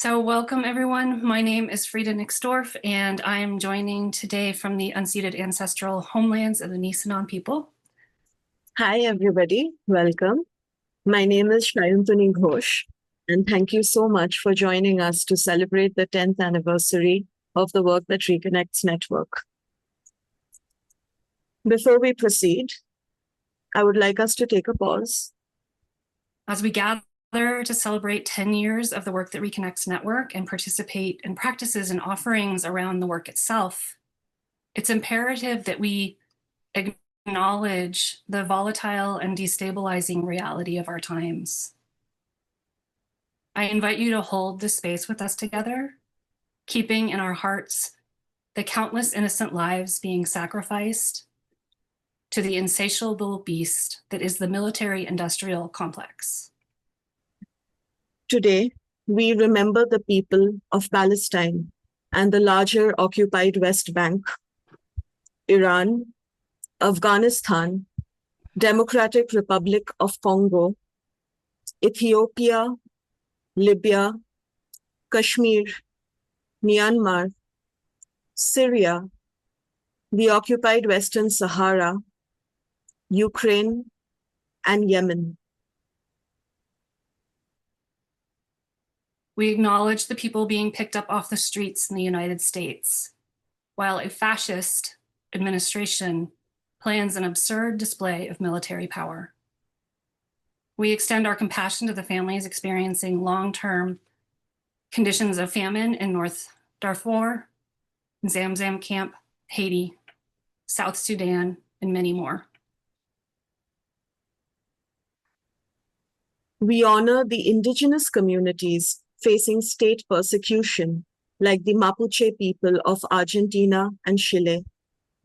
So welcome everyone. My name is Frida Nixdorf and I'm joining today from the unceded ancestral homelands of the Nisenan people. Hi everybody, welcome. My name is Shayantani Ghosh and thank you so much for joining us to celebrate the 10th anniversary of the Work That Reconnects network. Before we proceed, I would like us to take a pause. As we gather to celebrate 10 years of the Work That Reconnects network and participate in practices and offerings around the work itself, it's imperative that we acknowledge the volatile and destabilizing reality of our times. I invite you to hold this space with us together, keeping in our hearts the countless innocent lives being sacrificed to the insatiable beast that is the military-industrial complex. Today, we remember the people of Palestine and the larger occupied West Bank, Iran, Afghanistan, Democratic Republic of Congo, Ethiopia, Libya, Kashmir, Myanmar, Syria, the occupied Western Sahara, Ukraine, and Yemen. We acknowledge the people being picked up off the streets in the United States, while a fascist administration plans an absurd display of military power. We extend our compassion to the families experiencing long-term conditions of famine in North Darfur, Zamzam Camp, Haiti, South Sudan, and many more. We honor the indigenous communities facing state persecution, like the Mapuche people of Argentina and Chile,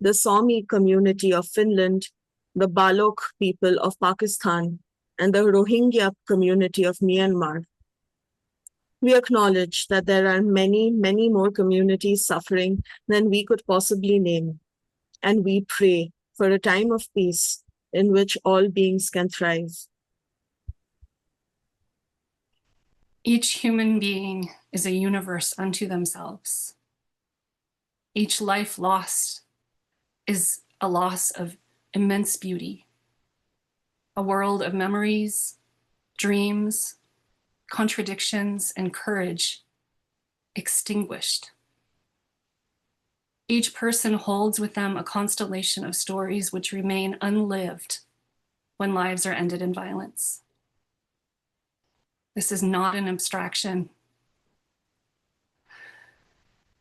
the Sami community of Finland, the Balok people of Pakistan, and the Rohingya community of Myanmar. We acknowledge that there are many, many more communities suffering than we could possibly name, and we pray for a time of peace in which all beings can thrive. Each human being is a universe unto themselves. Each life lost is a loss of immense beauty, a world of memories, dreams, contradictions, and courage extinguished. Each person holds with them a constellation of stories which remain unlived when lives are ended in violence. This is not an abstraction.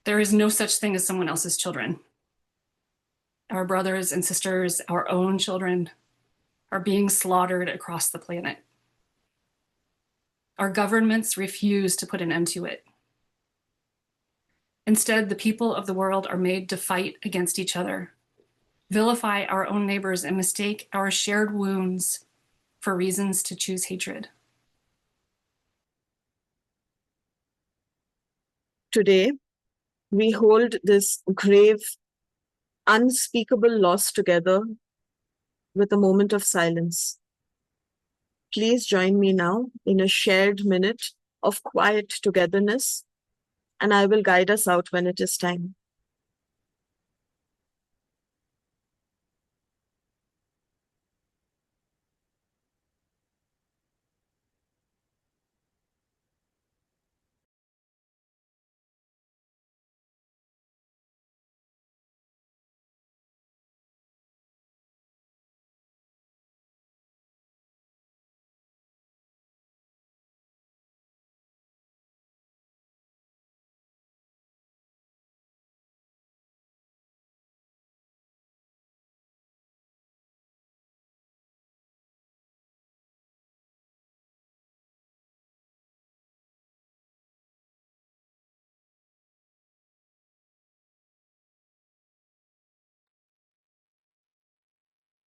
There is no such thing as someone else's children. Our brothers and sisters, our own children, are being slaughtered across the planet. Our governments refuse to put an end to it. Instead, the people of the world are made to fight against each other, vilify our own neighbors, and mistake our shared wounds for reasons to choose hatred. Today, we hold this grave, unspeakable loss together with a moment of silence. Please join me now in a shared minute of quiet togetherness, and I will guide us out when it is time.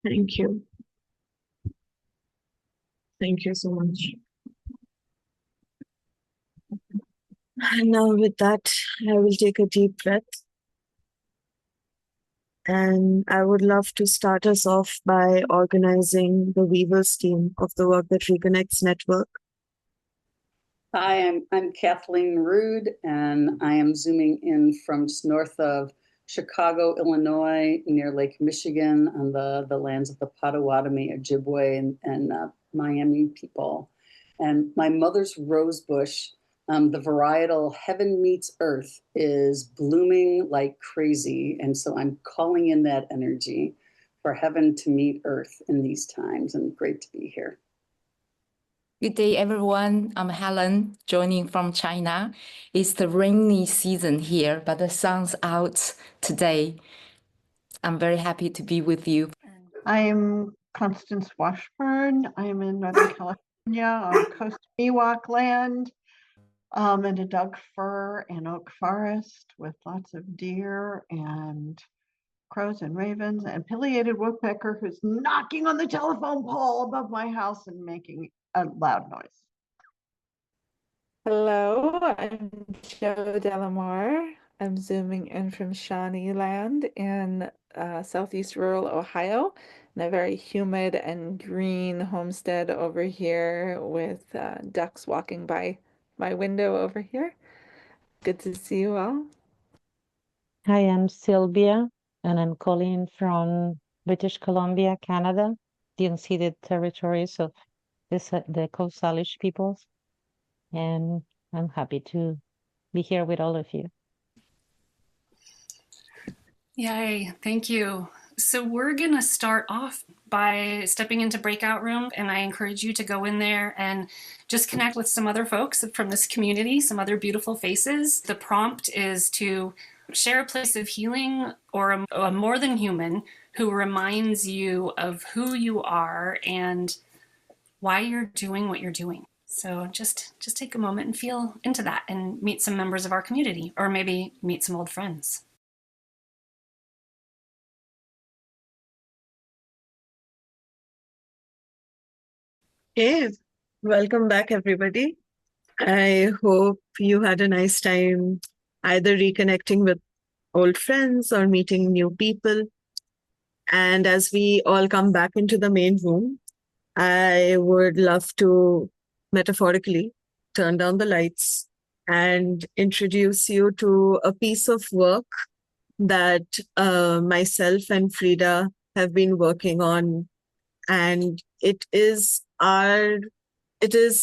Thank you. Thank you so much. And now with that, I will take a deep breath. And I would love to start us off by organizing the Weavers team of the Work That Reconnects network. Hi, I'm Kathleen Rude, and I am zooming in from just north of Chicago, Illinois, near Lake Michigan, on the lands of the Potawatomi, Ojibwe, and Miami people. And my mother's rose bush, the varietal Heaven Meets Earth, is blooming like crazy. And so I'm calling in that energy for heaven to meet earth in these times, and great to be here. Good day, everyone. I'm Helen, joining from China. It's the rainy season here, but the sun's out today. I'm very happy to be with you. I'm Constance Washburn. I'm in Northern California on Coast Miwok land, in a Doug fir and oak forest with lots of deer and crows and ravens and pileated woodpecker who's knocking on the telephone pole above my house and making a loud noise. Hello, I'm Jo Delamore. I'm zooming in from Shawnee Land in southeast rural Ohio, in a very humid and green homestead over here with ducks walking by my window over here. Good to see you all. Hi, I'm Sylvia, and I'm calling from British Columbia, Canada, the unceded territories of the Coast Salish peoples. And I'm happy to be here with all of you. Yay, thank you. So we're going to start off by stepping into breakout room, and I encourage you to go in there and just connect with some other folks from this community, some other beautiful faces. The prompt is to share a place of healing or a more than human who reminds you of who you are and why you're doing what you're doing. So just take a moment and feel into that and meet some members of our community, or maybe meet some old friends. Hey, welcome back, everybody. I hope you had a nice time either reconnecting with old friends or meeting new people. And as we all come back into the main room, I would love to metaphorically turn down the lights and introduce you to a piece of work that myself and Frida have been working on. And it is a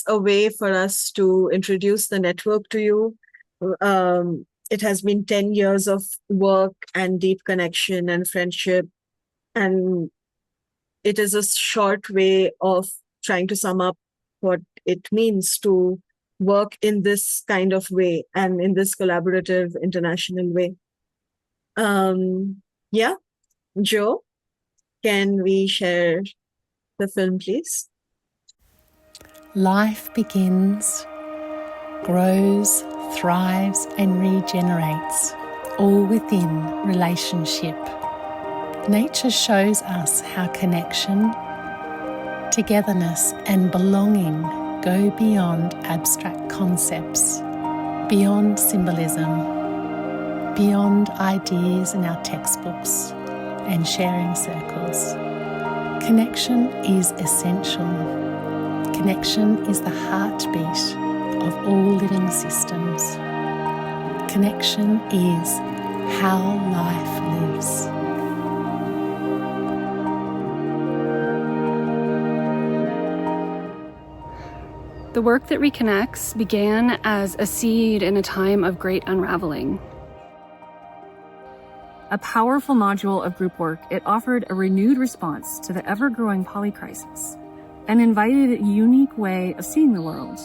way for us to introduce the network to you. It has been 10 years of work and deep connection and friendship. And it is a short way of trying to sum up what it means to work in this kind of way and in this collaborative international way. Yeah, Jo, can we share the film, please? Life begins, grows, thrives, and regenerates, all within relationship. Nature shows us how connection, togetherness, and belonging go beyond abstract concepts, beyond symbolism, beyond ideas in our textbooks and sharing circles. Connection is essential. Connection is the heartbeat of all living systems. Connection is how life lives. The work that reconnects began as a seed in a time of great unraveling. A powerful module of group work, it offered a renewed response to the ever-growing polycrisis and invited a unique way of seeing the world,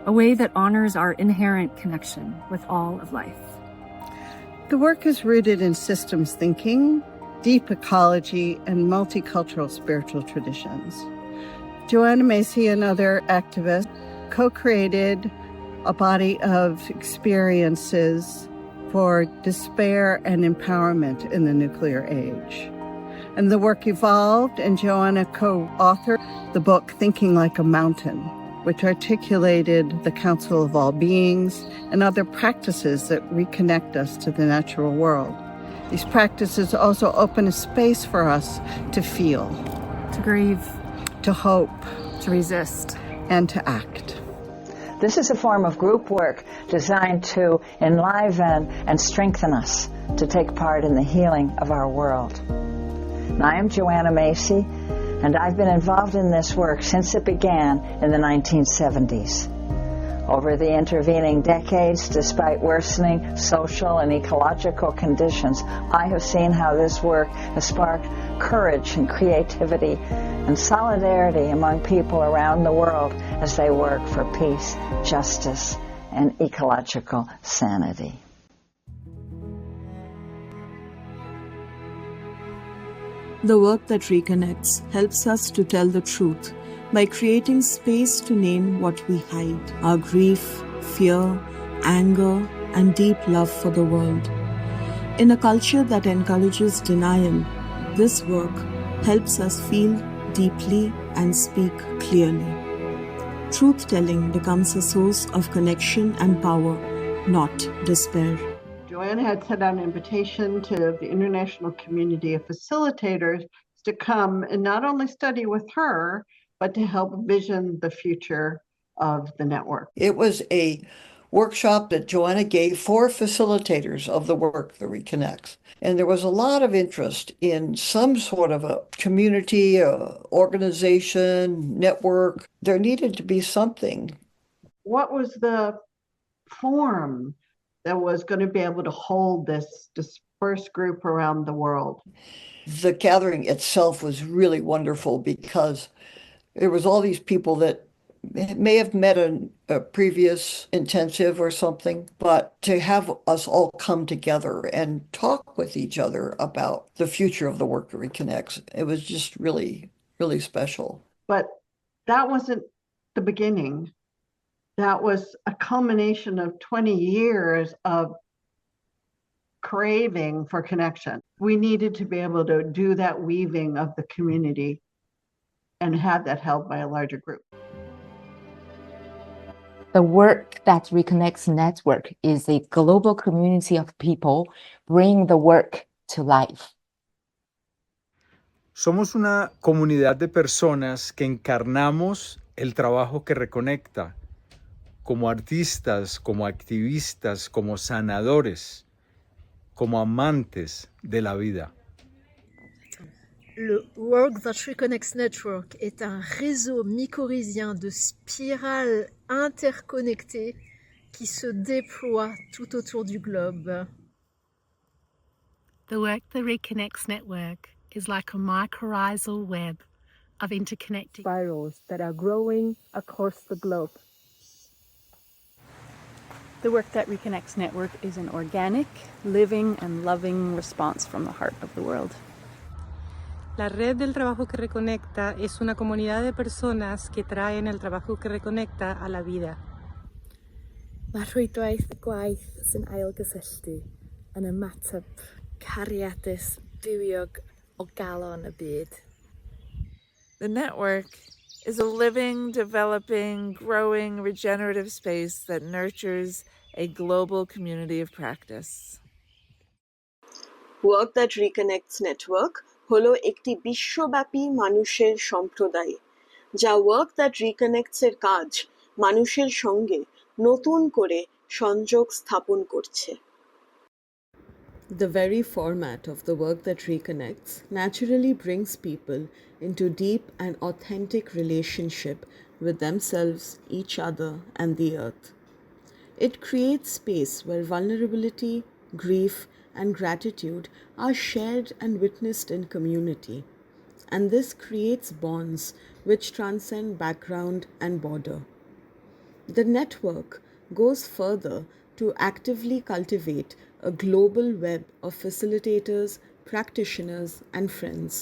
a way that honors our inherent connection with all of life. The work is rooted in systems thinking, deep ecology, and multicultural spiritual traditions. Joanna Macy and other activists co-created a body of experiences for despair and empowerment in the nuclear age. And the work evolved, and Joanna co-authored the book Thinking Like a Mountain, which articulated the council of all beings and other practices that reconnect us to the natural world. These practices also open a space for us to feel, To grieve, to hope, to resist, and to act. This is a form of group work designed to enliven and strengthen us to take part in the healing of our world. And I am Joanna Macy, and I've been involved in this work since it began in the 1970s. Over the intervening decades, despite worsening social and ecological conditions, I have seen how this work has sparked courage and creativity and solidarity among people around the world as they work for peace, justice, and ecological sanity. The work that reconnects helps us to tell the truth by creating space to name what we hide, our grief, fear, anger, and deep love for the world. In a culture that encourages denial, this work helps us feel deeply and speak clearly. Truth-telling becomes a source of connection and power, not despair. Joanna had sent out an invitation to the international community of facilitators to come and not only study with her, but to help vision the future of the network. It was a workshop that Joanna gave for facilitators of the work that Reconnects. And there was a lot of interest in some sort of a community, organization, network. There needed to be something. What was the form that was going to be able to hold this dispersed group around the world? The gathering itself was really wonderful because there was all these people that may have met a previous intensive or something, but to have us all come together and talk with each other about the future of the work that Reconnects, it was just really, really special. But that wasn't the beginning. That was a culmination of 20 years of craving for connection. We needed to be able to do that weaving of the community and have that held by a larger group. The work that Reconnects Network is a global community of people bringing the work to life. Somos una comunidad de personas que encarnamos el trabajo que reconecta, como artistas, como activistas, como sanadores, como amantes de la vida. Le Work That Reconnects Network est un réseau mycorhizien de spirales interconnectées qui se déploient tout autour du globe. The Work That Reconnects Network is like a mycorrhizal web of interconnecting spirals that are growing across the globe. The Work That Reconnects Network is an organic, living and loving response from the heart of the world. La red del trabajo que reconecta es una comunidad de personas que traen el trabajo que reconecta a la vida. Mae rhwydwaith y gwaith sy'n ailgysylltu yn ymateb cariadus bywiog o galon y byd. The network is a living, developing, growing, regenerative space that nurtures a global community of practice. Work That Reconnects Network হলো একটি বিশ্বব্যাপী মানুষের সম্প্রদায়, যা Work That Reconnects এর কাজ মানুষের সঙ্গে নতুন করে সংযোগ স্থাপন করছে। The very format of the Work That Reconnects naturally brings people into deep and authentic relationship with themselves, each other, and the earth. It creates space where vulnerability, grief, and gratitude are shared and witnessed in community, and this creates bonds which transcend background and border. The network goes further to actively cultivate a global web of facilitators, practitioners, and friends.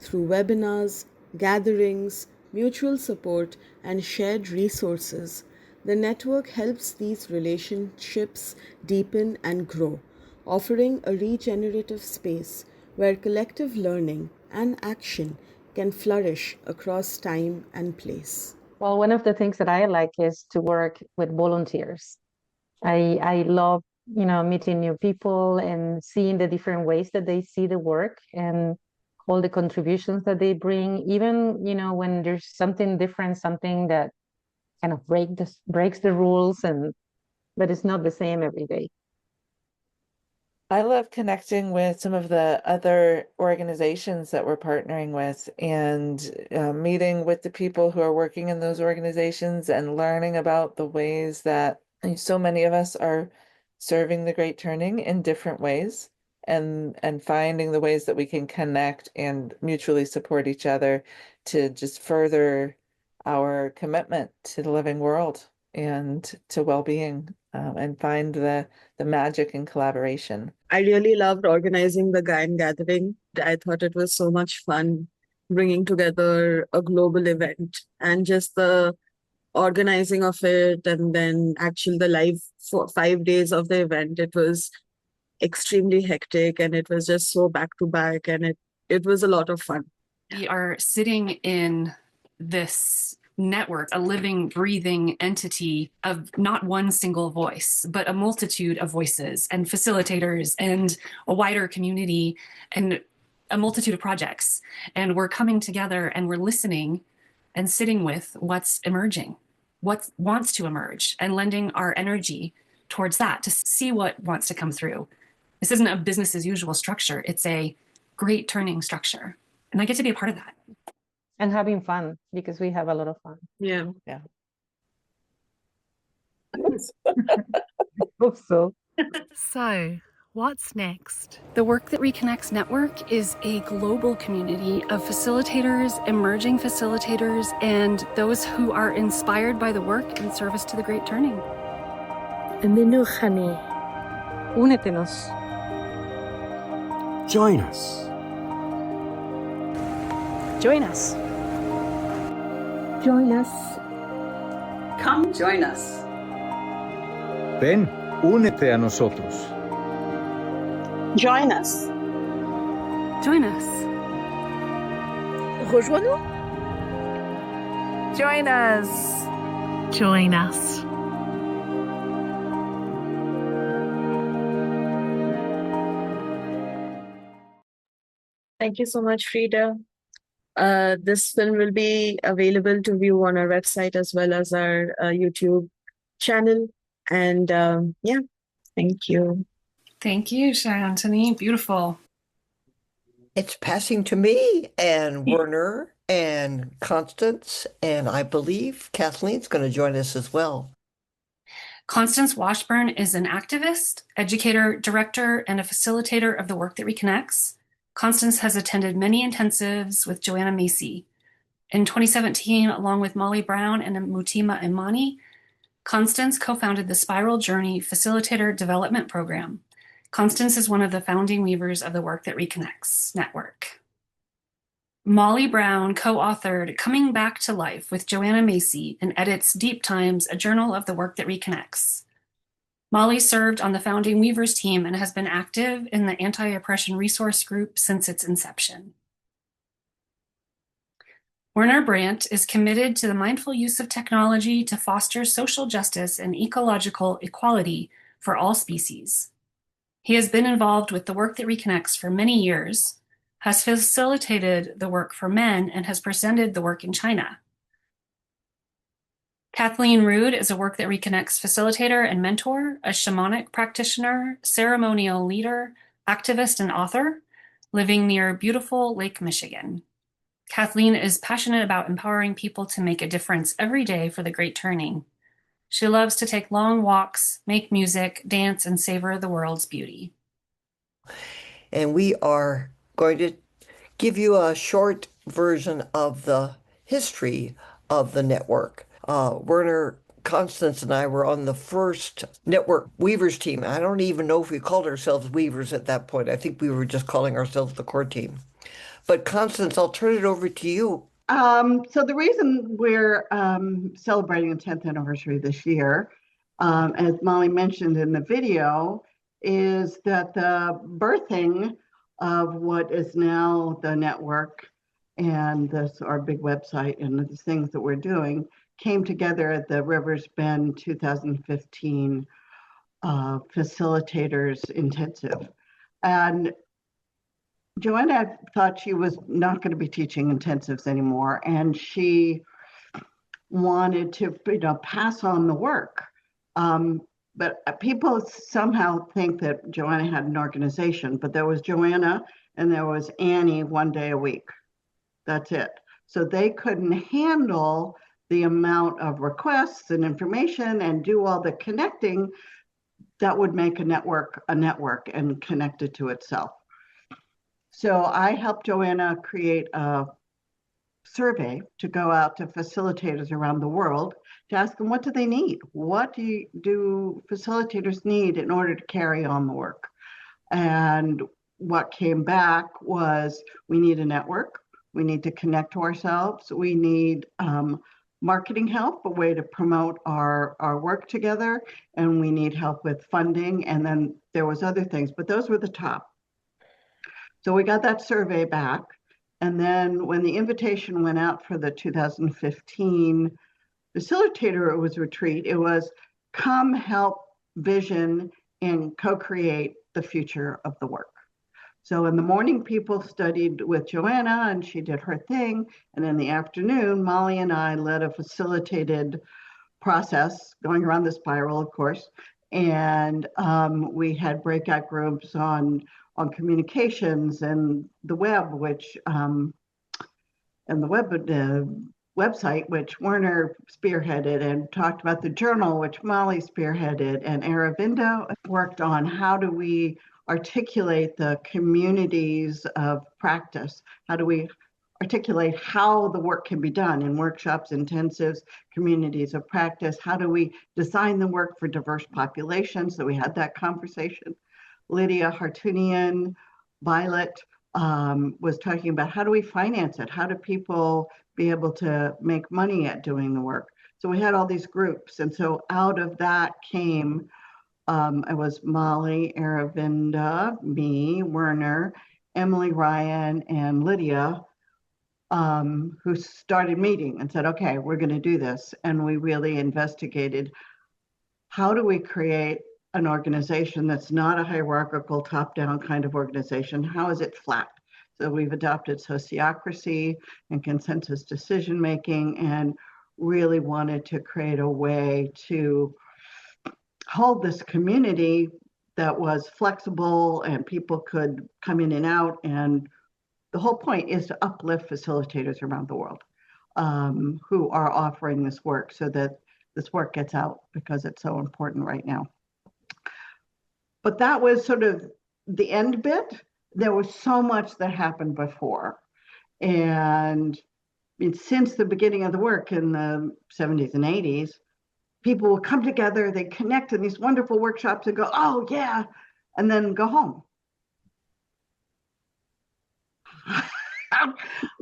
Through webinars, gatherings, mutual support, and shared resources, the network helps these relationships deepen and grow, offering a regenerative space where collective learning and action can flourish across time and place. Well, one of the things that I like is to work with volunteers. I love, meeting new people and seeing the different ways that they see the work and all the contributions that they bring, even, when there's something different, something that kind of breaks the rules, but it's not the same every day. I love connecting with some of the other organizations that we're partnering with and meeting with the people who are working in those organizations and learning about the ways that so many of us are serving the Great Turning in different ways, and finding the ways that we can connect and mutually support each other to just further our commitment to the living world and to well-being, and find the magic in collaboration. I really loved organizing the Gayan Gathering. I thought it was so much fun bringing together a global event, and just the organizing of it, and then actually the live 5 days of the event. It was extremely hectic, and it was just so back to back, and it was a lot of fun. We are sitting in this network, a living, breathing entity of not one single voice, but a multitude of voices and facilitators and a wider community and a multitude of projects. And we're coming together and we're listening and sitting with what's emerging, what wants to emerge, and lending our energy towards that to see what wants to come through. This isn't a business as usual structure. It's a great turning structure. And I get to be a part of that. And having fun, because we have a lot of fun. Yeah. Hope so. So, what's next? The Work That Reconnects Network is a global community of facilitators, emerging facilitators, and those who are inspired by the work in service to the Great Turning. Ymunwch â ni. Únetenos. Join us. Join us. Join us. Come join us. Ven, únete a nosotros. Join us. Join us. Rejoins-nous. Join us. Join us. Thank you so much, Frida. This film will be available to view on our website as well as our YouTube channel. And yeah, thank you. Thank you, Shantani. Beautiful. It's passing to me and Werner and Constance, and I believe Kathleen's going to join us as well. Constance Washburn is an activist, educator, director, and a facilitator of the Work That Reconnects. Constance has attended many intensives with Joanna Macy. In 2017, along with Molly Brown and Mutima Imani, Constance co-founded the Spiral Journey Facilitator Development Program. Constance is one of the founding weavers of the Work That Reconnects network. Molly Brown co-authored Coming Back to Life with Joanna Macy and edits Deep Times, a journal of the Work That Reconnects. Molly served on the founding Weavers team and has been active in the anti-oppression resource group since its inception. Werner Brandt is committed to the mindful use of technology to foster social justice and ecological equality for all species. He has been involved with the Work That Reconnects for many years, has facilitated the work for men, and has presented the work in China. Kathleen Rood is a Work That Reconnects facilitator and mentor, a shamanic practitioner, ceremonial leader, activist, and author, living near beautiful Lake Michigan. Kathleen is passionate about empowering people to make a difference every day for the Great Turning. She loves to take long walks, make music, dance, and savor the world's beauty. And we are going to give you a short version of the history of the network. Werner, Constance, and I were on the first network Weavers team. I don't even know if we called ourselves Weavers at that point. I think we were just calling ourselves the core team. But Constance, I'll turn it over to you. So the reason we're celebrating the 10th anniversary this year, as Molly mentioned in the video, is that the birthing of what is now the network and this our big website and the things that we're doing came together at the Rivers Bend 2015 facilitators intensive. And Joanna thought she was not going to be teaching intensives anymore, and she wanted to, pass on the work. But people somehow think that Joanna had an organization, but there was Joanna and there was Annie 1 day a week. That's it. So they couldn't handle the amount of requests and information and do all the connecting that would make a network and connect it to itself. So I helped Joanna create a survey to go out to facilitators around the world to ask them, what do they need? What do facilitators need in order to carry on the work? And what came back was, we need a network. We need to connect to ourselves. We need marketing help, a way to promote our work together. And we need help with funding. And then there was other things, but those were the top. So we got that survey back. And then when the invitation went out for the 2015 facilitator, it was retreat, it was come help vision and co-create the future of the work. So in the morning, people studied with Joanna and she did her thing. And in the afternoon, Molly and I led a facilitated process going around the spiral, of course. And we had breakout groups on communications and the web, which and the website, which Werner spearheaded, and talked about the journal, which Molly spearheaded, and Aravinda worked on how do we articulate the communities of practice? How do we articulate how the work can be done in workshops, intensives, communities of practice? How do we design the work for diverse populations? So we had that conversation. Lydia Hartunian, Violet was talking about how do we finance it? How do people be able to make money at doing the work? So we had all these groups. And so out of that came, it was Molly, Aravinda, me, Werner, Emily Ryan, and Lydia, who started meeting and said, okay, we're going to do this. And we really investigated, how do we create an organization that's not a hierarchical top-down kind of organization? How is it flat? So we've adopted sociocracy and consensus decision-making and really wanted to create a way to hold this community that was flexible and people could come in and out. And the whole point is to uplift facilitators around the world who are offering this work so that this work gets out, because it's so important right now. But that was sort of the end bit. There was so much that happened before. And since the beginning of the work in the 70s and 80s, people would come together, they connect in these wonderful workshops and go, oh yeah, and then go home.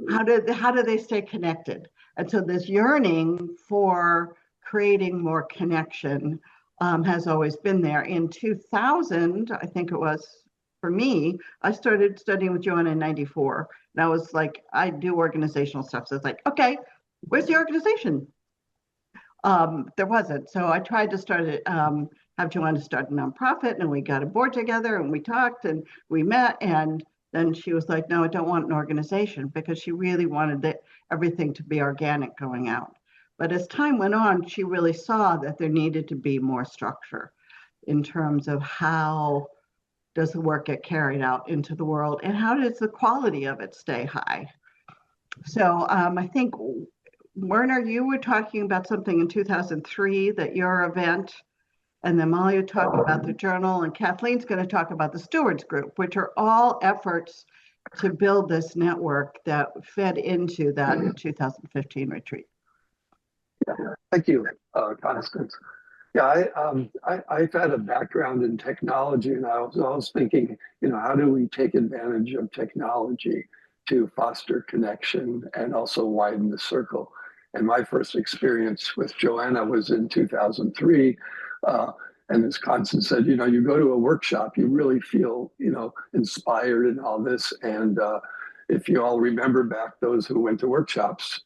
How do they stay connected? And so this yearning for creating more connection has always been there. In 2000, I think it was, for me, I started studying with Joanna in 94. And I was like, I do organizational stuff. So it's like, okay, where's the organization? There wasn't. So I tried to start it, have Joanna start a nonprofit, and we got a board together and we talked and we met. And then she was like, no, I don't want an organization, because she really wanted everything to be organic going out. But as time went on, she really saw that there needed to be more structure in terms of how does the work get carried out into the world and how does the quality of it stay high. So I think, Werner, you were talking about something in 2003, that your event, and then Molly would talk about the journal, and Kathleen's going to talk about the Stewards Group, which are all efforts to build this network that fed into that 2015 retreat. Thank you, Constance. Yeah, I've had a background in technology, and I was always thinking, how do we take advantage of technology to foster connection and also widen the circle? And my first experience with Joanna was in 2003. And as Constance said, you go to a workshop, you really feel, inspired and all this. And if you all remember back, those who went to workshops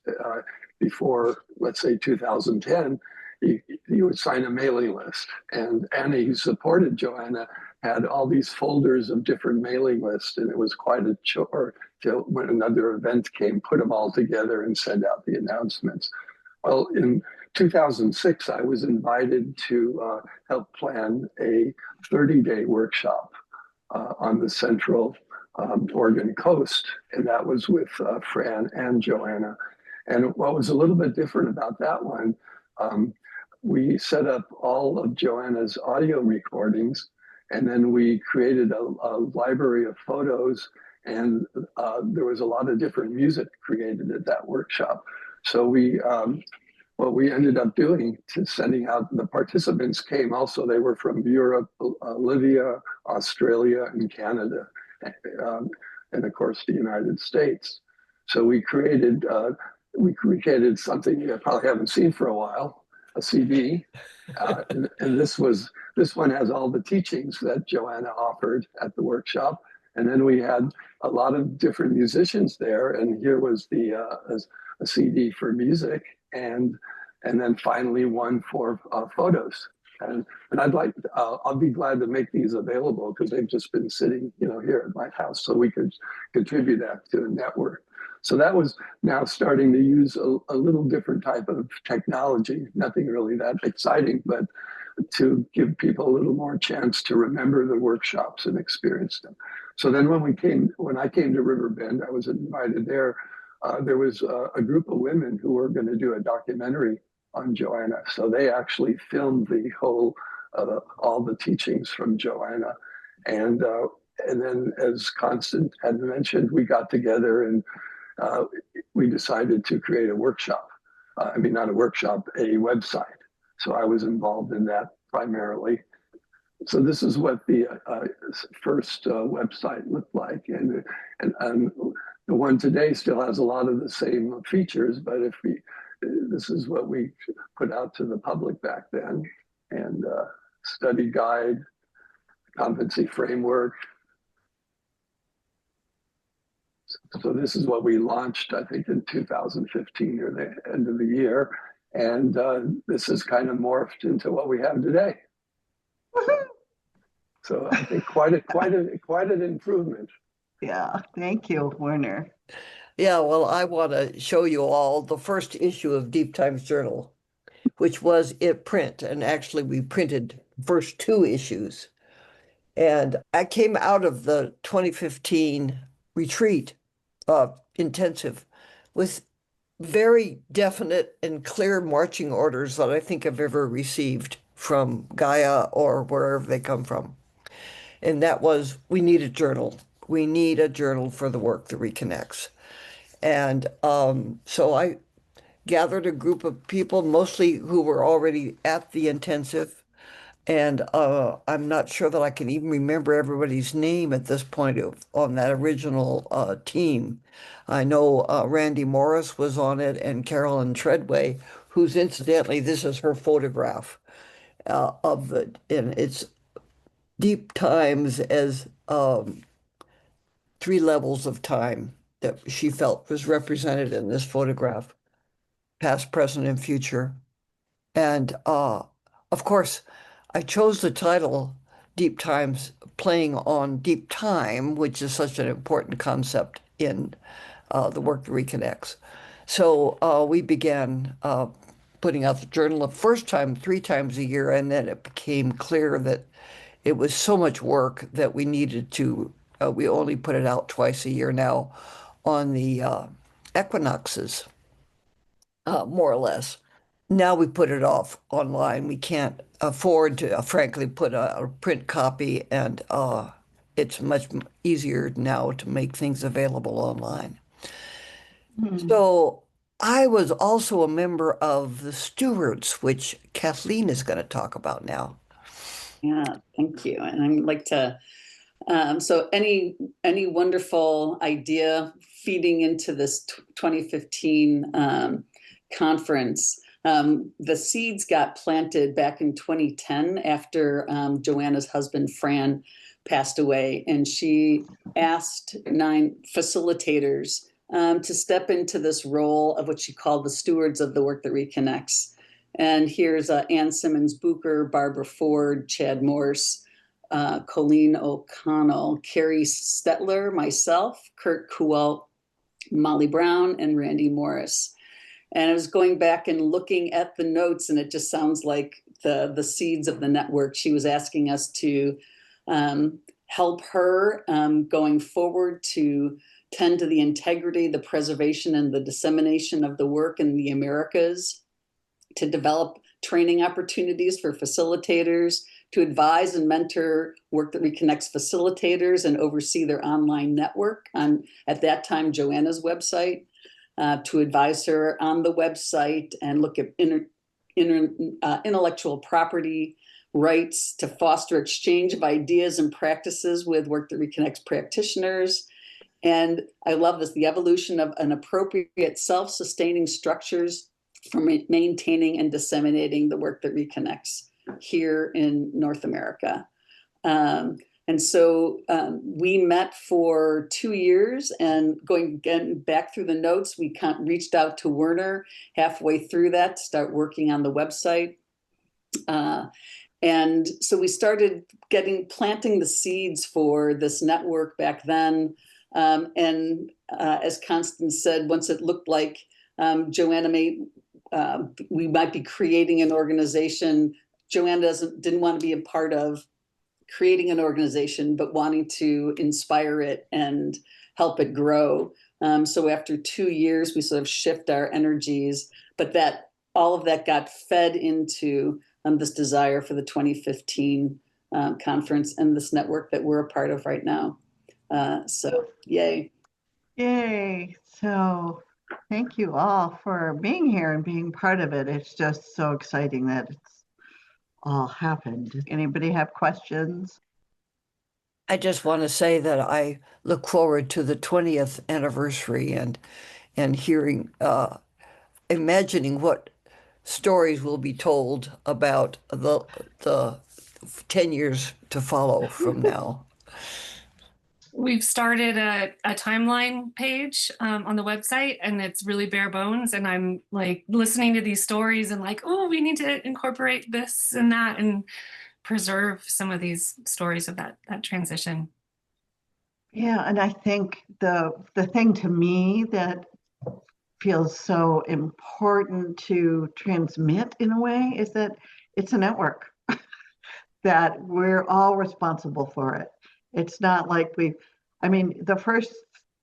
before, let's say 2010, you would sign a mailing list. And Annie, who supported Joanna, had all these folders of different mailing lists. And it was quite a chore till when another event came, put them all together and send out the announcements. Well, in 2006, I was invited to help plan a 30-day workshop on the central Oregon coast, and that was with Fran and Joanna. And what was a little bit different about that one, we set up all of Joanna's audio recordings, and then we created a library of photos, and there was a lot of different music created at that workshop. So what we ended up doing to sending out, the participants came also, they were from Europe, Bolivia, Australia, and Canada, and of course the United States. So we created something you probably haven't seen for a while, a CD. And this one has all the teachings that Joanna offered at the workshop. And then we had a lot of different musicians there. And here was a CD for music, and then finally one for photos. And I'll be glad to make these available because they've just been sitting, here at my house, so we could contribute that to the network. So that was now starting to use a little different type of technology, nothing really that exciting, but to give people a little more chance to remember the workshops and experience them. So then when I came to Riverbend, I was invited there. There was a group of women who were going to do a documentary on Joanna. So they actually filmed the whole, all the teachings from Joanna. And then, as Constance had mentioned, we got together and we decided to create a workshop. Not a workshop, a website. So I was involved in that primarily. So this is what the first website looked like. And the one today still has a lot of the same features, but this is what we put out to the public back then. And study guide, competency framework. So this is what we launched, I think, in 2015 or the end of the year. And this is kind of morphed into what we have today. So I think quite an improvement. Yeah, thank you, Werner. Yeah, well, I want to show you all the first issue of Deep Times Journal, which was in print. And actually, we printed first 2 issues. And I came out of the 2015 retreat intensive with very definite and clear marching orders that I think I've ever received from Gaia or wherever they come from. And that was, we need a journal. We need a journal for the work that reconnects. And so I gathered a group of people, mostly who were already at the intensive. And I'm not sure that I can even remember everybody's name at this point on that original team. I know Randy Morris was on it and Carolyn Treadway, who's incidentally, this is her photograph of it. And it's Deep Times as 3 levels of time that she felt was represented in this photograph, past, present, and future. And of course, I chose the title Deep Times, playing on deep time, which is such an important concept in the work that reconnects. So we began putting out the journal the first time 3 times a year, and then it became clear that it was so much work that we needed to, we only put it out twice a year now on the equinoxes, more or less. Now we put it off online. We can't afford to, frankly, put a print copy, and it's much easier now to make things available online. So I was also a member of the stewards, which Kathleen is going to talk about now. Yeah, thank you. And I'd like to, so any wonderful idea feeding into this 2015 conference. The seeds got planted back in 2010 after Joanna's husband, Fran, passed away. And she asked 9 facilitators to step into this role of what she called the stewards of the work that reconnects. And here's Ann Simmons Booker, Barbara Ford, Chad Morse, Colleen O'Connell, Carrie Stetler, myself, Kurt Kuwalt, Molly Brown, and Randy Morris. And I was going back and looking at the notes, and it just sounds like the seeds of the network. She was asking us to help her going forward to tend to the integrity, the preservation, and the dissemination of the work in the Americas, to develop training opportunities for facilitators, to advise and mentor Work That Reconnects facilitators and oversee their online network on, at that time, Joanna's website, to advise her on the website and look at intellectual property rights, to foster exchange of ideas and practices with Work That Reconnects practitioners. And I love this, the evolution of an appropriate self-sustaining structures for maintaining and disseminating the Work That Reconnects here in North America. And so we met for 2 years, and getting back through the notes, we reached out to Werner halfway through that to start working on the website. And so we started planting the seeds for this network back then. And as Constance said, once it looked like Joanna we might be creating an organization, Joanna didn't want to be a part of creating an organization, but wanting to inspire it and help it grow. So after 2 years, we sort of shift our energies, but all of that got fed into this desire for the 2015 conference and this network that we're a part of right now. So yay. Yay. So thank you all for being here and being part of it. It's just so exciting that it's all happened. Anybody have questions? I just want to say that I look forward to the 20th anniversary and hearing, imagining what stories will be told about the 10 years to follow from now. We've started a timeline page on the website, and it's really bare bones. And I'm like listening to these stories and like, oh, we need to incorporate this and that and preserve some of these stories of that transition. Yeah, and I think the thing to me that feels so important to transmit in a way is that it's a network, that we're all responsible for it. It's not like the first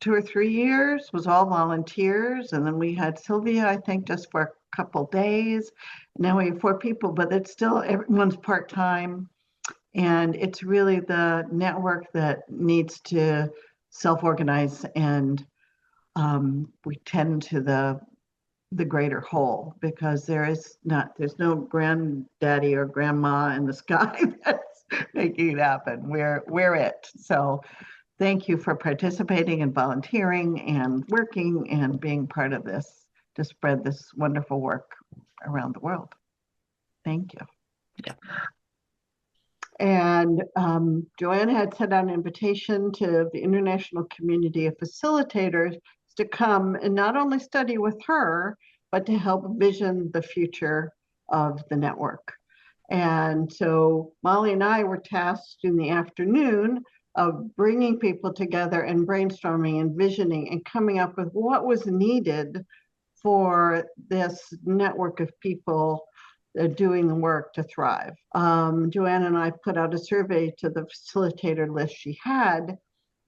2 or 3 years was all volunteers, and then we had Sylvia, I think, just for a couple days. Now we have 4 people, but it's still everyone's part-time. And it's really the network that needs to self-organize, and we tend to the greater whole, because there's no granddaddy or grandma in the sky that's making it happen. We're it. So thank you for participating and volunteering and working and being part of this to spread this wonderful work around the world. Thank you. Yeah. And Joanna had sent out an invitation to the international community of facilitators to come and not only study with her, but to help vision the future of the network. And so Molly and I were tasked in the afternoon of bringing people together and brainstorming and visioning and coming up with what was needed for this network of people doing the work to thrive. Joanna and I put out a survey to the facilitator list she had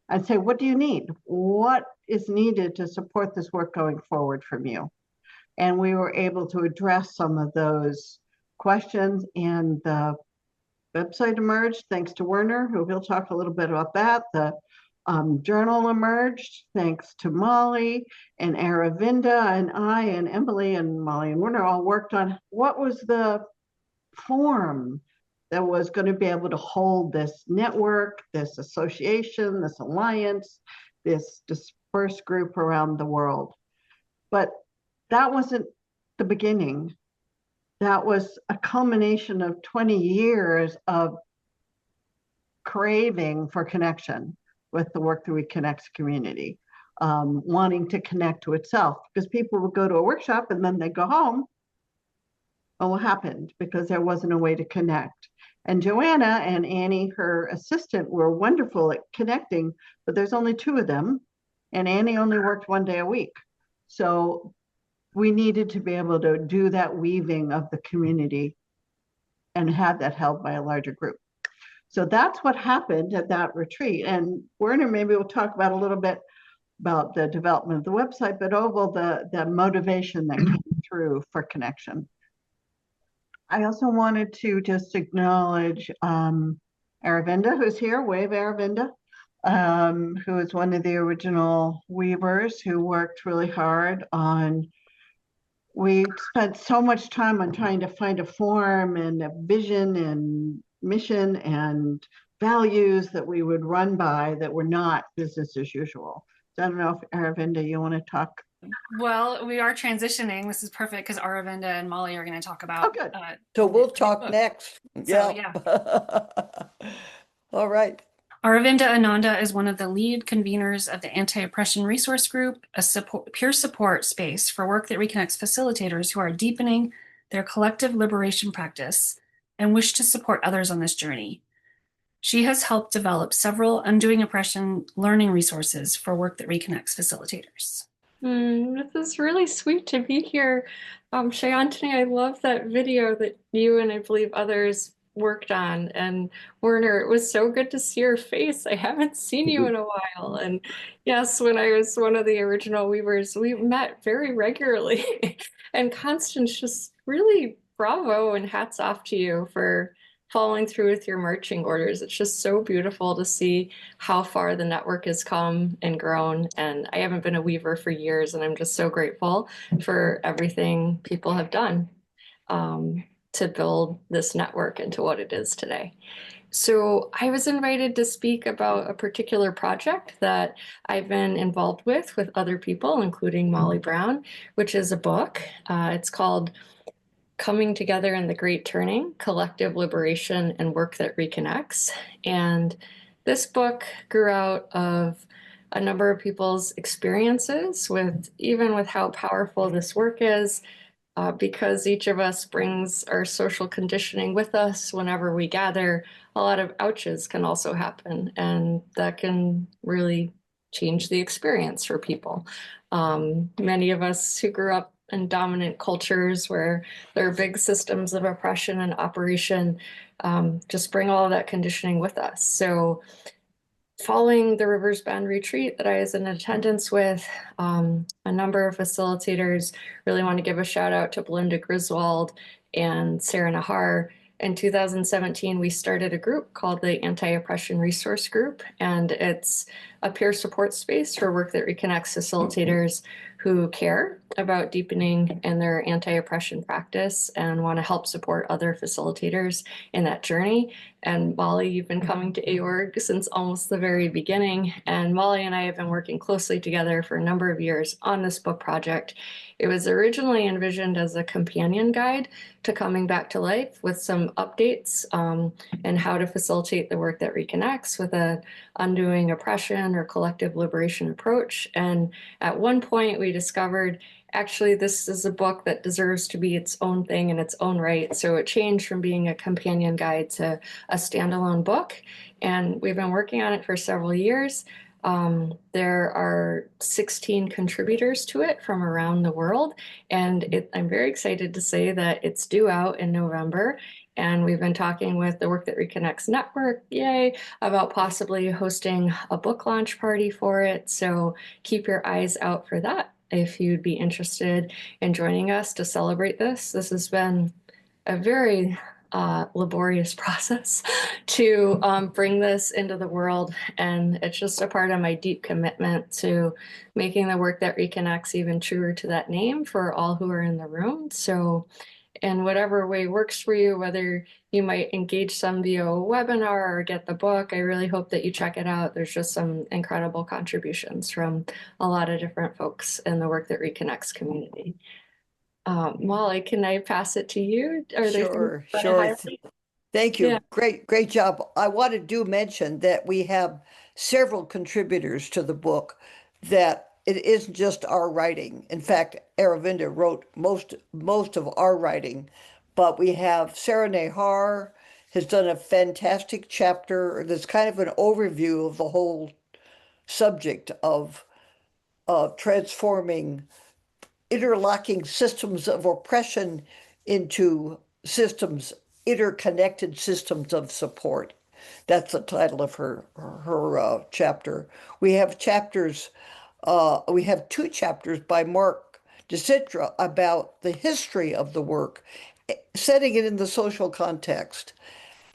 and say, what do you need? What is needed to support this work going forward from you? And we were able to address some of those questions, and the website emerged thanks to Werner, who he'll talk a little bit about that. The journal emerged thanks to Molly and Aravinda, and I and Emily and Molly and Werner all worked on what was the form that was going to be able to hold this network, this association, this alliance, this dispersed group around the world. But that wasn't the beginning. That was a culmination of 20 years of craving for connection with the Work That Reconnects community, wanting to connect to itself, because people would go to a workshop and then they go home. Well, what happened? Because there wasn't a way to connect. And Joanna and Annie, her assistant, were wonderful at connecting, but there's only 2 of them, and Annie only worked 1 day a week. So we needed to be able to do that weaving of the community and have that held by a larger group. So that's what happened at that retreat. And Werner, maybe we'll talk about a little bit about the development of the website, but overall the motivation that came through for connection. I also wanted to just acknowledge Aravinda, who's here, wave Aravinda, who is one of the original weavers who worked really hard on, we spent so much time on trying to find a form and a vision and mission and values that we would run by that were not business as usual. So I don't know if Aravinda, you want to talk? Well, we are transitioning. This is perfect because Aravinda and Molly are going to talk about. So we'll talk next. Yeah. All right. Aravinda Ananda is one of the lead conveners of the Anti-Oppression Resource Group, a peer support space for work that reconnects facilitators who are deepening their collective liberation practice and wish to support others on this journey. She has helped develop several undoing oppression learning resources for work that reconnects facilitators. This is really sweet to be here. Shayantini, I love that video that you and I believe others worked on. And Werner, it was so good to see your face. I haven't seen you in a while. And yes, when I was one of the original weavers, we met very regularly. And Constance, just really bravo and hats off to you for following through with your marching orders. It's just so beautiful to see how far the network has come and grown. And I haven't been a weaver for years, and I'm just so grateful for everything people have done to build this network into what it is today. So I was invited to speak about a particular project that I've been involved with other people, including Molly Brown, which is a book. It's called Coming Together in the Great Turning, Collective Liberation and Work That Reconnects. And this book grew out of a number of people's experiences with how powerful this work is, because each of us brings our social conditioning with us whenever we gather. A lot of ouches can also happen, and that can really change the experience for people. Many of us who grew up in dominant cultures where there are big systems of oppression and operation just bring all of that conditioning with us. So following the Rivers Bend retreat that I was in attendance with, a number of facilitators, really want to give a shout out to Belinda Griswold and Sarah Nahar. In 2017, we started a group called the Anti-Oppression Resource Group, and it's a peer support space for work that reconnects facilitators who care about deepening in their anti-oppression practice and want to help support other facilitators in that journey. And Molly, you've been coming to AORG since almost the very beginning, and Molly and I have been working closely together for a number of years on this book project. It was originally envisioned as a companion guide to coming back to life with some updates and how to facilitate the work that reconnects with a undoing oppression or collective liberation approach. And at one point we discovered actually this is a book that deserves to be its own thing in its own right. So it changed from being a companion guide to a standalone book. And we've been working on it for several years. There are 16 contributors to it from around the world. And I'm very excited to say that it's due out in November. And we've been talking with the Work That Reconnects Network, yay, about possibly hosting a book launch party for it. So keep your eyes out for that if you'd be interested in joining us to celebrate this. This has been a very laborious process to bring this into the world. And it's just a part of my deep commitment to making the Work That Reconnects even truer to that name for all who are in the room. So in whatever way works for you, whether you might engage some via a webinar or get the book, I really hope that you check it out. There's just some incredible contributions from a lot of different folks in the Work That Reconnects community. Molly, can I pass it to you? Sure. Thank you. Yeah. Great job. I want to mention that we have several contributors to the book, that it isn't just our writing. In fact, Aravinda wrote most of our writing, but we have Sarah Nahar has done a fantastic chapter that's kind of an overview of the whole subject of transforming interlocking systems of oppression into systems, interconnected systems of support. That's the title of her chapter. We have chapters. We have two chapters by Mark DeCitra about the history of the work, setting it in the social context.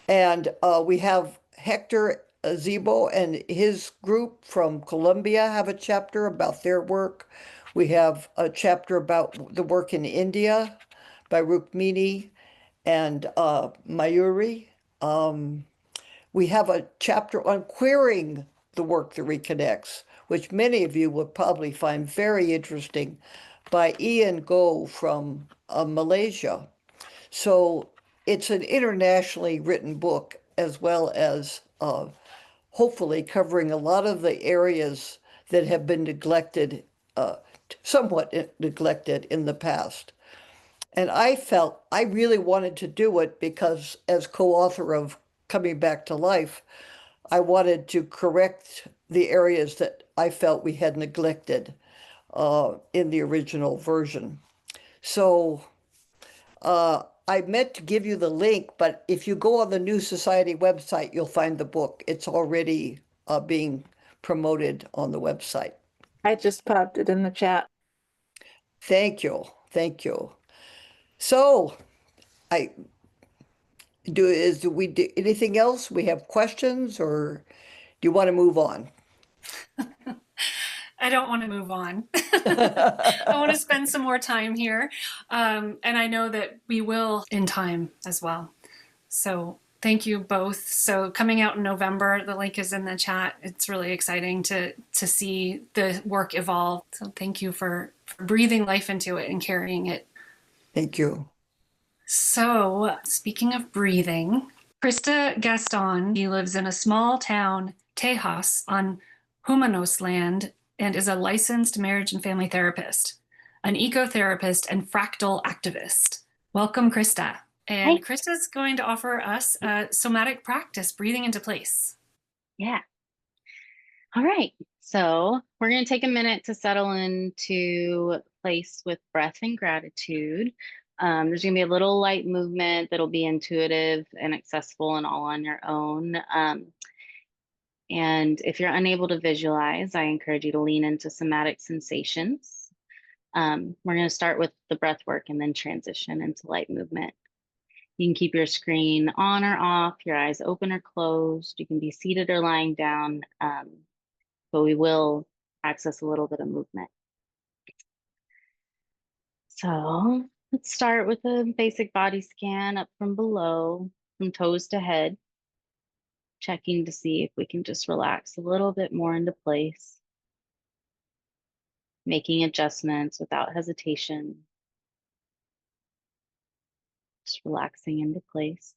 And we have Hector Zebo and his group from Colombia have a chapter about their work. We have a chapter about the work in India by Rukmini and Mayuri. We have a chapter on queering the work that reconnects, which many of you would probably find very interesting, by Ian Go from Malaysia. So it's an internationally written book, as well as hopefully covering a lot of the areas that have been neglected, somewhat neglected in the past. And I felt I really wanted to do it because, as co-author of Coming Back to Life, I wanted to correct the areas that I felt we had neglected in the original version. So I meant to give you the link, but if you go on the New Society website, you'll find the book. It's already being promoted on the website. I just popped it in the chat. Thank you. Thank you. So do anything else? We have questions, or do you want to move on? I don't want to move on. I want to spend some more time here. And I know that we will in time as well. So thank you both. So coming out in November, the link is in the chat. It's really exciting to see the work evolve. So thank you for breathing life into it and carrying it. Thank you. So speaking of breathing, Krista Gaston, he lives in a small town, Tejas, on Humanos land, and is a licensed marriage and family therapist, an ecotherapist, and fractal activist. Welcome, Krista. And Krista's going to offer us a somatic practice, breathing into place. Yeah. All right. So we're going to take a minute to settle into place with breath and gratitude. There's going to be a little light movement that'll be intuitive and accessible and all on your own. And if you're unable to visualize, I encourage you to lean into somatic sensations. We're going to start with the breath work and then transition into light movement. You can keep your screen on or off, your eyes open or closed. You can be seated or lying down, but we will access a little bit of movement. So let's start with a basic body scan up from below, from toes to head, checking to see if we can just relax a little bit more into place, making adjustments without hesitation, just relaxing into place.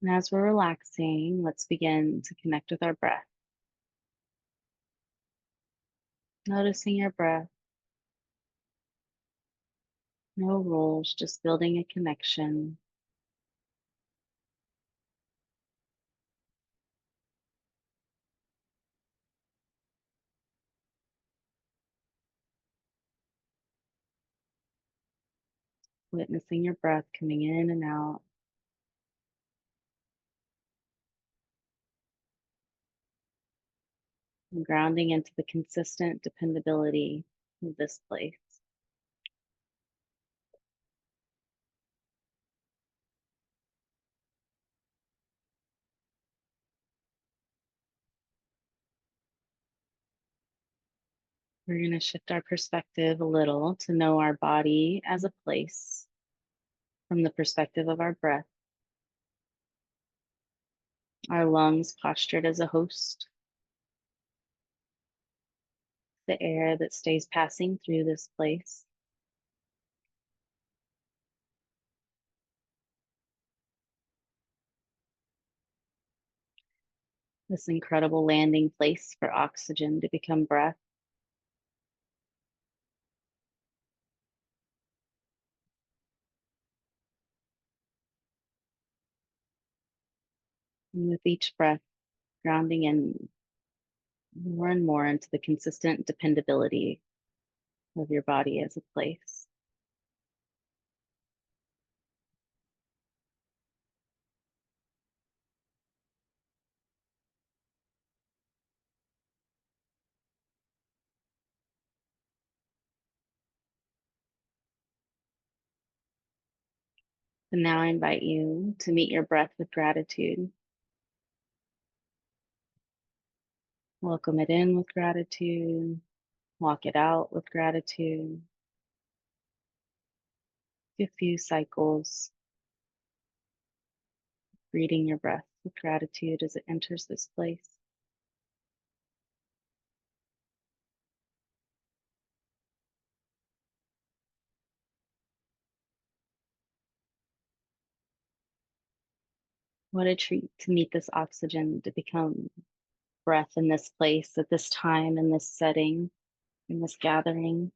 And as we're relaxing, let's begin to connect with our breath. Noticing your breath. No rules, just building a connection. Witnessing your breath coming in and out. And grounding into the consistent dependability of this place. We're going to shift our perspective a little to know our body as a place from the perspective of our breath. Our lungs postured as a host. The air that stays passing through this place. This incredible landing place for oxygen to become breath. And with each breath, grounding in more and more into the consistent dependability of your body as a place. And now I invite you to meet your breath with gratitude. Welcome it in with gratitude. Walk it out with gratitude. A few cycles, greeting your breath with gratitude as it enters this place. What a treat to meet this oxygen, to become breath in this place, at this time, in this setting, in this gathering.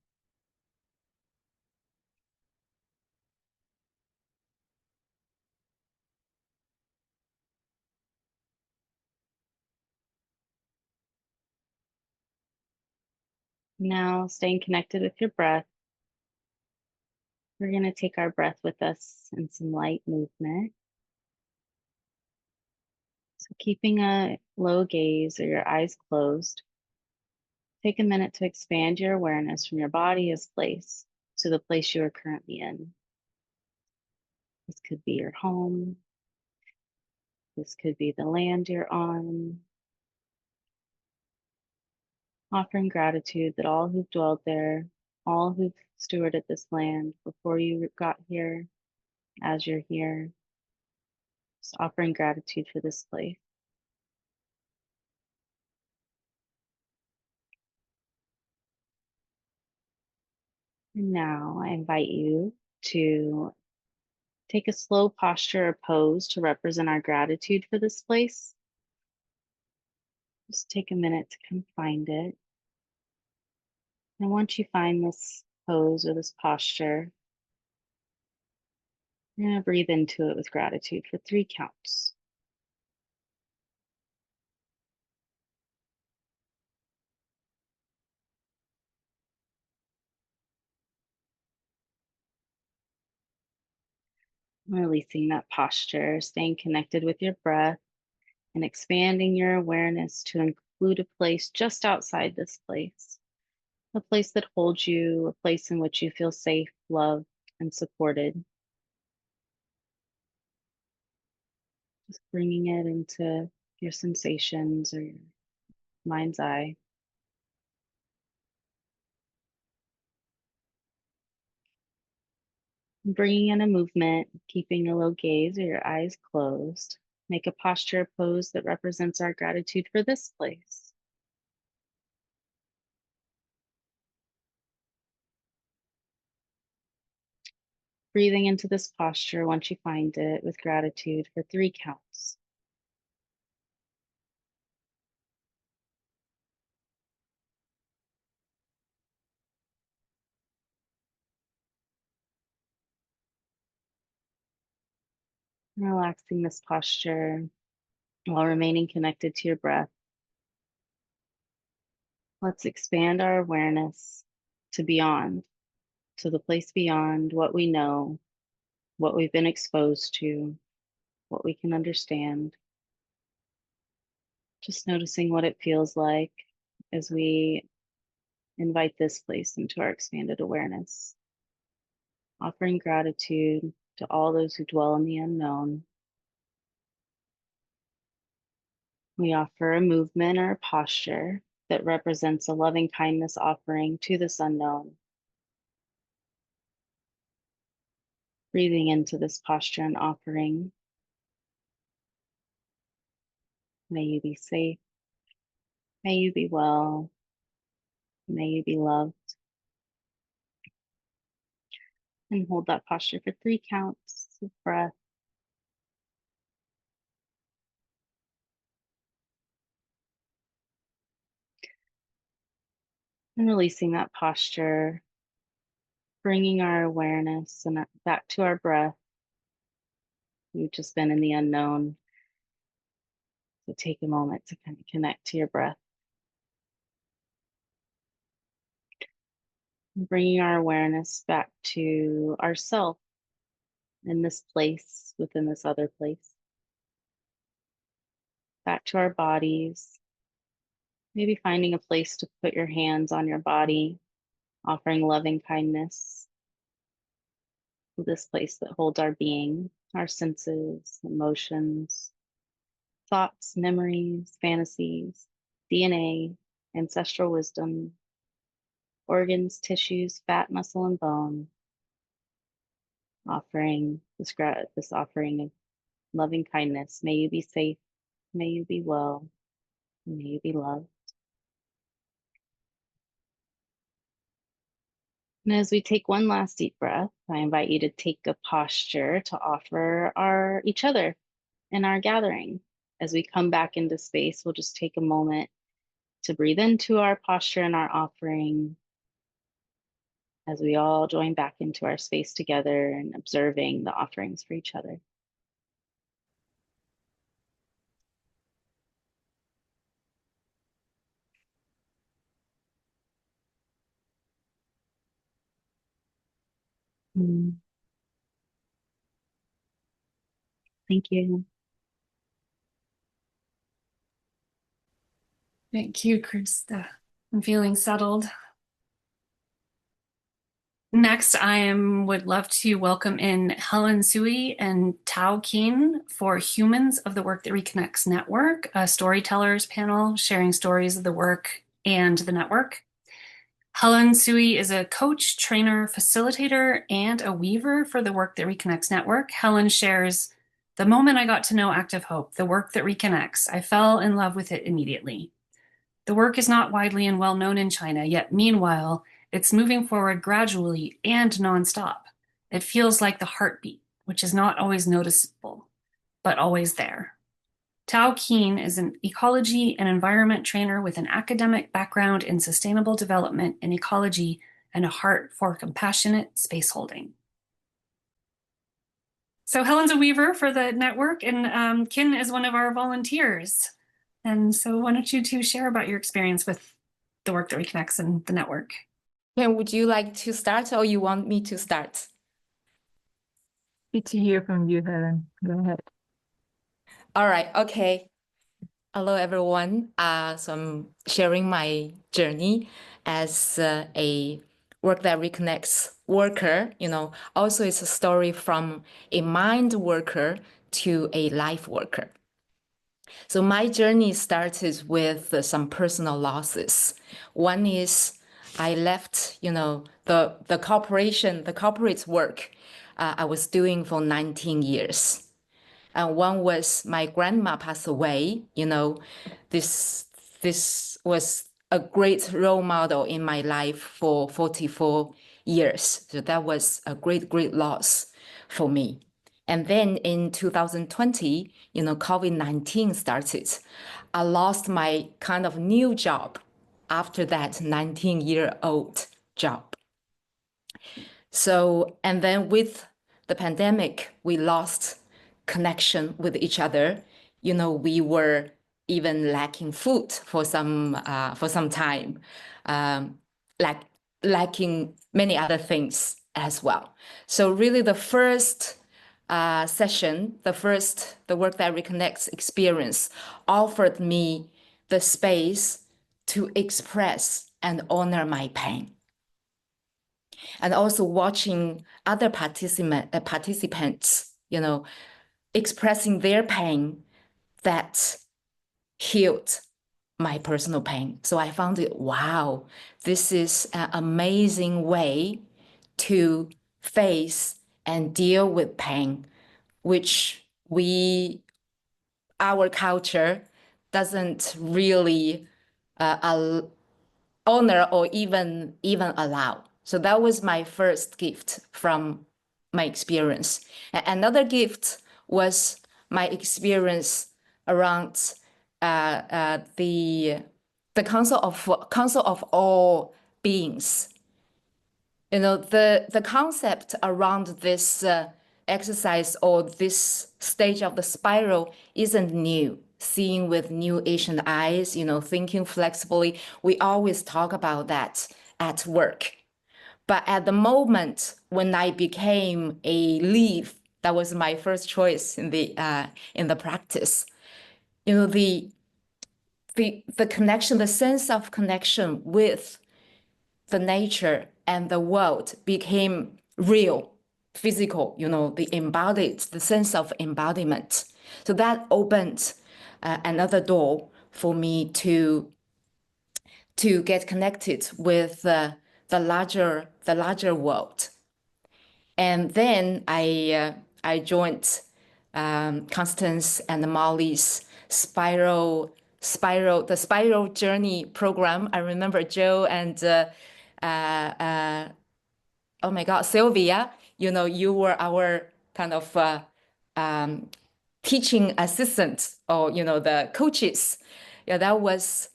Now, staying connected with your breath, we're going to take our breath with us in some light movement. So keeping a low gaze or your eyes closed, take a minute to expand your awareness from your body as place to the place you are currently in. This could be your home. This could be the land you're on. Offering gratitude that all who've dwelled there, all who've stewarded this land before you got here, as you're here, just offering gratitude for this place. And now I invite you to take a slow posture or pose to represent our gratitude for this place. Just take a minute to come find it. And once you find this pose or this posture, you're going to breathe into it with gratitude for 3 counts. Releasing that posture, staying connected with your breath, and expanding your awareness to include a place just outside this place, a place that holds you, a place in which you feel safe, loved, and supported. Just bringing it into your sensations or your mind's eye. Bringing in a movement, keeping a low gaze or your eyes closed. Make a posture or pose that represents our gratitude for this place. Breathing into this posture once you find it with gratitude for 3 counts. Relaxing this posture while remaining connected to your breath. Let's expand our awareness to beyond, to the place beyond what we know, what we've been exposed to, what we can understand. Just noticing what it feels like as we invite this place into our expanded awareness. Offering gratitude to all those who dwell in the unknown. We offer a movement or a posture that represents a loving kindness offering to this unknown. Breathing into this posture and offering. May you be safe. May you be well. May you be loved. And hold that posture for 3 counts of breath. And releasing that posture, bringing our awareness and back to our breath. We've just been in the unknown. So take a moment to kind of connect to your breath. Bringing our awareness back to ourself in this place, within this other place. Back to our bodies. Maybe finding a place to put your hands on your body, offering loving kindness to this place that holds our being, our senses, emotions, thoughts, memories, fantasies, DNA, ancestral wisdom, organs, tissues, fat, muscle, and bone. Offering this offering of loving kindness. May you be safe. May you be well. May you be loved. And as we take one last deep breath, I invite you to take a posture to offer each other in our gathering. As we come back into space, we'll just take a moment to breathe into our posture and our offering as we all join back into our space together and observing the offerings for each other. Thank you. Thank you, Krista. I'm feeling settled. Next, would love to welcome in Helen Sui and Tao Keen for Humans of the Work That Reconnects Network, a storytellers panel sharing stories of the work and the network. Helen Sui is a coach, trainer, facilitator, and a weaver for the Work That Reconnects Network. Helen shares, "The moment I got to know Active Hope, the work that reconnects, I fell in love with it immediately. The work is not widely and well known in China, yet meanwhile, it's moving forward gradually and nonstop. It feels like the heartbeat, which is not always noticeable, but always there." Tao Keen is an ecology and environment trainer with an academic background in sustainable development and ecology and a heart for compassionate space holding. So Helen's a weaver for the network, and Kin is one of our volunteers. And so why don't you two share about your experience with the work that reconnects and the network? Ken, would you like to start or you want me to start? Good to hear from you, Helen. Go ahead. All right, okay. Hello, everyone. So I'm sharing my journey as a Work That Reconnects worker. Also it's a story from a mind worker to a life worker. So my journey started with some personal losses. One is I left, the corporate work I was doing for 19 years. And one was my grandma passed away. This was a great role model in my life for 44 years. So that was a great, great loss for me. And then in 2020, COVID-19 started. I lost my kind of new job after that 19-year-old job. So, and then with the pandemic, we lost connection with each other. We were even lacking food for some time, lacking many other things as well. So really the first session, the Work That Reconnects experience offered me the space to express and honor my pain. And also watching other participants, expressing their pain that healed my personal pain. So I found it, wow, this is an amazing way to face and deal with pain, which our culture doesn't really honor or even allow. So that was my first gift from my experience. Another gift was my experience around the council of all beings. The concept around this exercise or this stage of the spiral isn't new. seeing with new Asian eyes, thinking flexibly. We always talk about that at work. But at the moment when I became a lead, that was my first choice in the practice. The connection, the sense of connection with the nature and the world became real, physical, the sense of embodiment. So that opened another door for me to get connected with the larger world. And then I joined Constance and Molly's Spiral Journey program. I remember Joe and oh my God, Sylvia, you were our kind of teaching assistant, or the coaches. Yeah, that was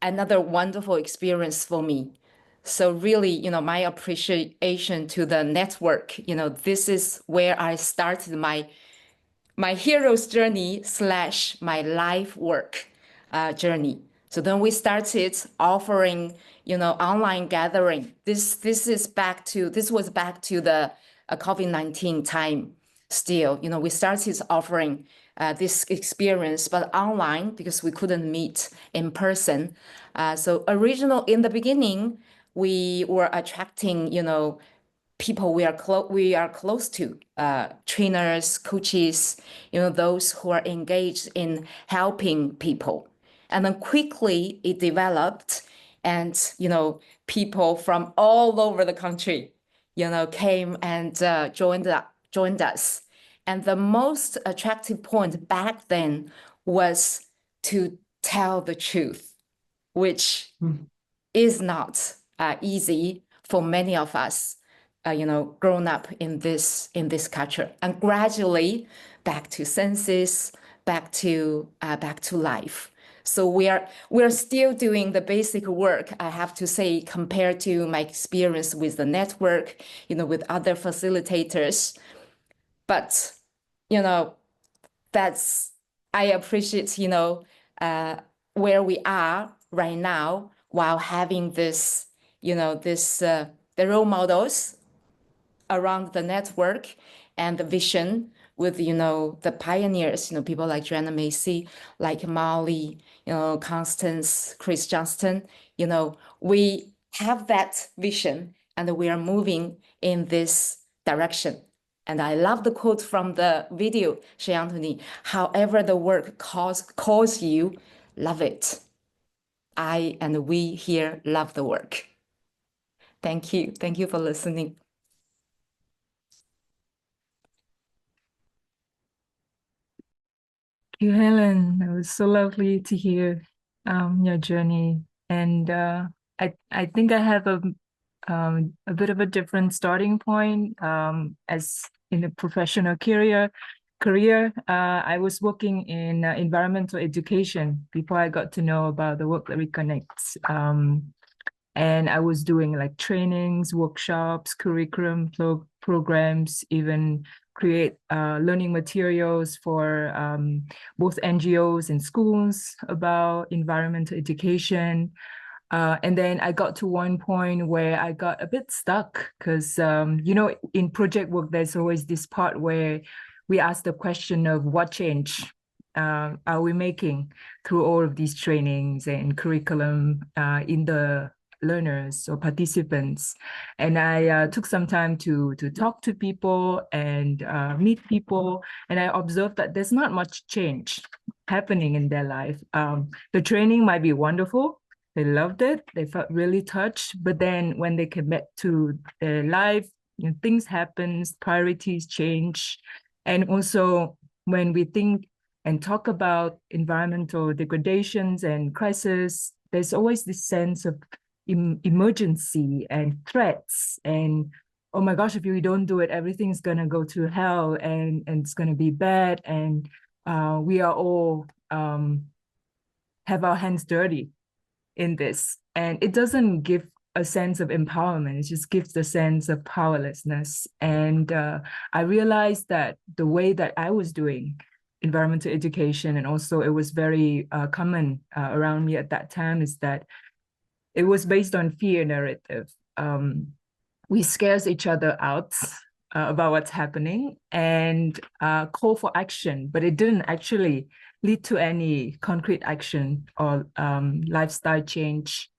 another wonderful experience for me. So really, my appreciation to the network, this is where I started my hero's journey / my life work journey. So then we started offering, online gathering. This was back to the COVID-19 time still. We started offering this experience, but online because we couldn't meet in person. So in the beginning, we were attracting, people we are close to, trainers, coaches, those who are engaged in helping people. And then quickly it developed, and people from all over the country, came and joined us. And the most attractive point back then was to tell the truth, which is not easy for many of us, grown up in this culture. And gradually back to senses, back to life. So we're still doing the basic work, I have to say, compared to my experience with the network, with other facilitators. But, I appreciate, where we are right now, while having this, the role models around the network and the vision with, the pioneers, people like Joanna Macy, like Molly, Constance, Chris Johnston, we have that vision and we are moving in this direction. And I love the quote from the video, Shea Anthony, however the work calls you, love it. I and we here love the work. Thank you. Thank you for listening. Thank you, Helen. It was so lovely to hear your journey. And I think I have a bit of a different starting point as in a professional career. I was working in environmental education before I got to know about the work that Reconnects. And I was doing like trainings, workshops, curriculum programs, even create learning materials for both NGOs and schools about environmental education. And then I got to one point where I got a bit stuck because, in project work, there's always this part where we ask the question of what change are we making through all of these trainings and curriculum in the learners or participants. And I took some time to talk to people and meet people. And I observed that there's not much change happening in their life. The training might be wonderful. They loved it. They felt really touched. But then when they came back to their life, things happen, priorities change. And also when we think and talk about environmental degradations and crisis, there's always this sense of emergency and threats. And, oh my gosh, if you don't do it, everything's going to go to hell and it's going to be bad. And we are all have our hands dirty in this. And it doesn't give a sense of empowerment. It just gives the sense of powerlessness. And I realized that the way that I was doing environmental education, and also it was very common around me at that time, is that it was based on fear narrative. We scares each other out about what's happening and call for action, but it didn't actually lead to any concrete action or lifestyle change.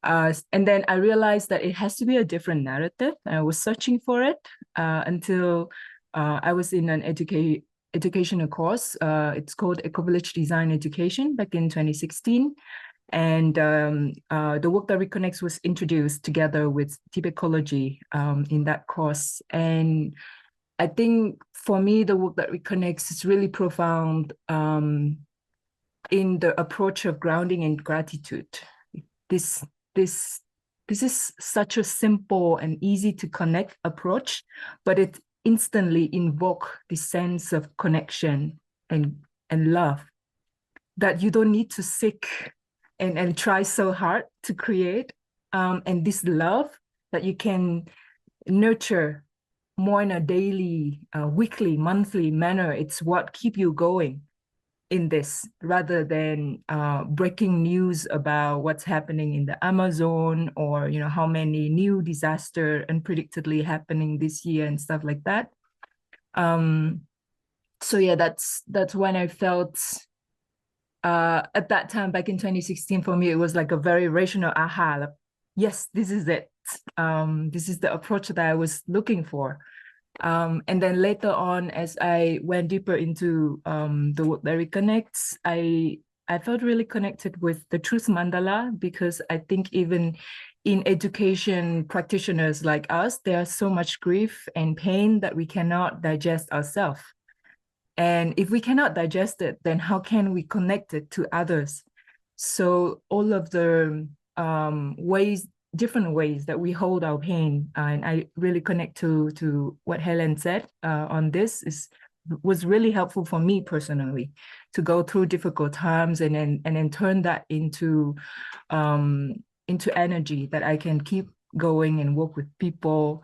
And then I realized that it has to be a different narrative. And I was searching for it until I was in an educational course. It's called Eco-Village Design Education back in 2016. And the work that Reconnects was introduced together with deep ecology in that course. And I think for me, the work that Reconnects is really profound in the approach of grounding and gratitude. This is such a simple and easy to connect approach, but it instantly invoke the sense of connection and love that you don't need to seek and try so hard to create. And this love that you can nurture more in a daily, weekly, monthly manner, it's what keep you going in this, rather than breaking news about what's happening in the Amazon, or how many new disaster unpredictably happening this year and stuff like that. So yeah, that's when I felt at that time back in 2016, for me it was like a very rational aha, like, yes, this is it. This is the approach that I was looking for. And then later on, as I went deeper into the work that reconnects, I felt really connected with the truth mandala, because I think even in education practitioners like us, there's so much grief and pain that we cannot digest ourselves. And if we cannot digest it, then how can we connect it to others? So all of the different ways that we hold our pain, and I really connect to what Helen said on this, was really helpful for me personally to go through difficult times and then turn that into energy that I can keep going and work with people.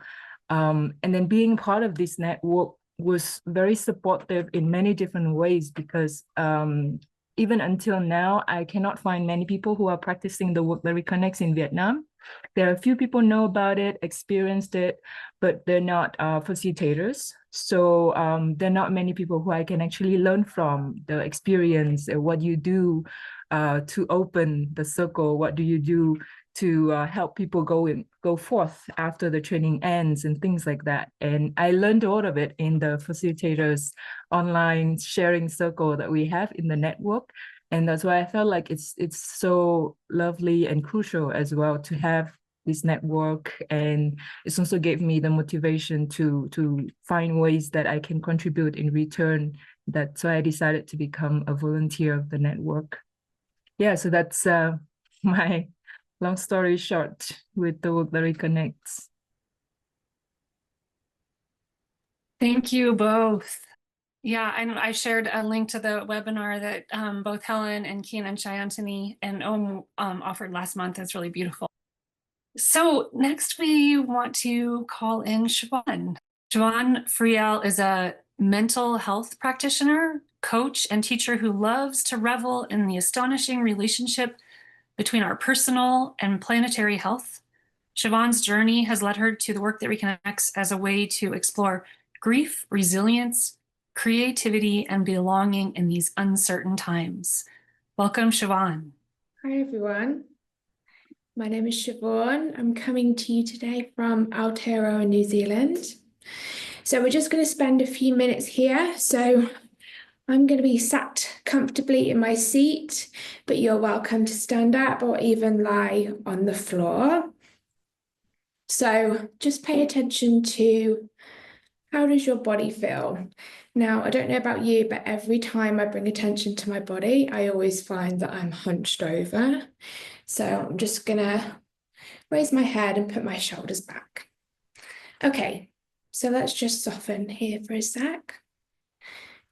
And then being part of this network was very supportive in many different ways, because even until now, I cannot find many people who are practicing the work that reconnects in Vietnam. There are a few people know about it, experienced it, but they're not facilitators. So there are not many people who I can actually learn from the experience. What you do to open the circle? What do you do to help people go forth after the training ends and things like that? And I learned a lot of it in the facilitators online sharing circle that we have in the network. And that's why I felt like it's so lovely and crucial as well to have this network. And it's also gave me the motivation to find ways that I can contribute in return. That's why I decided to become a volunteer of the network. Yeah, so that's my long story short with the work that reconnects. Thank you both. Yeah, and I shared a link to the webinar that both Helen and Keen and Shayantini and Om offered last month. It's really beautiful. So next we want to call in Siobhan. Siobhan Friel is a mental health practitioner, coach, and teacher who loves to revel in the astonishing relationship between our personal and planetary health. Siobhan's journey has led her to the work that reconnects as a way to explore grief, resilience, creativity, and belonging in these uncertain times. Welcome, Siobhan. Hi, everyone. My name is Siobhan. I'm coming to you today from Aotearoa, New Zealand. So we're just going to spend a few minutes here. So I'm going to be sat comfortably in my seat, but you're welcome to stand up or even lie on the floor. So just pay attention to, how does your body feel? Now, I don't know about you, but every time I bring attention to my body, I always find that I'm hunched over. So I'm just gonna raise my head and put my shoulders back. Okay, so let's just soften here for a sec.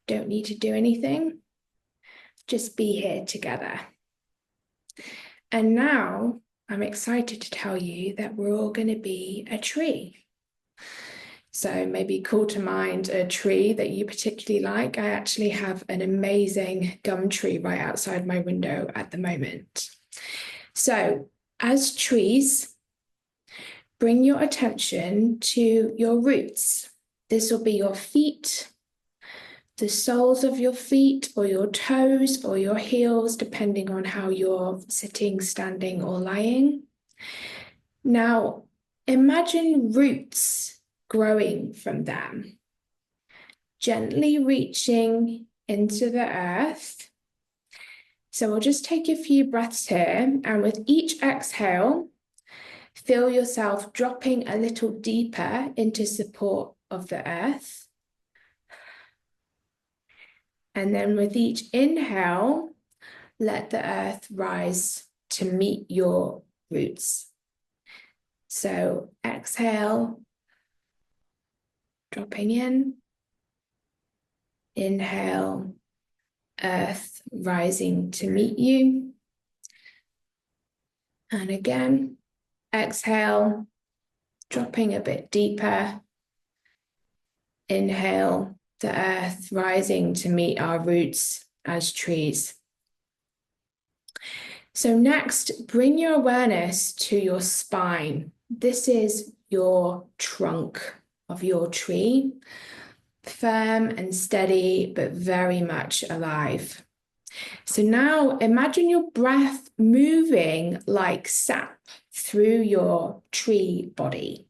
Don't need to do anything. Just be here together. And now I'm excited to tell you that we're all gonna be a tree. So maybe call to mind a tree that you particularly like. I actually have an amazing gum tree right outside my window at the moment. So as trees, bring your attention to your roots. This will be your feet, the soles of your feet, or your toes, or your heels, depending on how you're sitting, standing, or lying. Now, imagine roots growing from them, gently reaching into the earth. So we'll just take a few breaths here, and with each exhale, feel yourself dropping a little deeper into support of the earth. And then with each inhale, let the earth rise to meet your roots. So exhale, dropping in. Inhale, earth rising to meet you. And again, exhale, dropping a bit deeper. Inhale, the earth rising to meet our roots as trees. So next, bring your awareness to your spine. This is your trunk of your tree, firm and steady, but very much alive. So now imagine your breath moving like sap through your tree body.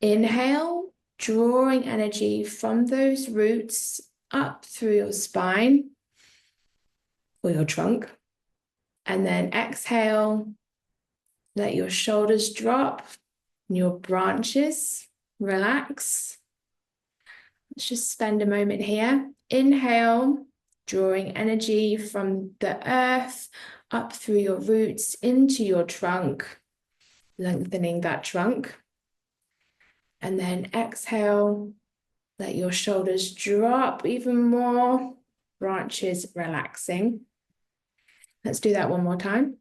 Inhale, drawing energy from those roots up through your spine or your trunk. And then exhale, let your shoulders drop and your branches relax. Let's just spend a moment here. Inhale, drawing energy from the earth up through your roots into your trunk, lengthening that trunk. And then exhale, let your shoulders drop even more, branches relaxing. Let's do that one more time.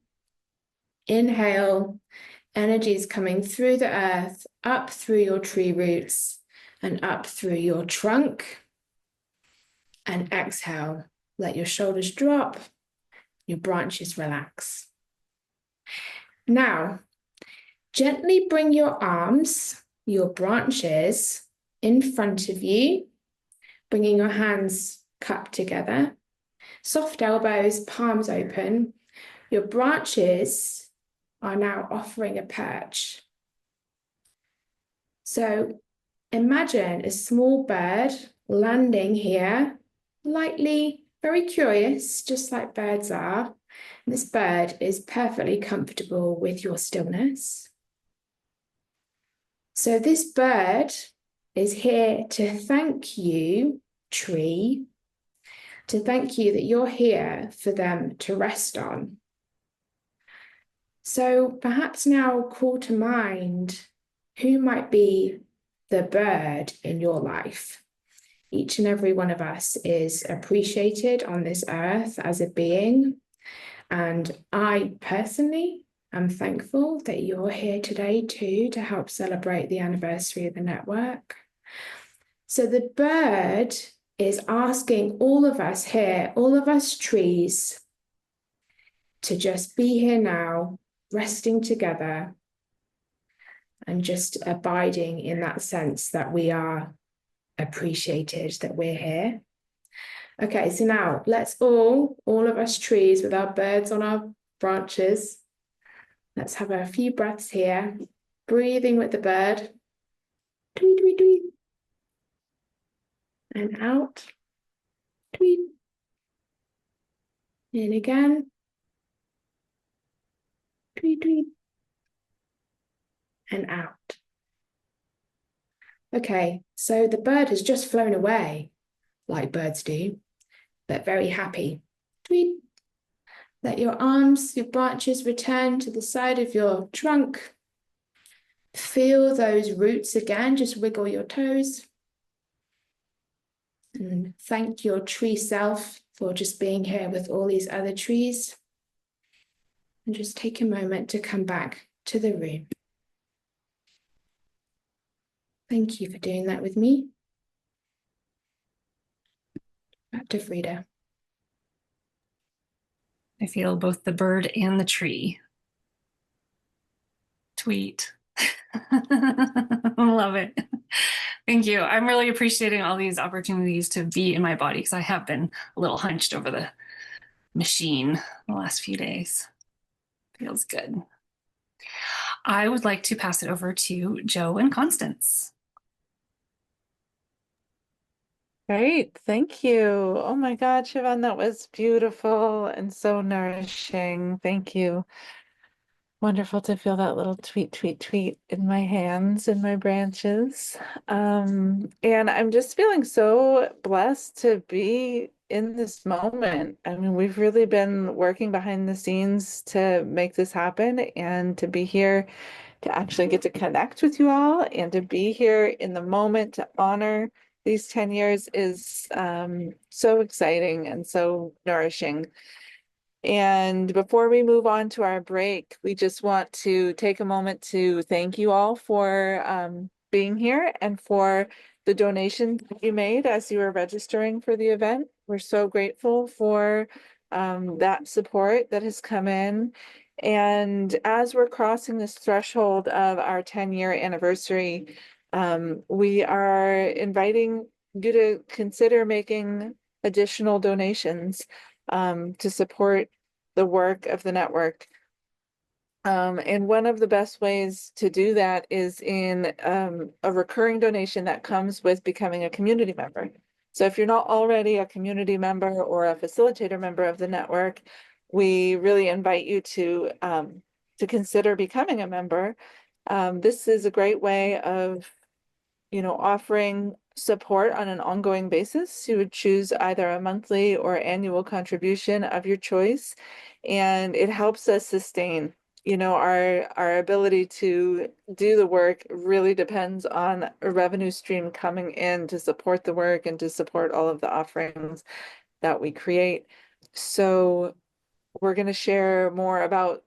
Inhale, energy is coming through the earth, up through your tree roots and up through your trunk. And exhale, let your shoulders drop, your branches relax. Now, gently bring your arms, your branches in front of you, bringing your hands cupped together, soft elbows, palms open. Your branches are now offering a perch. So imagine a small bird landing here, lightly, very curious, just like birds are. This bird is perfectly comfortable with your stillness. So this bird is here to thank you, tree, to thank you that you're here for them to rest on. So perhaps now call to mind who might be the bird in your life. Each and every one of us is appreciated on this earth as a being. And I personally am thankful that you're here today too to help celebrate the anniversary of the network. So the bird is asking all of us here, all of us trees, to just be here now, resting together and just abiding in that sense that we are appreciated, that we're here. Okay, so now let's all of us trees with our birds on our branches, let's have a few breaths here, breathing with the bird. Tweet, tweet, tweet. And out. Tweet. In again. Tweet, tweet. And out. Okay, so the bird has just flown away, like birds do, but very happy. Tweet. Let your arms, your branches return to the side of your trunk. Feel those roots again, just wiggle your toes. And thank your tree self for just being here with all these other trees. And just take a moment to come back to the room. Thank you for doing that with me. Back to Frida. I feel both the bird and the tree. Tweet. Love it. Thank you. I'm really appreciating all these opportunities to be in my body because I have been a little hunched over the machine the last few days. Feels good. I would like to pass it over to Joe and Constance. Great, thank you. Oh my God, Siobhan, that was beautiful and so nourishing. Thank you. Wonderful to feel that little tweet, tweet, tweet in my hands and my branches. And I'm just feeling so blessed to be in this moment. I mean, we've really been working behind the scenes to make this happen and to be here to actually get to connect with you all and to be here in the moment to honor these 10 years is so exciting and so nourishing. And before we move on to our break, we just want to take a moment to thank you all for being here and for the donation you made as you were registering for the event. We're so grateful for that support that has come in. And as we're crossing this threshold of our 10-year anniversary, we are inviting you to consider making additional donations to support the work of the network. And one of the best ways to do that is in a recurring donation that comes with becoming a community member. So if you're not already a community member or a facilitator member of the network, we really invite you to consider becoming a member. This is a great way of offering support on an ongoing basis. You would choose either a monthly or annual contribution of your choice, and it helps us sustain. Our ability to do the work really depends on a revenue stream coming in to support the work and to support all of the offerings that we create. So we're going to share more about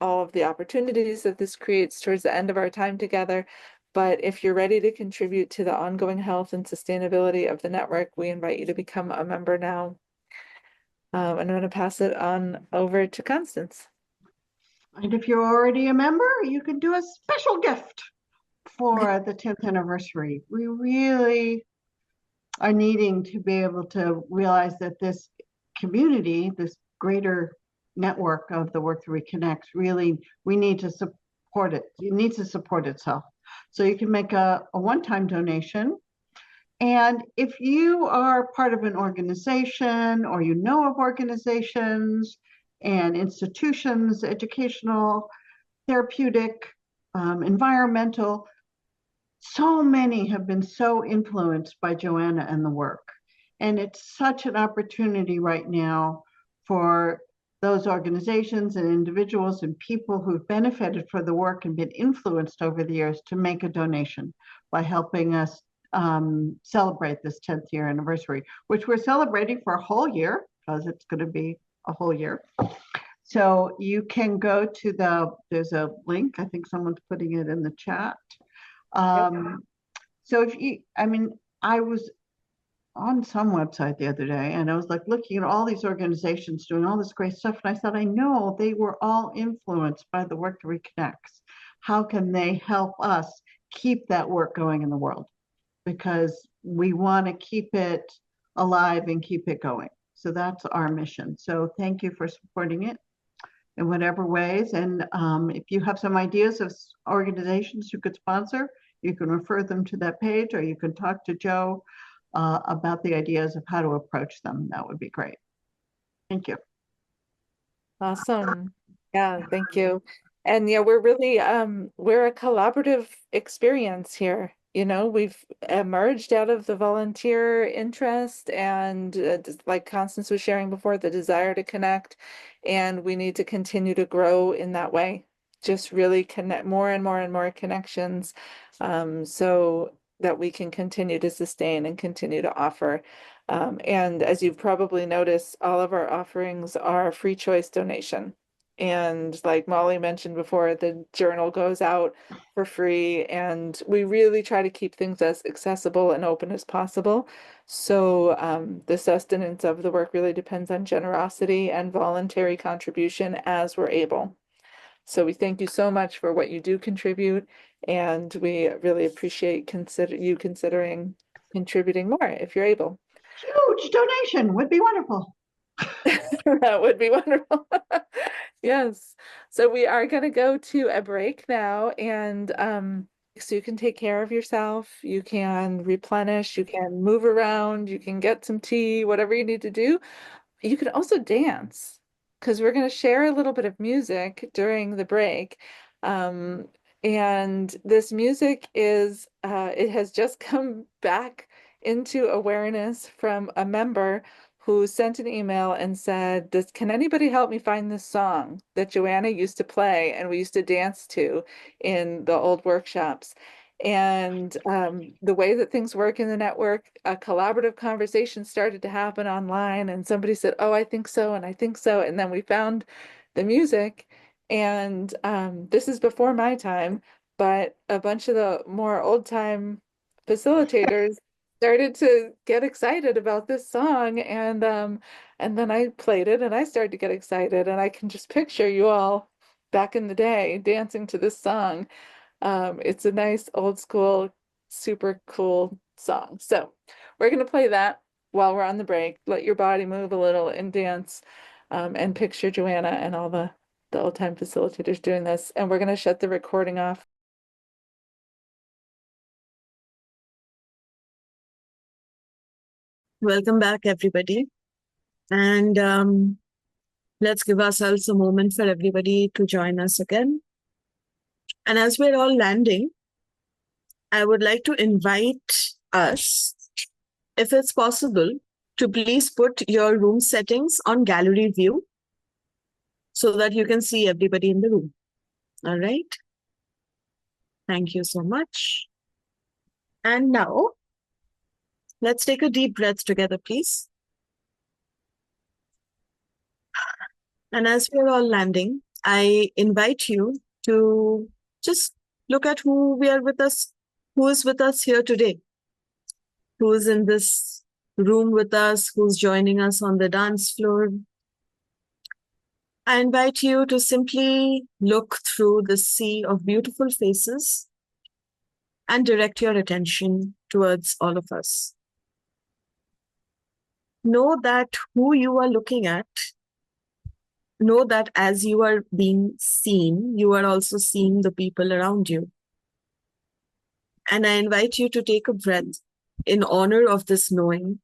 all of the opportunities that this creates towards the end of our time together. But if you're ready to contribute to the ongoing health and sustainability of the network, we invite you to become a member now. And I'm going to pass it on over to Constance. And if you're already a member, you can do a special gift for the 10th anniversary. We really are needing to be able to realize that this community, this greater network of the work that reconnects, really, we need to support it. It needs to support itself. So you can make a one-time donation. And if you are part of an organization or you know of organizations and institutions, educational, therapeutic, environmental, so many have been so influenced by Joanna and the work. And it's such an opportunity right now for those organizations and individuals and people who've benefited from the work and been influenced over the years to make a donation by helping us celebrate this 10th year anniversary, which we're celebrating for a whole year because it's going to be a whole year. So you can go to there's a link, I think someone's putting it in the chat. So if you, I was on some website the other day and I was like looking at all these organizations doing all this great stuff. And I thought, I know they were all influenced by the work that reconnects. How can they help us keep that work going in the world? Because we want to keep it alive and keep it going. So that's our mission. So thank you for supporting it in whatever ways. And if you have some ideas of organizations you could sponsor, you can refer them to that page, or you can talk to Joe about the ideas of how to approach them. That would be great. Thank you. Awesome. Yeah, thank you. And yeah, we're really we're a collaborative experience here. We've emerged out of the volunteer interest and like Constance was sharing before, the desire to connect, and we need to continue to grow in that way. Just really connect more and more and more connections so that we can continue to sustain and continue to offer. And as you've probably noticed, all of our offerings are free choice donation. And like Molly mentioned before, the journal goes out for free, and we really try to keep things as accessible and open as possible. So the sustenance of the work really depends on generosity and voluntary contribution as we're able. So we thank you so much for what you do contribute, and we really appreciate you considering contributing more if you're able. Huge donation would be wonderful. That would be wonderful. Yes. So we are going to go to a break now, and so you can take care of yourself, you can replenish, you can move around, you can get some tea, whatever you need to do. You can also dance, because we're going to share a little bit of music during the break. Um, and this music is, it has just come back into awareness from a member who sent an email and said, can anybody help me find this song that Joanna used to play and we used to dance to in the old workshops? And the way that things work in the network, a collaborative conversation started to happen online, and somebody said, oh, I think so, and I think so. And then we found the music. And this is before my time, but a bunch of the more old time facilitators started to get excited about this song. And then I played it and I started to get excited. And I can just picture you all back in the day dancing to this song. It's a nice old school, super cool song. So we're going to play that while we're on the break. Let your body move a little and dance, and picture Joanna and all the old time facilitators doing this. And we're going to shut the recording off. Welcome back, everybody. And let's give ourselves a moment for everybody to join us again. And as we're all landing, I would like to invite us, if it's possible, to please put your room settings on gallery view so that you can see everybody in the room. All right. Thank you so much. And now, let's take a deep breath together, please. And as we're all landing, I invite you to just look at who is with us here today, who is in this room with us, who's joining us on the dance floor. I invite you to simply look through the sea of beautiful faces and direct your attention towards all of us. Know that who you are looking at, know that as you are being seen, you are also seeing the people around you. And I invite you to take a breath in honor of this knowing,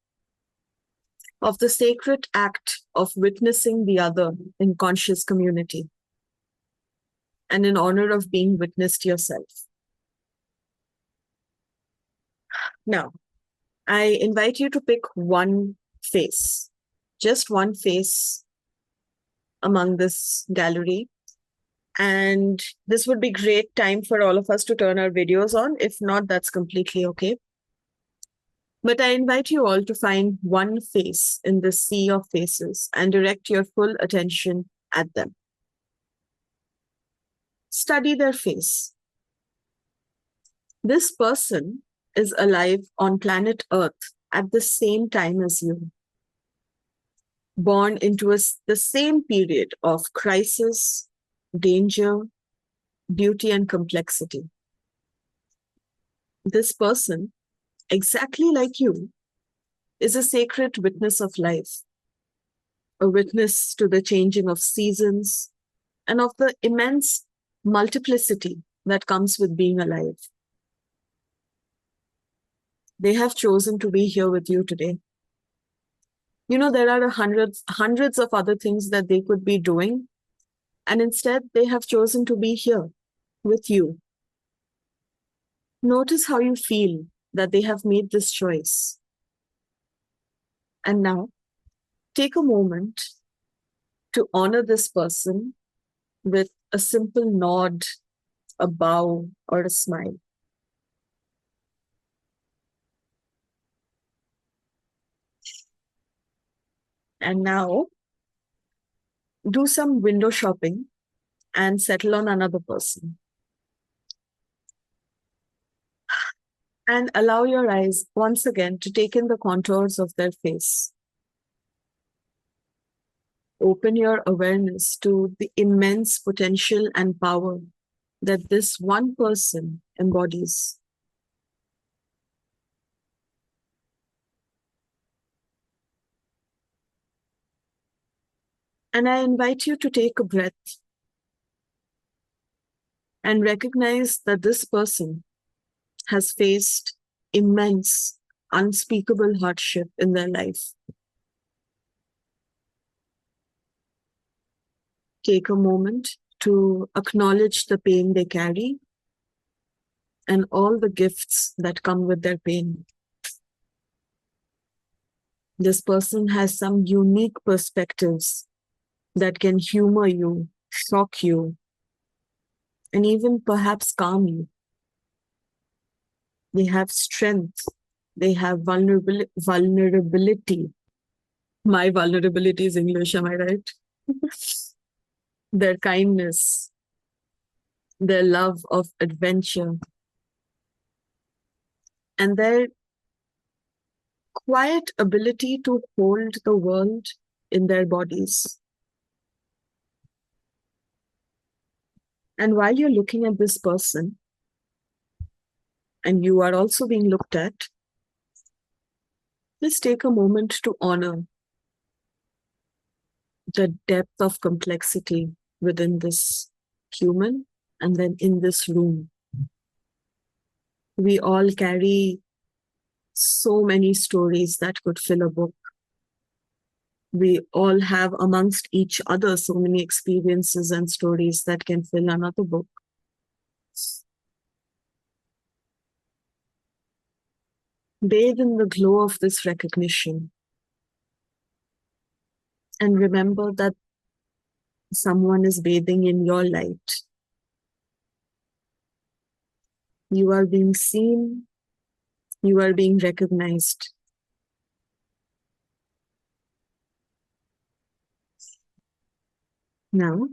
of the sacred act of witnessing the other in conscious community, and in honor of being witnessed yourself. Now, I invite you to pick one face, just one face among this gallery. And this would be great time for all of us to turn our videos on. If not, that's completely okay. But I invite you all to find one face in the sea of faces and direct your full attention at them. Study their face. This person is alive on planet Earth at the same time as you, born into the same period of crisis, danger, beauty, and complexity. This person, exactly like you, is a sacred witness of life, a witness to the changing of seasons and of the immense multiplicity that comes with being alive. They have chosen to be here with you today. You know, there are hundreds of other things that they could be doing, and instead they have chosen to be here with you. Notice how you feel that they have made this choice. And now, take a moment to honor this person with a simple nod, a bow, or a smile. And now, do some window shopping and settle on another person. And allow your eyes once again to take in the contours of their face. Open your awareness to the immense potential and power that this one person embodies. And I invite you to take a breath and recognize that this person has faced immense, unspeakable hardship in their life. Take a moment to acknowledge the pain they carry and all the gifts that come with their pain. This person has some unique perspectives that can humor you, shock you, and even perhaps calm you. They have strength. They have vulnerability. My vulnerability is English, am I right? Their kindness, their love of adventure, and their quiet ability to hold the world in their bodies. And while you're looking at this person, and you are also being looked at, just take a moment to honor the depth of complexity within this human and then in this room. We all carry so many stories that could fill a book. We all have amongst each other so many experiences and stories that can fill another book. Bathe in the glow of this recognition and remember that someone is bathing in your light. You are being seen, you are being recognized. Now,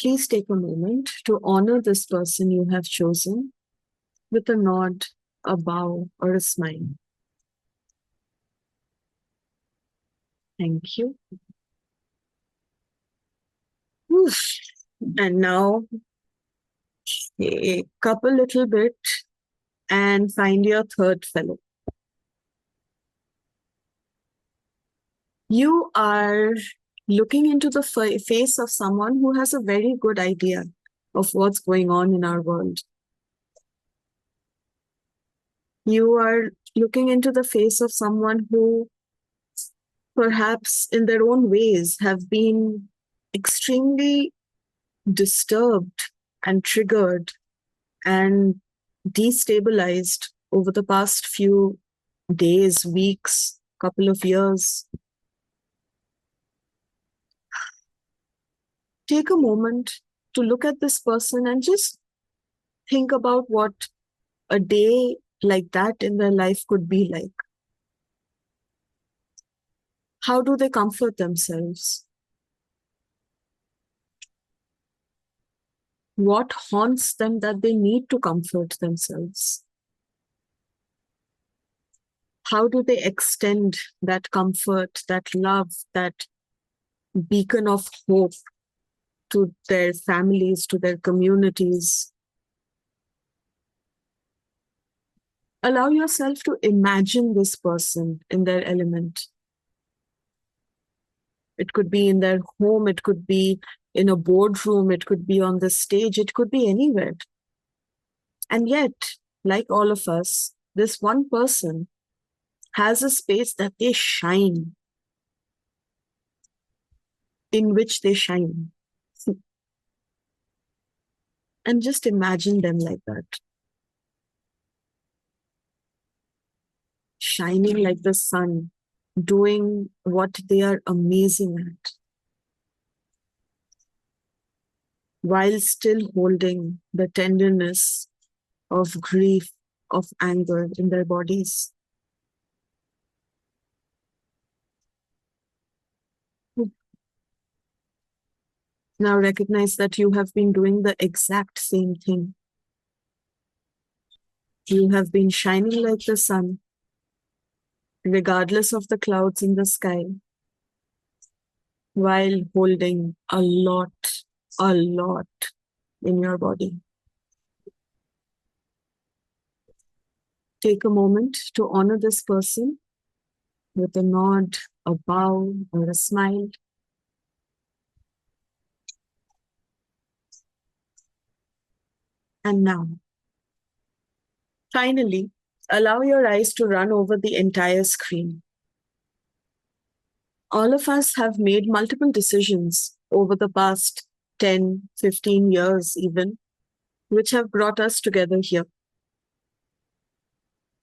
please take a moment to honor this person you have chosen with a nod, a bow, or a smile. Thank you. Whoosh. And now, take up a little bit and find your third fellow. You are looking into the face of someone who has a very good idea of what's going on in our world. You are looking into the face of someone who perhaps in their own ways have been extremely disturbed and triggered and destabilized over the past few days, weeks, couple of years. Take a moment to look at this person and just think about what a day like that in their life could be like. How do they comfort themselves? What haunts them that they need to comfort themselves? How do they extend that comfort, that love, that beacon of hope to their families, to their communities? Allow yourself to imagine this person in their element. It could be in their home, it could be in a boardroom, it could be on the stage, it could be anywhere. And yet, like all of us, this one person has a space that they shine, in which they shine. And just imagine them like that. Shining like the sun, doing what they are amazing at, while still holding the tenderness of grief, of anger in their bodies. Now recognize that you have been doing the exact same thing. You have been shining like the sun, regardless of the clouds in the sky, while holding a lot in your body. Take a moment to honor this person with a nod, a bow, or a smile. And now, finally, allow your eyes to run over the entire screen. All of us have made multiple decisions over the past 10, 15 years even, which have brought us together here.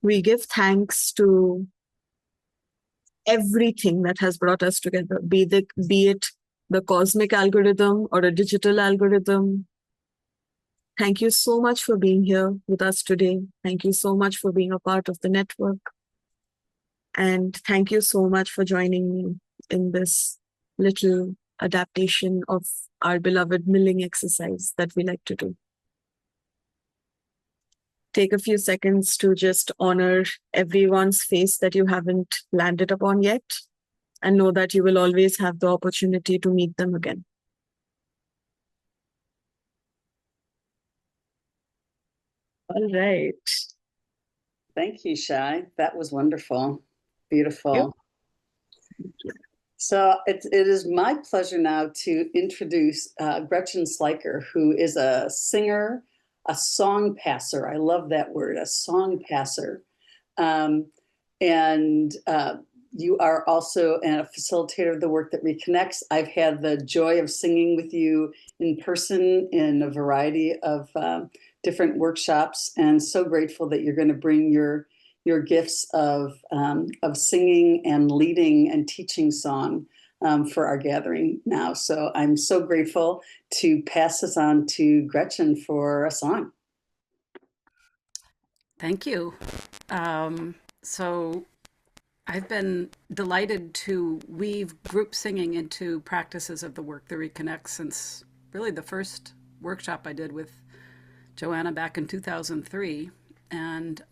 We give thanks to everything that has brought us together, be it the cosmic algorithm or a digital algorithm. Thank you so much for being here with us today. Thank you so much for being a part of the network. And thank you so much for joining me in this little adaptation of our beloved milling exercise that we like to do. Take a few seconds to just honor everyone's face that you haven't landed upon yet, and know that you will always have the opportunity to meet them again. All right. Thank you, Shai. That was wonderful. Beautiful. So it is my pleasure now to introduce Gretchen Sliker, who is a singer, a song passer. I love that word, a song passer. You are also a facilitator of the work that reconnects. I've had the joy of singing with you in person in a variety of different workshops, and so grateful that you're going to bring your gifts of singing and leading and teaching song for our gathering now. So I'm so grateful to pass this on to Gretchen for a song. Thank you. So I've been delighted to weave group singing into practices of the work that reconnects since really the first workshop I did with Joanna back in 2003, and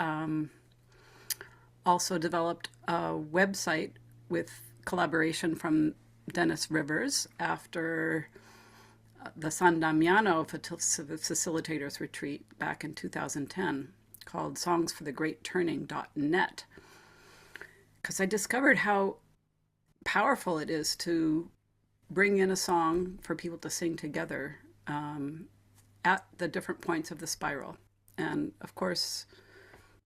also developed a website with collaboration from Dennis Rivers after the San Damiano Facilitators Retreat back in 2010, called songsforthegreatturning.net, because I discovered how powerful it is to bring in a song for people to sing together at the different points of the spiral. And of course,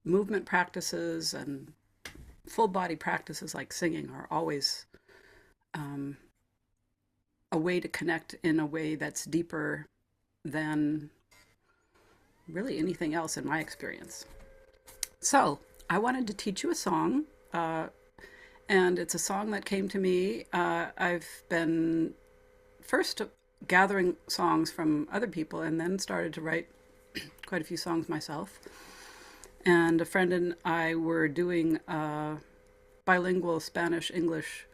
movement practices and full body practices like singing are always a way to connect in a way that's deeper than really anything else in my experience. So I wanted to teach you a song, and it's a song that came to me. I've been first gathering songs from other people and then started to write quite a few songs myself. And a friend and I were doing a bilingual Spanish-English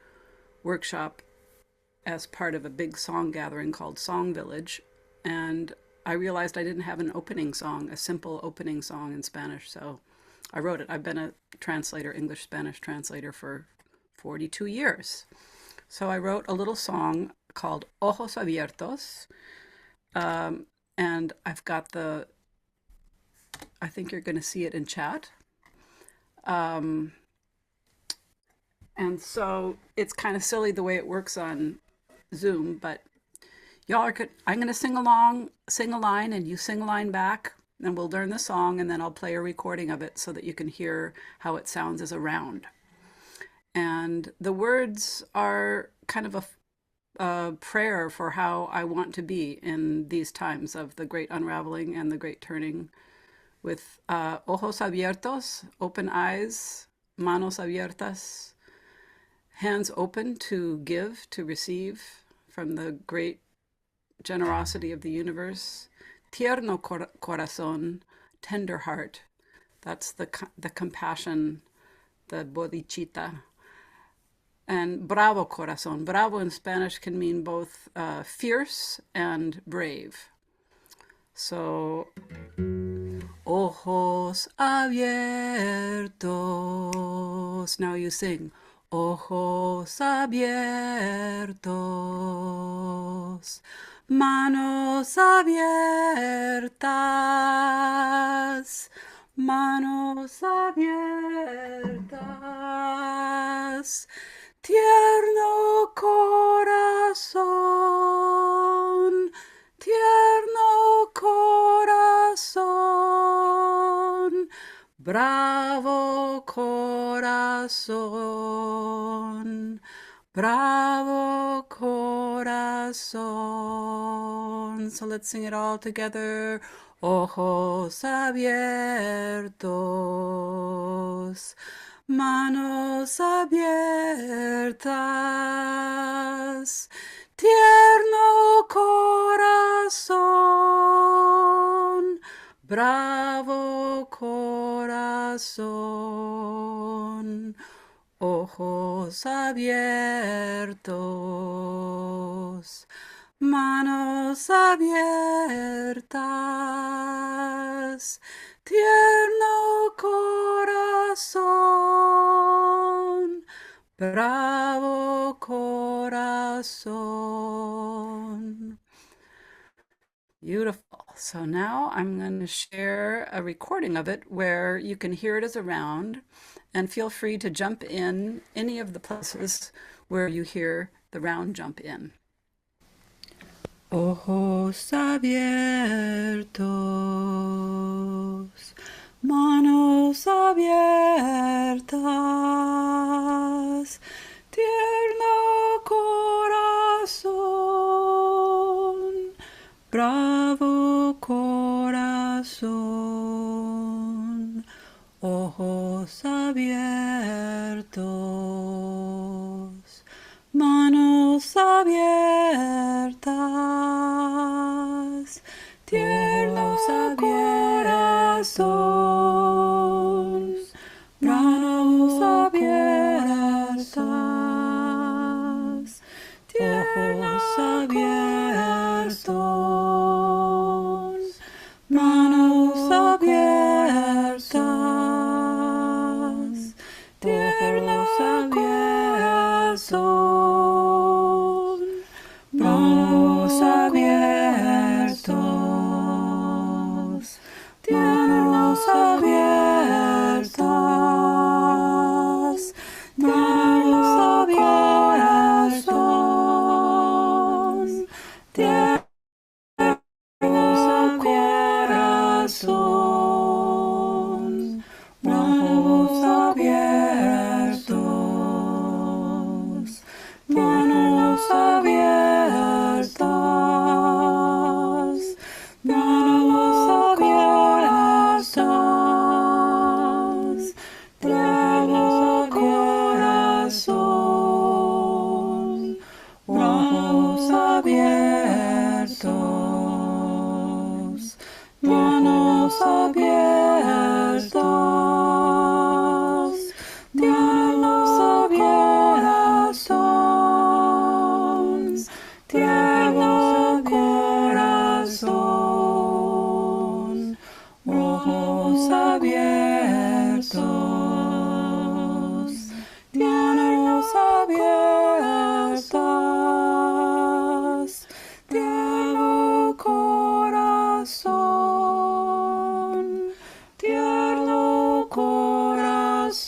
workshop as part of a big song gathering called Song Village. And I realized I didn't have an opening song, a simple opening song in Spanish. So I wrote it. I've been a translator, English-Spanish translator for 42 years. So I wrote a little song called Ojos Abiertos. And I've got I think you're going to see it in chat. And so it's kind of silly the way it works on Zoom, but y'all are good. I'm going to sing along, sing a line, and you sing a line back, and we'll learn the song, and then I'll play a recording of it so that you can hear how it sounds as a round. And the words are kind of a prayer for how I want to be in these times of the great unraveling and the great turning, with ojos abiertos, open eyes, manos abiertas, hands open to give, to receive from the great generosity of the universe. Tierno corazón, tender heart. That's the compassion, the bodhicitta. And bravo corazón. Bravo in Spanish can mean both fierce and brave. So, ojos abiertos. Now you sing. Ojos abiertos. Manos abiertas. Manos abiertas. Tierno corazón, tierno corazón, bravo corazón, bravo corazón. So let's sing it all together. Ojos abiertos. Manos abiertas, tierno corazón, bravo corazón, ojos abiertos, manos abiertas, tierno corazón, bravo corazón. Beautiful. So now I'm going to share a recording of it where you can hear it as a round, and feel free to jump in any of the places where you hear the round jump in. Ojos abiertos, manos abiertas, tierno corazón, bravo corazón, ojos abiertos, manos abiertas, tierno corazón, manos abiertas, tierno abiertos, manos abiertas, tierno corazón, manos abiertos, tiernos abiertas, manos abiertos, tiernos corazón, manos abiertos, manos abiertas, manos abiertas, tierno corazón, manos abiertos, manos abiertas, tierno corazón, tierno corazón, ojos abiertos, tiernos abiertas, tierno corazón, tierno corazón,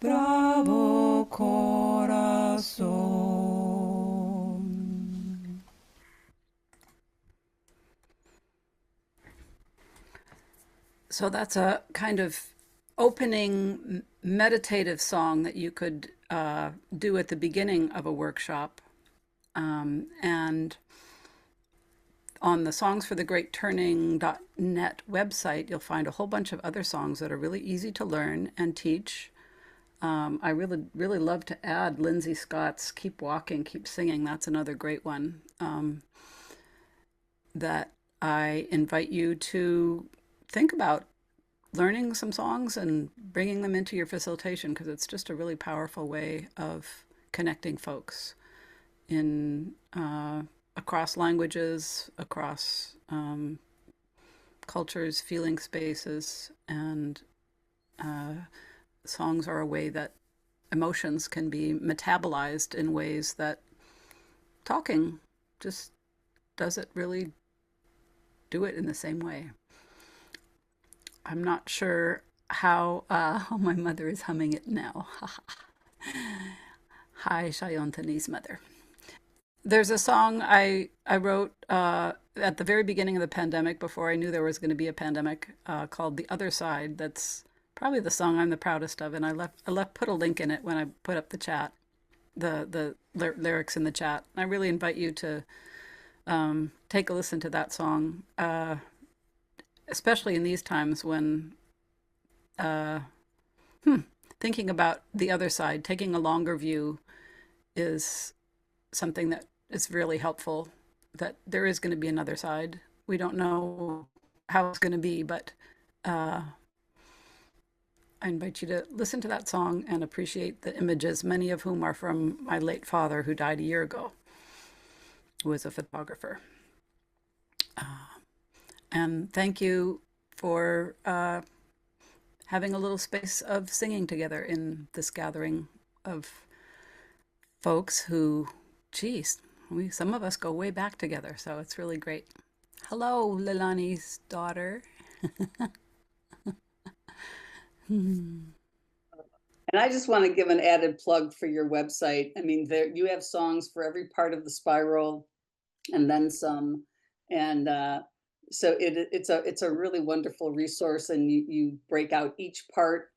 bravo corazón. So that's a kind of opening meditative song that you could do at the beginning of a workshop. And on the Songs for the Great Turning.net website, you'll find a whole bunch of other songs that are really easy to learn and teach. I really love to add Lindsay Scott's Keep Walking, Keep Singing. That's another great one that I invite you to think about learning some songs and bringing them into your facilitation, because it's just a really powerful way of connecting folks in across languages, across cultures, feeling spaces, and songs are a way that emotions can be metabolized in ways that talking just doesn't really do it in the same way. I'm not sure how, oh, my mother is humming it now. Hi, Shayantani's mother. There's a song I wrote at the very beginning of the pandemic, before I knew there was going to be a pandemic, called "The Other Side." That's probably the song I'm the proudest of, and I put a link in it when I put up the chat, the lyrics in the chat. I really invite you to take a listen to that song, especially in these times when thinking about the other side, taking a longer view, is something that is really helpful, that there is going to be another side. We don't know how it's going to be, but I invite you to listen to that song and appreciate the images, many of whom are from my late father, who died a year ago, who was a photographer. And thank you for having a little space of singing together in this gathering of folks who, geez, some of us go way back together, so it's really great. Hello, Lilani's daughter. And I just want to give an added plug for your website. I mean, there you have songs for every part of the spiral, and then some. And so it's a really wonderful resource, and you break out each part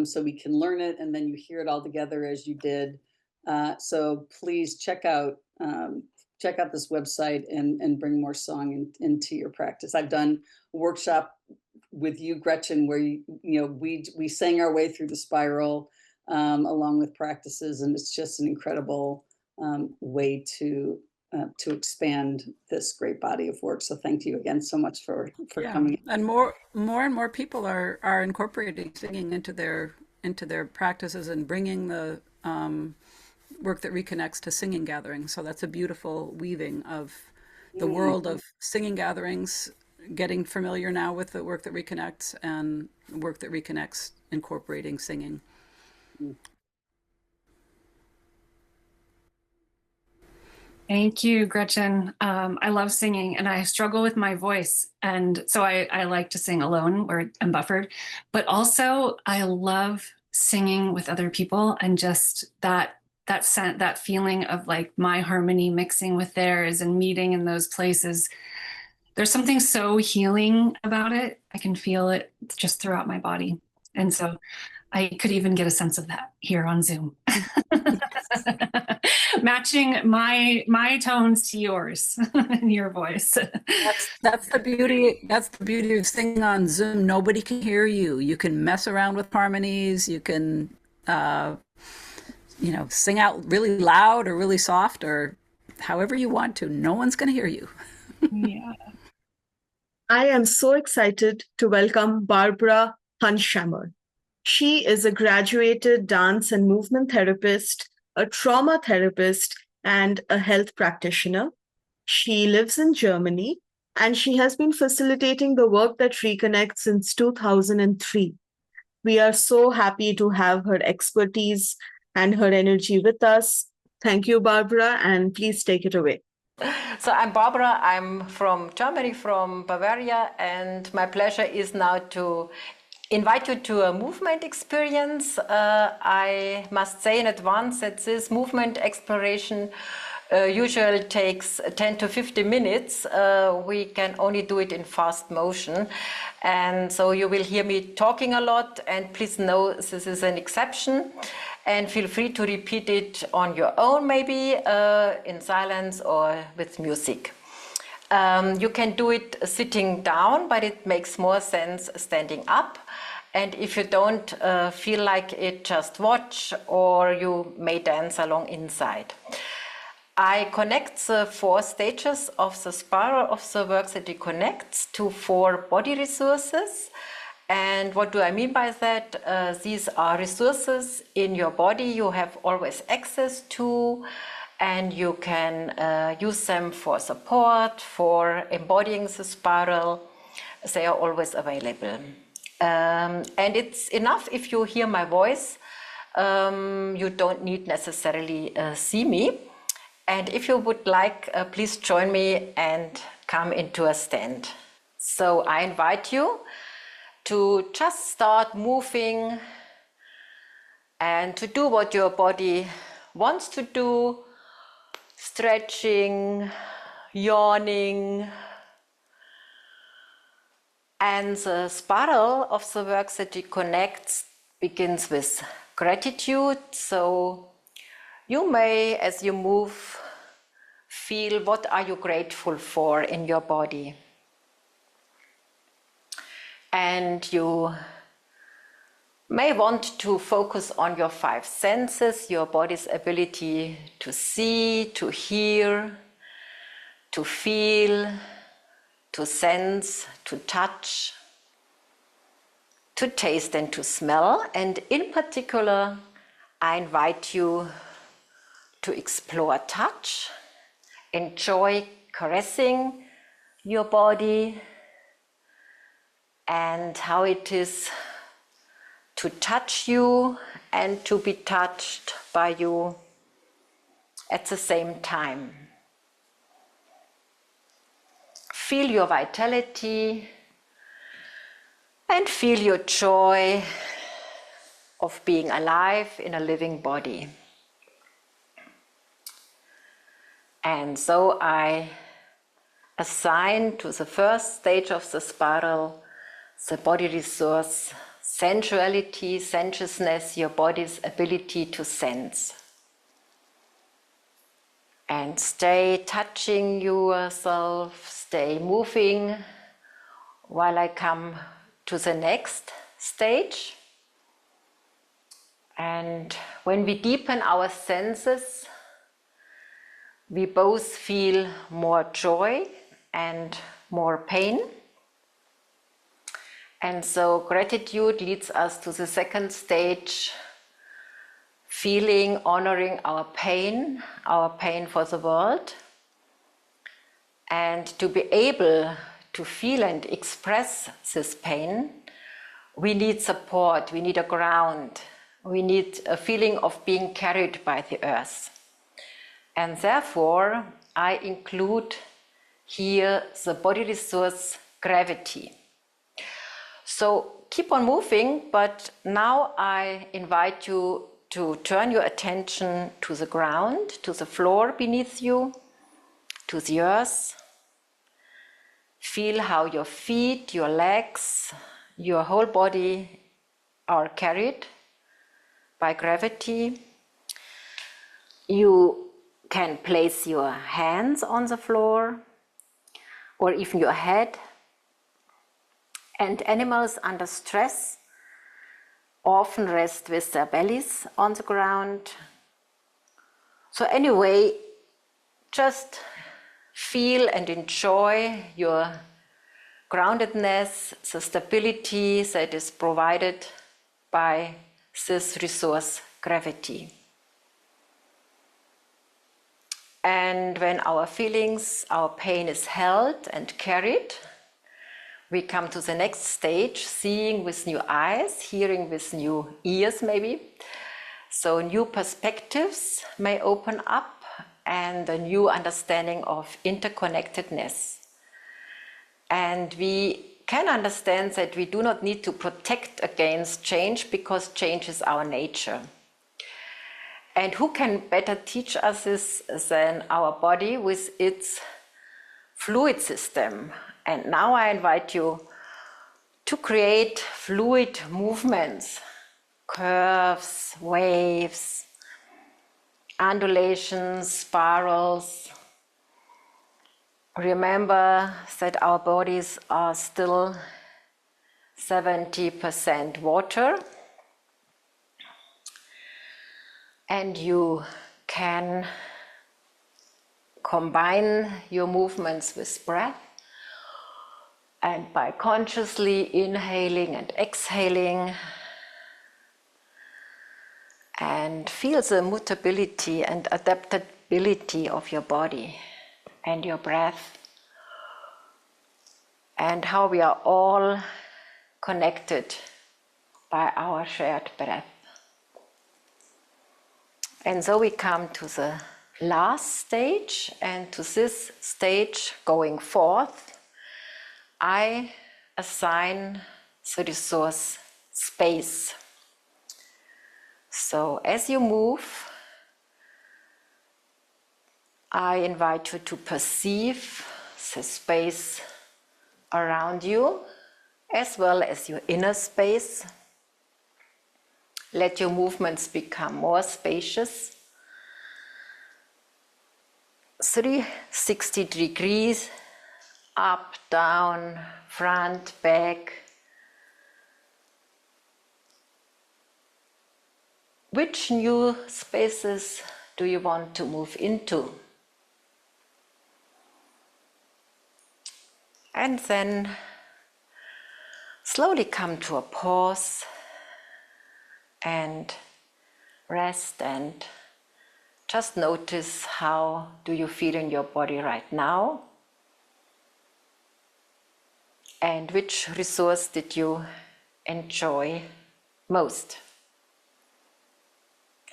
so we can learn it, and then you hear it all together as you did. So please check out this website and bring more song into your practice. I've done a workshop with you, Gretchen, where we sang our way through the spiral along with practices, and it's just an incredible way to expand this great body of work. So thank you again so much for coming. And more people are incorporating singing into their practices and bringing the work that reconnects to singing gatherings. So that's a beautiful weaving of the world of singing gatherings, getting familiar now with the work that reconnects, and work that reconnects incorporating singing. Thank you, Gretchen. I love singing, and I struggle with my voice. And so I like to sing alone where I'm buffered, but also I love singing with other people, and just that feeling of like my harmony mixing with theirs and meeting in those places. There's something so healing about it. I can feel it just throughout my body. And so I could even get a sense of that here on Zoom. Matching my tones to yours and your voice. That's the beauty. That's the beauty of singing on Zoom. Nobody can hear you. You can mess around with harmonies. You can, sing out really loud or really soft or however you want to. No one's going to hear you. Yeah. I am so excited to welcome Barbara Hunshammer. She is a graduated dance and movement therapist, a trauma therapist, and a health practitioner. She lives in Germany, and she has been facilitating the work that Reconnects since 2003. We are so happy to have her expertise and her energy with us. Thank you, Barbara, and please take it away. So I'm Barbara, I'm from Germany, from Bavaria, and my pleasure is now to invite you to a movement experience. I must say in advance that this movement exploration usually takes 10 to 50 minutes. We can only do it in fast motion. And so you will hear me talking a lot, and please know this is an exception. And feel free to repeat it on your own, maybe in silence or with music. You can do it sitting down, but it makes more sense standing up. And if you don't feel like it, just watch, or you may dance along inside. I connect the 4 stages of the spiral of the work that Reconnects to 4 body resources. And what do I mean by that? These are resources in your body you have always access to, and you can use them for support, for embodying the spiral. They are always available. And it's enough if you hear my voice. You don't need necessarily see me. And if you would like, please join me and come into a stand. So I invite you to just start moving and to do what your body wants to do, stretching, yawning. And the spiral of the work that reconnects begins with gratitude. So you may, as you move, feel what are you grateful for in your body. And you may want to focus on your 5 senses, your body's ability to see, to hear, to feel, to sense, to touch, to taste and to smell. And in particular, I invite you to explore touch, enjoy caressing your body and how it is to touch you and to be touched by you at the same time. Feel your vitality and feel your joy of being alive in a living body. And so I assign to the first stage of the spiral the body resource sensuality, sensuousness, your body's ability to sense. And stay touching yourself, stay moving while I come to the next stage. And when we deepen our senses, we both feel more joy and more pain. And so gratitude leads us to the second stage, feeling, honoring our pain for the world. And to be able to feel and express this pain, we need support, we need a ground, we need a feeling of being carried by the earth. And therefore, I include here the body resource gravity. So keep on moving, but now I invite you to turn your attention to the ground, to the floor beneath you, to the earth. Feel how your feet, your legs, your whole body are carried by gravity. You can place your hands on the floor or even your head. And animals under stress often rest with their bellies on the ground. So anyway, just feel and enjoy your groundedness, the stability that is provided by this resource, gravity. And when our feelings, our pain is held and carried, we come to the next stage, seeing with new eyes, hearing with new ears maybe. So new perspectives may open up and a new understanding of interconnectedness. And we can understand that we do not need to protect against change because change is our nature. And who can better teach us this than our body with its fluid system? And now I invite you to create fluid movements, curves, waves, undulations, spirals. Remember that our bodies are still 70% water. And you can combine your movements with breath. And by consciously inhaling and exhaling, and feel the mutability and adaptability of your body and your breath, and how we are all connected by our shared breath. And so we come to the last stage, and to this stage going forth, I assign the resource space. So as you move, I invite you to perceive the space around you as well as your inner space. Let your movements become more spacious. 360 degrees, up, down, front, back. Which new spaces do you want to move into? And then slowly come to a pause and rest, and just notice how do you feel in your body right now, and which resource did you enjoy most.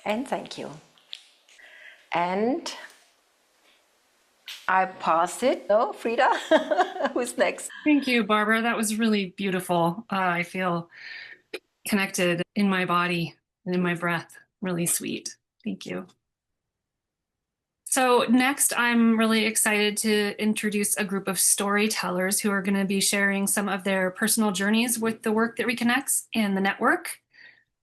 And thank you. And I pass it. Oh, Frida, who's next? Thank you, Barbara. That was really beautiful. I feel connected in my body and in my breath. Really sweet. Thank you. So next, I'm really excited to introduce a group of storytellers who are going to be sharing some of their personal journeys with the work that reconnects and the network.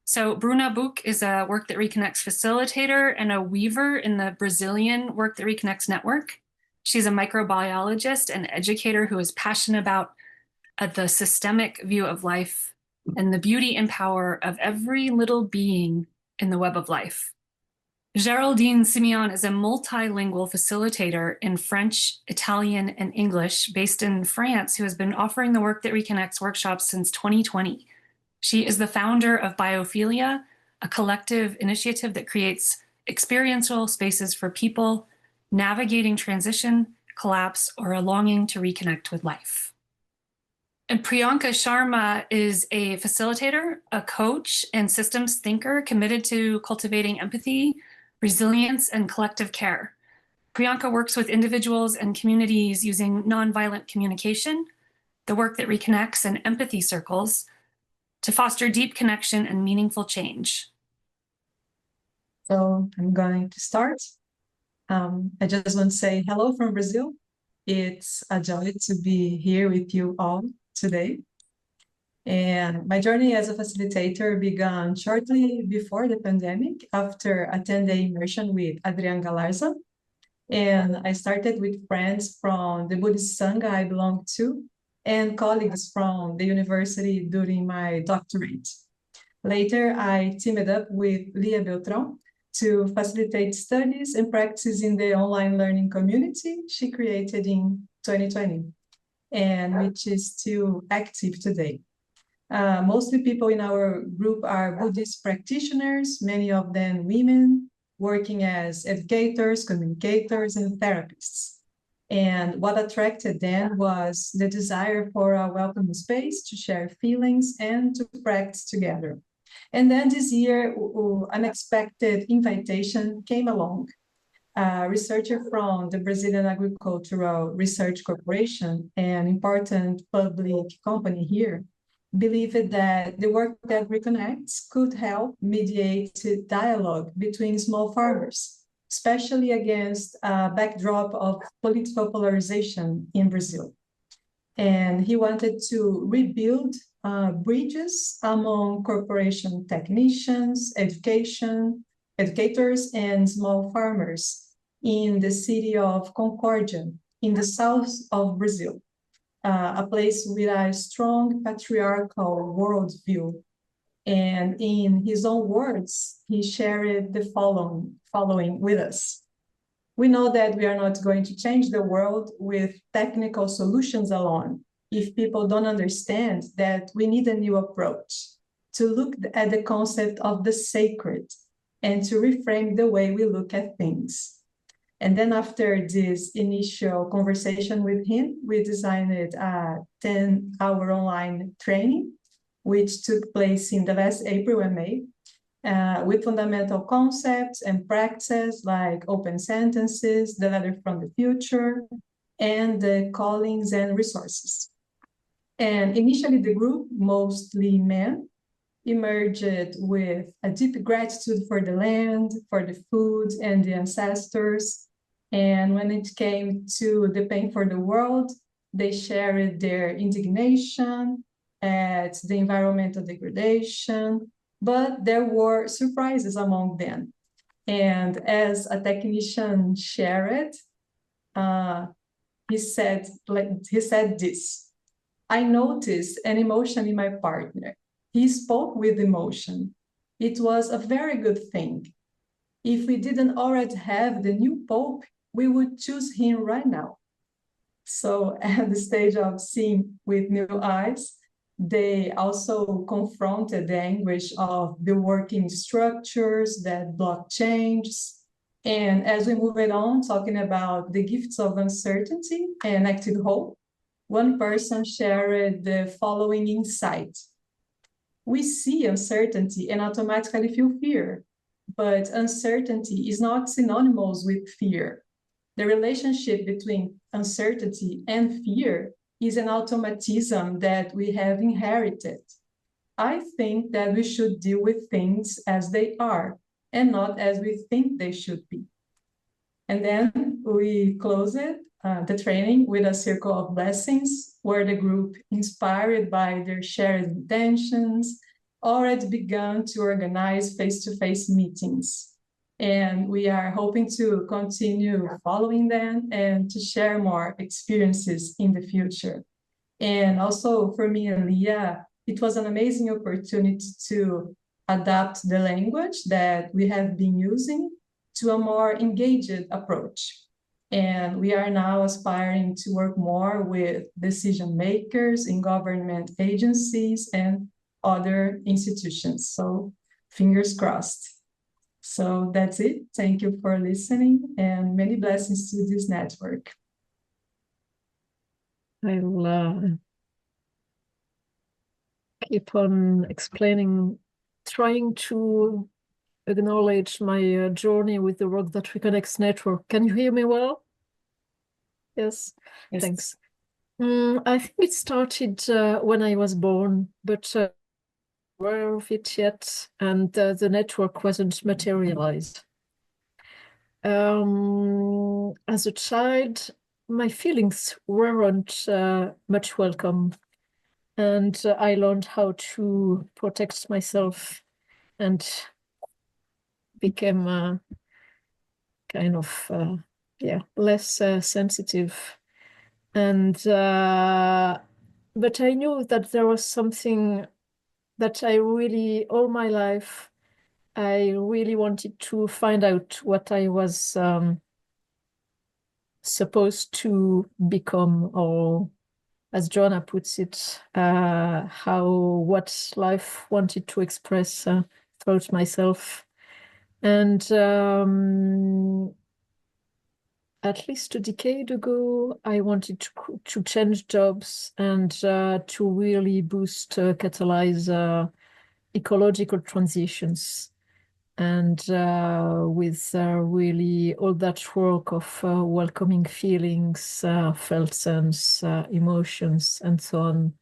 So Bruna Buch is a Work That Reconnects facilitator and a weaver in the Brazilian Work That Reconnects network. She's a microbiologist and educator who is passionate about the systemic view of life and the beauty and power of every little being in the web of life. Geraldine Simeon is a multilingual facilitator in French, Italian, and English based in France who has been offering the Work That Reconnects workshops since 2020. She is the founder of Biophilia, a collective initiative that creates experiential spaces for people navigating transition, collapse, or a longing to reconnect with life. And Priyanka Sharma is a facilitator, a coach, and systems thinker committed to cultivating empathy, resilience, and collective care. Priyanka works with individuals and communities using nonviolent communication, the Work That Reconnects, and empathy circles to foster deep connection and meaningful change. So I'm going to start. I just want to say hello from Brazil. It's a joy to be here with you all today. And my journey as a facilitator began shortly before the pandemic after a 10-day immersion with Adrian Galarza. And I started with friends from the Buddhist Sangha I belong to and colleagues from the university during my doctorate. Later, I teamed up with Lia Beltrão to facilitate studies and practice in the online learning community she created in 2020, and which is still active today. Mostly people in our group are Buddhist practitioners, many of them women, working as educators, communicators, and therapists. And what attracted them was the desire for a welcoming space to share feelings and to practice together. And then this year, an unexpected invitation came along. A researcher from the Brazilian Agricultural Research Corporation, an important public company here, believed that the Work That Reconnects could help mediate dialogue between small farmers, especially against a backdrop of political polarization in Brazil. And he wanted to rebuild bridges among corporation technicians, educators, and small farmers in the city of Concórdia, in the south of Brazil, a place with a strong patriarchal worldview. And in his own words, he shared the following with us. We know that we are not going to change the world with technical solutions alone. if people don't understand that we need a new approach to look at the concept of the sacred and to reframe the way we look at things. And then after this initial conversation with him, we designed a 10-hour online training, which took place in the last April and May, with fundamental concepts and practices like open sentences, the letter from the future, and the callings and resources. And initially the group, mostly men, emerged with a deep gratitude for the land, for the food and the ancestors. And when it came to the pain for the world, they shared their indignation at the environmental degradation, but there were surprises among them. And as a technician shared, he said this: I noticed an emotion in my partner. He spoke with emotion. It was a very good thing. If we didn't already have the new Pope, we would choose him right now. So at the stage of seeing with new eyes, they also confronted the anguish of the working structures that block changes. And as we move it on, talking about the gifts of uncertainty and active hope, one person shared the following insight. We see uncertainty and automatically feel fear, but uncertainty is not synonymous with fear. The relationship between uncertainty and fear is an automatism that we have inherited. I think that we should deal with things as they are and not as we think they should be. And then we closed the training with a circle of blessings where the group, inspired by their shared intentions, already began to organize face-to-face meetings. And we are hoping to continue following them and to share more experiences in the future. And also for me and Leah, it was an amazing opportunity to adapt the language that we have been using to a more engaged approach. And we are now aspiring to work more with decision makers in government agencies and other institutions. So fingers crossed. So that's it. Thank you for listening and many blessings to this network. I'll keep on explaining, trying to acknowledge my journey with the work that Reconnects Network. Can you hear me well? Yes, Yes. Thanks. I think it started when I was born, but aware of it yet, and the network wasn't materialized. As a child, my feelings weren't much welcome, and I learned how to protect myself and became kind of less sensitive. And but I knew that there was something that I really, all my life, I really wanted to find out what I was supposed to become, or as Joanna puts it, what life wanted to express throughout myself. And at least a decade ago, I wanted to change jobs and to really boost, catalyze ecological transitions. And with really all that work of welcoming feelings, felt sense, emotions, and so on.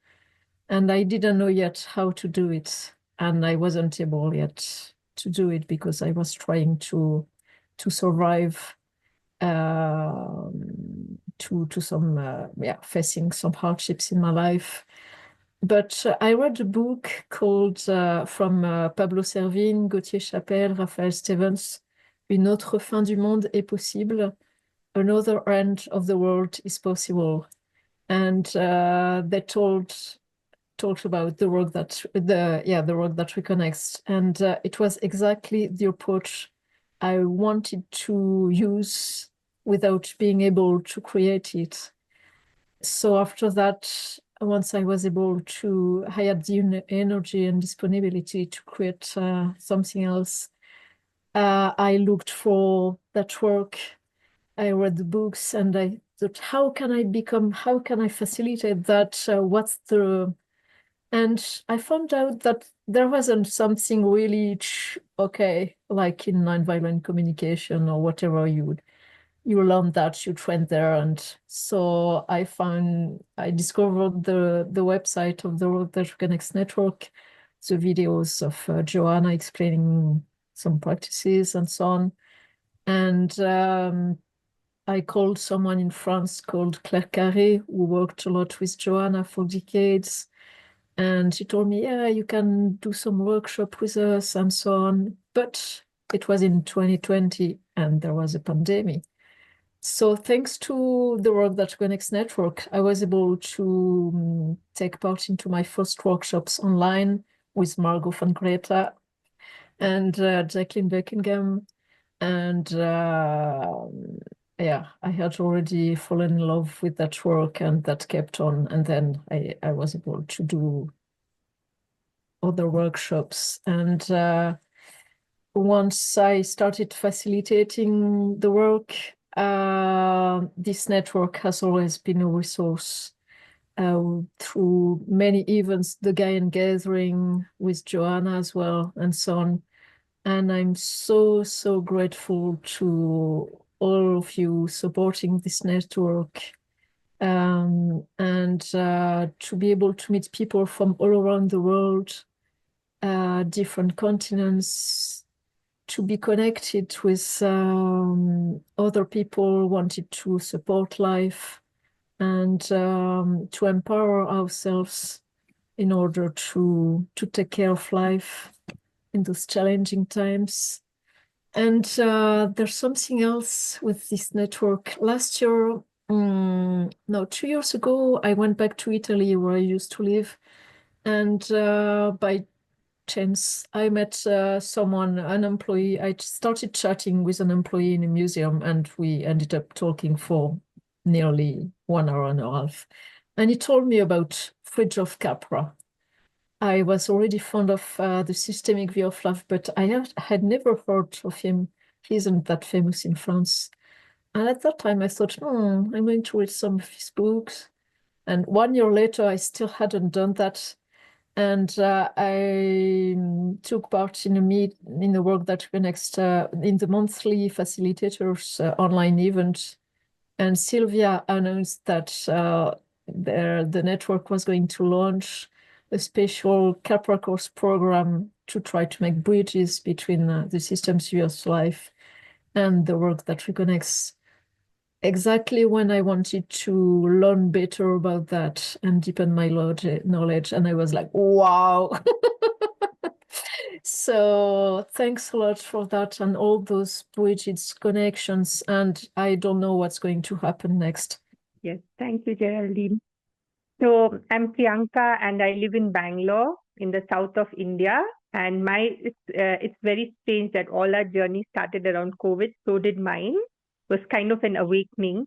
And I didn't know yet how to do it. And I wasn't able yet to do it because I was trying to survive to some facing some hardships in my life. But I read a book called from Pablo Servigne, Gauthier Chapelle, Raphael Stevens, Une autre fin du monde est possible, Another end of the world is possible. And they talked about the work that the work that reconnects, and it was exactly the approach I wanted to use without being able to create it. So after that, once I was able to, I had the energy and disponibility to create something else. I looked for that work. I read the books and I thought, how can I facilitate that? And I found out that there wasn't something really, okay, like in nonviolent communication or whatever you learn that, you train there. And so I discovered the website of the Reconnects Network, the videos of Joanna explaining some practices and so on. And I called someone in France called Claire Carré, who worked a lot with Joanna for decades. And she told me, yeah, you can do some workshop with us and so on. But it was in 2020 and there was a pandemic. So thanks to the work that Reconnects Network, I was able to take part into my first workshops online with Margot van Greta and Jacqueline Buckingham. And yeah, I had already fallen in love with that work and that kept on. And then I was able to do other workshops. And once I started facilitating the work, this network has always been a resource through my events, the Gaian Gathering with Joanna as well, and so on. And I'm so, so grateful to all of you supporting this network, and to be able to meet people from all around the world, different continents, to be connected with other people wanting to support life, and to empower ourselves in order to take care of life in those challenging times. And there's something else with this network. Last year, no, 2 years ago, I went back to Italy where I used to live. And by chance, I met someone, an employee. I started chatting with an employee in a museum and we ended up talking for nearly 1 hour and a half. And he told me about Fridtjof Capra. I was already fond of the systemic view of love, but I had never heard of him. He isn't that famous in France. And at that time, I thought, I'm going to read some of his books. And 1 year later, I still hadn't done that. And I took part in the work that Reconnects in the monthly facilitators online event. And Sylvia announced that the network was going to launch a special Capra course program to try to make bridges between the systems view of life and the work that Reconnects. Exactly when I wanted to learn better about that and deepen my knowledge. And I was like, wow. So thanks a lot for that and all those bridges, connections. And I don't know what's going to happen next. Yes, thank you, Geraldine. So I'm Priyanka and I live in Bangalore in the south of India. And it's very strange that all our journey started around COVID. So did mine. It was kind of an awakening.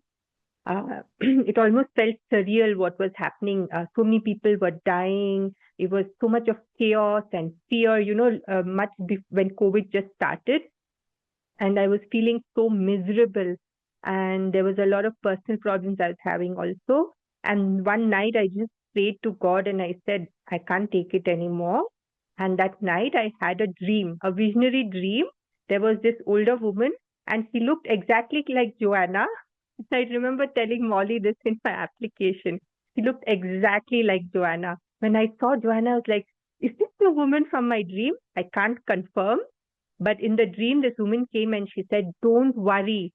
It almost felt surreal what was happening. So many people were dying. It was so much of chaos and fear, when COVID just started. And I was feeling so miserable. And there was a lot of personal problems I was having also. And one night I just prayed to God and I said, I can't take it anymore. And that night I had a dream, a visionary dream. There was this older woman and she looked exactly like Joanna. I remember telling Molly this in my application. She looked exactly like Joanna. When I saw Joanna, I was like, is this the woman from my dream? I can't confirm. But in the dream, this woman came and she said, don't worry.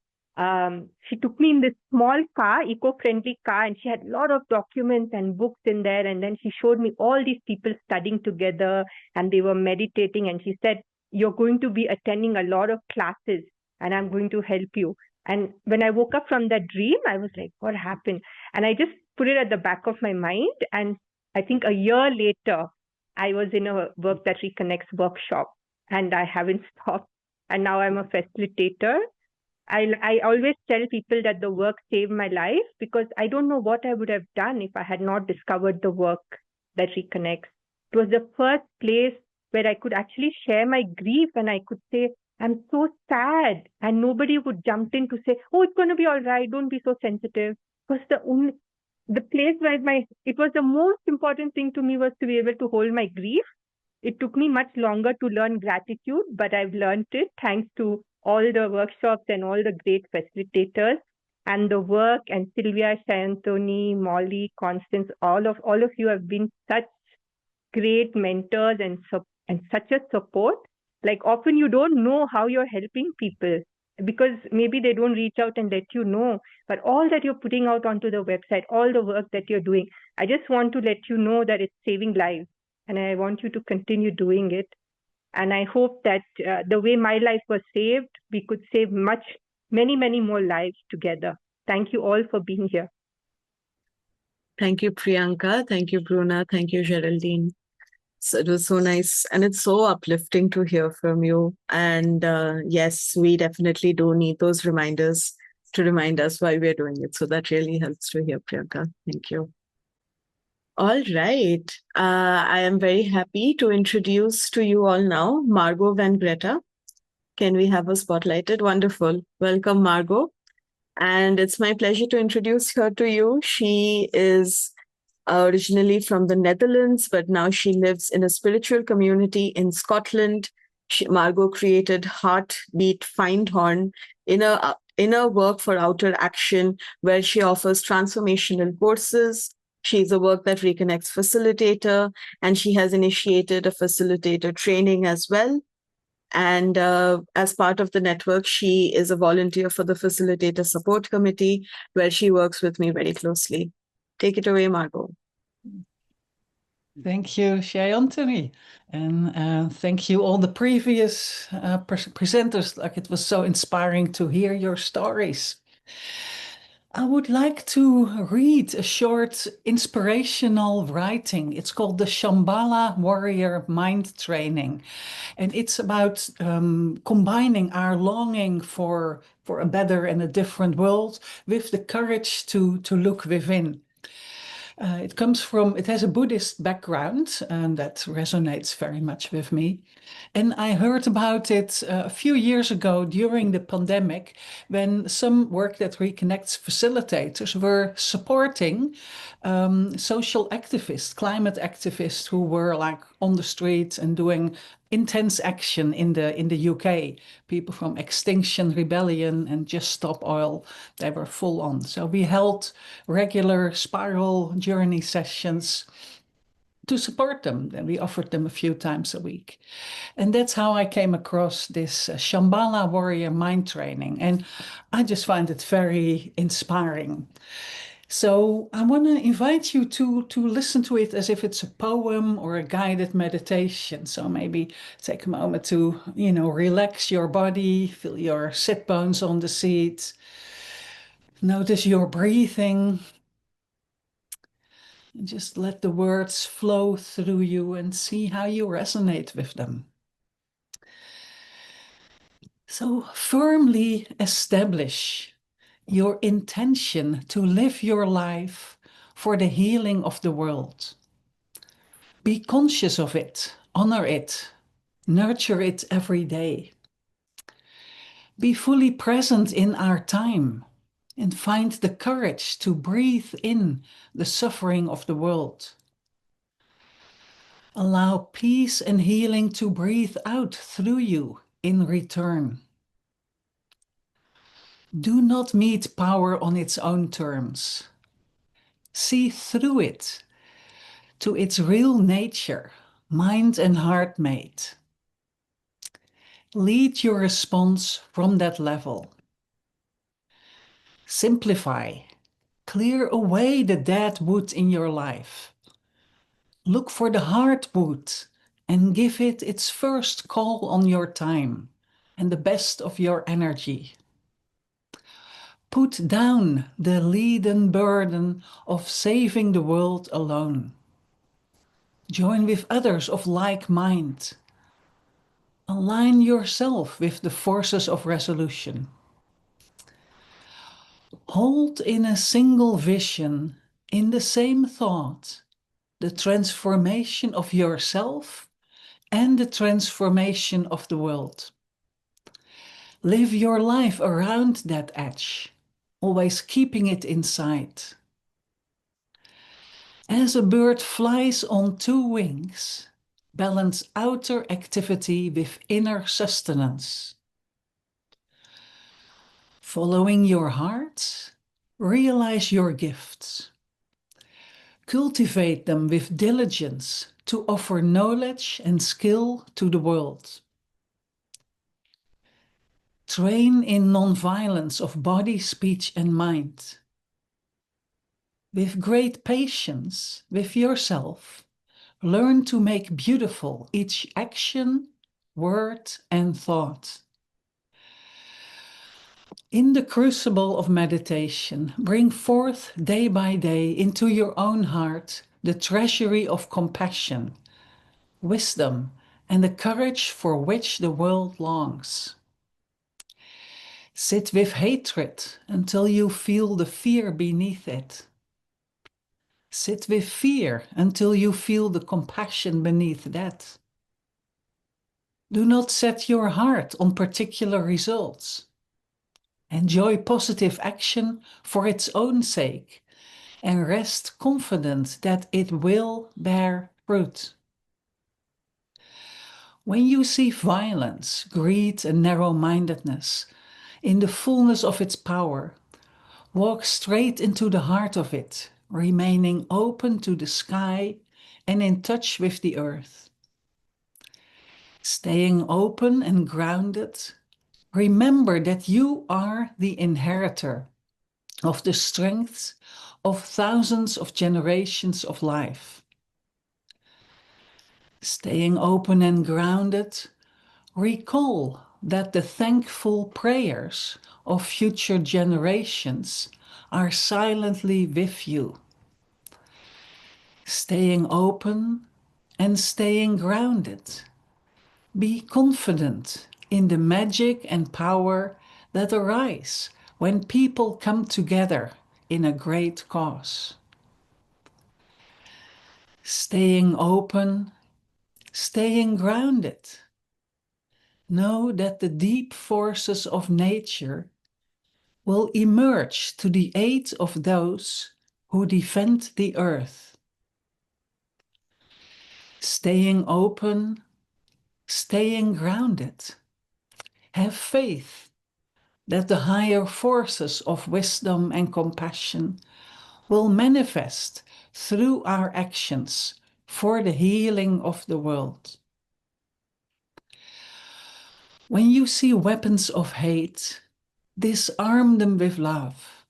She took me in this small car, eco-friendly car, and she had a lot of documents and books in there. And then she showed me all these people studying together and they were meditating. And she said, you're going to be attending a lot of classes and I'm going to help you. And when I woke up from that dream, I was like, what happened? And I just put it at the back of my mind. And I think a year later, I was in a Work That Reconnects workshop and I haven't stopped. And now I'm a facilitator. I always tell people that the work saved my life because I don't know what I would have done if I had not discovered the work that reconnects. It was the first place where I could actually share my grief and I could say, I'm so sad. And nobody would jump in to say, oh, it's going to be all right. Don't be so sensitive. Because the place where it was the most important thing to me was to be able to hold my grief. It took me much longer to learn gratitude, but I've learned it thanks to all the workshops and all the great facilitators and the work. And Sylvia, Shantoni, Molly, Constance, all of you have been such great mentors and such a support. Like often you don't know how you're helping people because maybe they don't reach out and let you know. But all that you're putting out onto the website, all the work that you're doing, I just want to let you know that it's saving lives. And I want you to continue doing it. And I hope that the way my life was saved, we could save many, many more lives together. Thank you all for being here. Thank you, Priyanka. Thank you, Bruna. Thank you, Geraldine. So it was so nice. And it's so uplifting to hear from you. And yes, we definitely do need those reminders to remind us why we're doing it. So that really helps to hear, Priyanka. Thank you. All right. I am very happy to introduce to you all now Margot Van Greta. Can we have her spotlighted? Wonderful. Welcome, Margot. And it's my pleasure to introduce her to you. She is originally from the Netherlands, but now she lives in a spiritual community in Scotland. Margot created Heartbeat Findhorn, inner work for outer action, where she offers transformational courses. She's a Work That Reconnects facilitator, and she has initiated a facilitator training as well. And as part of the network, she is a volunteer for the Facilitator Support Committee, where she works with me very closely. Take it away, Margot. Thank you, Shayantini. And thank you all the previous presenters. Like, it was so inspiring to hear your stories. I would like to read a short inspirational writing. It's called the Shambhala Warrior Mind Training. And it's about combining our longing for a better and a different world with the courage to look within. It has a Buddhist background, and that resonates very much with me. And I heard about it a few years ago during the pandemic when some Work That Reconnects facilitators were supporting social activists, climate activists who were like on the streets and doing intense action in the UK. People from Extinction Rebellion and Just Stop Oil, they were full on. So we held regular spiral journey sessions to support them. And we offered them a few times a week. And that's how I came across this Shambhala Warrior Mind Training. And I just find it very inspiring. So I want to invite you to listen to it as if it's a poem or a guided meditation. So maybe take a moment to, relax your body, feel your sit bones on the seat. Notice your breathing. And just let the words flow through you and see how you resonate with them. So firmly establish your intention to live your life for the healing of the world. Be conscious of it, honor it, nurture it every day. Be fully present in our time and find the courage to breathe in the suffering of the world. Allow peace and healing to breathe out through you in return. Do not meet power on its own terms. See through it to its real nature, mind and heart made. Lead your response from that level. Simplify. Clear away the dead wood in your life. Look for the hard wood and give it its first call on your time and the best of your energy. Put down the leaden burden of saving the world alone. Join with others of like mind. Align yourself with the forces of resolution. Hold in a single vision, in the same thought, the transformation of yourself and the transformation of the world. Live your life around that edge, always keeping it in sight. As a bird flies on two wings, balance outer activity with inner sustenance. Following your heart, realize your gifts. Cultivate them with diligence to offer knowledge and skill to the world. Train in non-violence of body, speech, and mind. With great patience with yourself, learn to make beautiful each action, word, and thought. In the crucible of meditation, bring forth day by day into your own heart the treasury of compassion, wisdom, and the courage for which the world longs. Sit with hatred until you feel the fear beneath it. Sit with fear until you feel the compassion beneath that. Do not set your heart on particular results. Enjoy positive action for its own sake and rest confident that it will bear fruit. When you see violence, greed, and narrow-mindedness in the fullness of its power, walk straight into the heart of it, remaining open to the sky and in touch with the earth. Staying open and grounded, remember that you are the inheritor of the strengths of thousands of generations of life. Staying open and grounded, recall that the thankful prayers of future generations are silently with you. Staying open and staying grounded, be confident in the magic and power that arise when people come together in a great cause. Staying open, staying grounded. Know that the deep forces of nature will emerge to the aid of those who defend the earth. Staying open, staying grounded. Have faith that the higher forces of wisdom and compassion will manifest through our actions for the healing of the world. When you see weapons of hate, disarm them with love.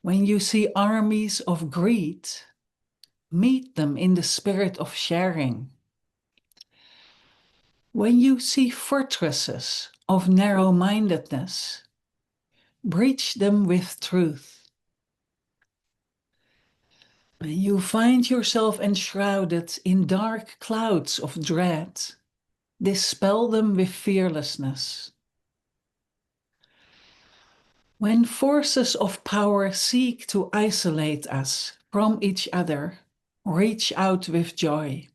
When you see armies of greed, meet them in the spirit of sharing. When you see fortresses of narrow-mindedness, breach them with truth. When you find yourself enshrouded in dark clouds of dread, dispel them with fearlessness. When forces of power seek to isolate us from each other, reach out with joy.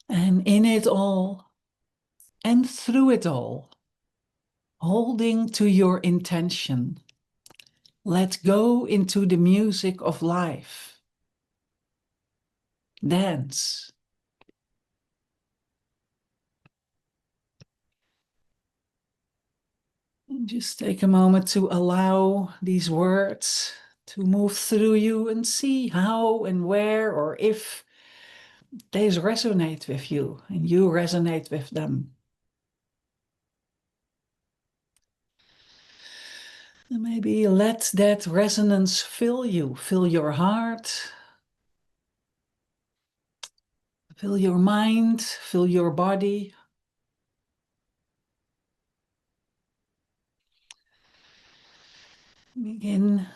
And in it all, and through it all, holding to your intention, let go into the music of life. Dance. And just take a moment to allow these words to move through you and see how and where or if they resonate with you and you resonate with them. And maybe let that resonance fill you, fill your heart, fill your mind, fill your body. Begin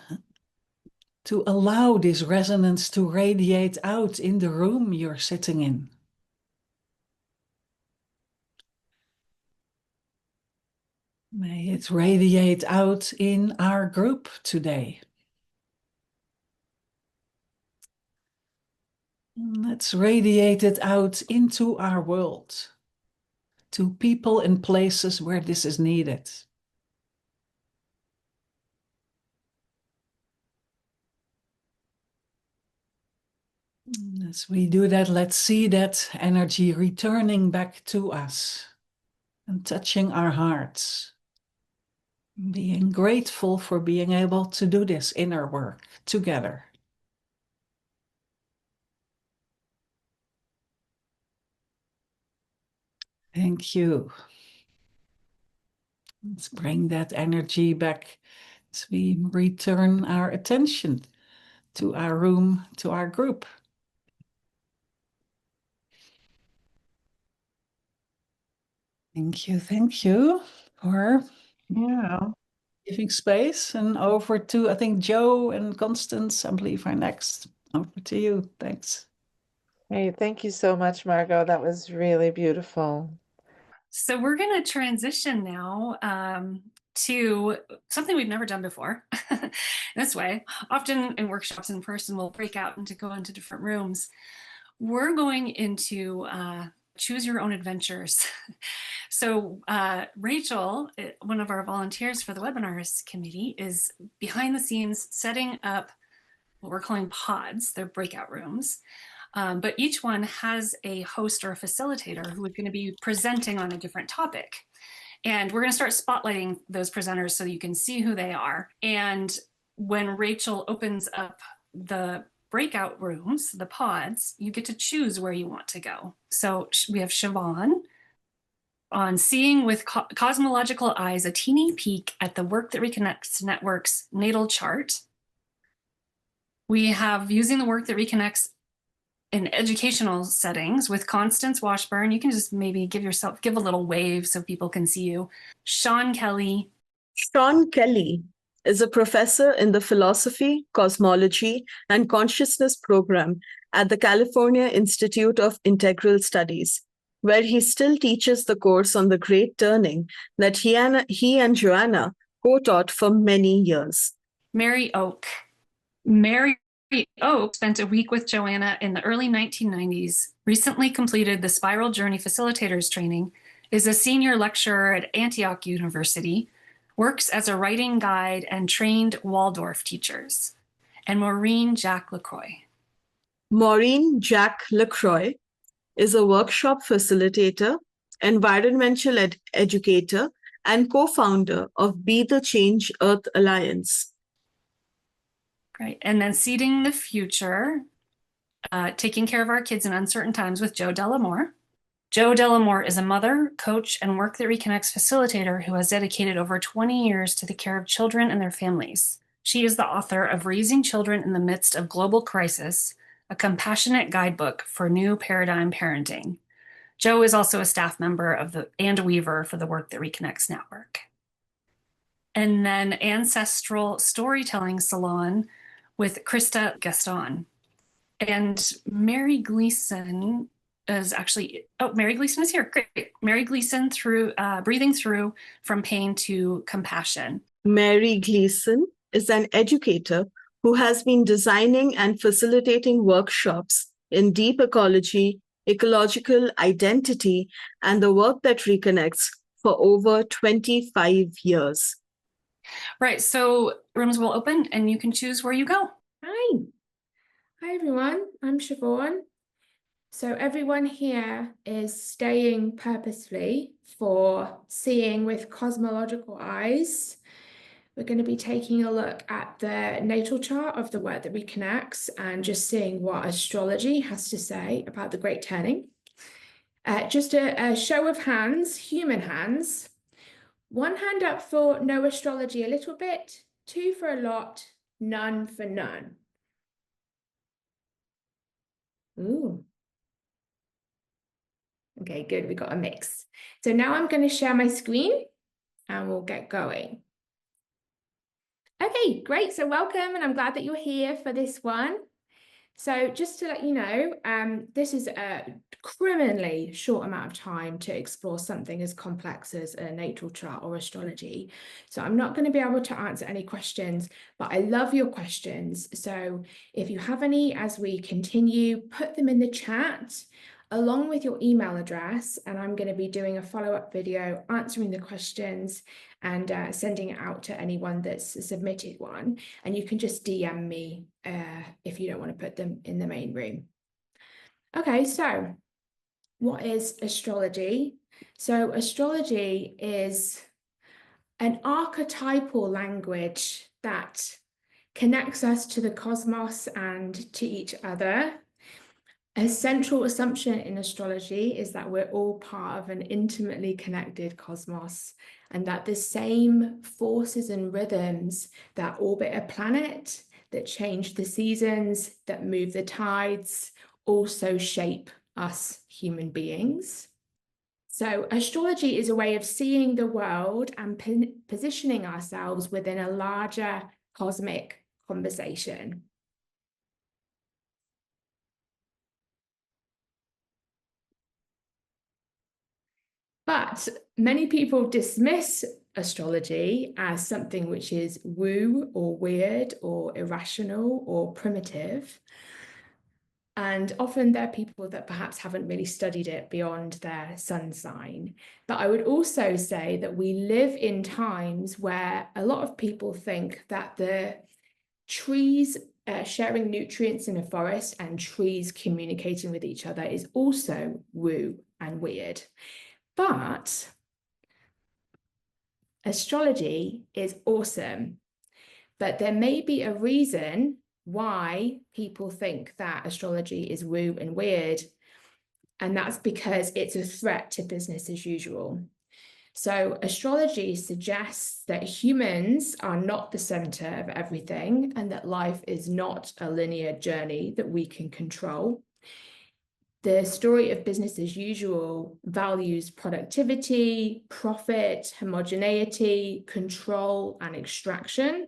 to allow this resonance to radiate out in the room you're sitting in. it radiate out in our group today. Let's radiate it out into our world, to people and places where this is needed. As we do that, let's see that energy returning back to us and touching our hearts. Being grateful for being able to do this inner work together. Thank you. Let's bring that energy back as we return our attention to our room, to our group. Thank you for giving space. And over to, I think, Joe and Constance, I believe, are next. Over to you. Thanks. Hey, thank you so much, Margot. That was really beautiful. So we're going to transition now to something we've never done before this way. Often in workshops in person, we'll break out and to go into different rooms. We're going into choose your own adventures. So Rachel, one of our volunteers for the webinars committee, is behind the scenes setting up what we're calling pods. They're breakout rooms. But each one has a host or a facilitator who is going to be presenting on a different topic. And we're going to start spotlighting those presenters so you can see who they are. And when Rachel opens up the breakout rooms, the pods, you get to choose where you want to go. So we have Siobhan on Seeing with Cosmological Eyes, a teeny peek at the Work That Reconnects Network's natal chart. We have Using the Work That Reconnects in educational settings with Constance Washburn. You can just maybe give a little wave so people can see you. Sean Kelly. Sean Kelly is a professor in the Philosophy, Cosmology, and Consciousness program at the California Institute of Integral Studies, where he still teaches the course on the Great Turning that he and Joanna co-taught for many years. Mary Oak. Mary Oak spent a week with Joanna in the early 1990s, recently completed the Spiral Journey Facilitators Training, is a senior lecturer at Antioch University, works as a writing guide and trained Waldorf teachers. And Maureen Jack LaCroix. Maureen Jack LaCroix is a workshop facilitator, environmental educator, and co-founder of Be the Change Earth Alliance. Right. And then Seeding the Future, Taking Care of Our Kids in Uncertain Times with Jo Delamore. Jo Delamore is a mother, coach, and Work That Reconnects facilitator who has dedicated over 20 years to the care of children and their families. She is the author of Raising Children in the Midst of Global Crisis, a compassionate guidebook for new paradigm parenting. Jo is also a staff member of and weaver for the Work That Reconnects Network. And then Ancestral Storytelling Salon with Krista Gaston. And Mary Gleason is actually, Mary Gleason is here, great. Mary Gleason through Breathing Through from Pain to Compassion. Mary Gleason is an educator who has been designing and facilitating workshops in deep ecology, ecological identity, and the work that reconnects for over 25 years. Right, so rooms will open and you can choose where you go. Hi. Hi, everyone. I'm Siobhan. So everyone here is staying purposefully for Seeing with Cosmological Eyes. We're going to be taking a look at the natal chart of the Work That Reconnects and just seeing what astrology has to say about the Great Turning. Just a show of hands, human hands. One hand up for no astrology a little bit, two for a lot, none for none. Ooh. Okay, good, we got a mix. So now I'm going to share my screen and we'll get going. Okay, great, so welcome and I'm glad that you're here for this one. So just to let you know, this is a criminally short amount of time to explore something as complex as a natal chart or astrology. So I'm not going to be able to answer any questions, but I love your questions. So if you have any as we continue, put them in the chat along with your email address, and I'm going to be doing a follow-up video answering the questions and sending it out to anyone that's submitted one. And you can just DM me if you don't want to put them in the main room. Okay, so what is astrology? So astrology is an archetypal language that connects us to the cosmos and to each other. A central assumption in astrology is that we're all part of an intimately connected cosmos, and that the same forces and rhythms that orbit a planet, that change the seasons, that move the tides, also shape us human beings. So astrology is a way of seeing the world and positioning ourselves within a larger cosmic conversation. But many people dismiss astrology as something which is woo or weird or irrational or primitive. And often they're people that perhaps haven't really studied it beyond their sun sign. But I would also say that we live in times where a lot of people think that the trees sharing nutrients in a forest and trees communicating with each other is also woo and weird. But astrology is awesome, but there may be a reason why people think that astrology is woo and weird, and that's because it's a threat to business as usual. So astrology suggests that humans are not the center of everything and that life is not a linear journey that we can control. The story of business as usual values productivity, profit, homogeneity, control, and extraction.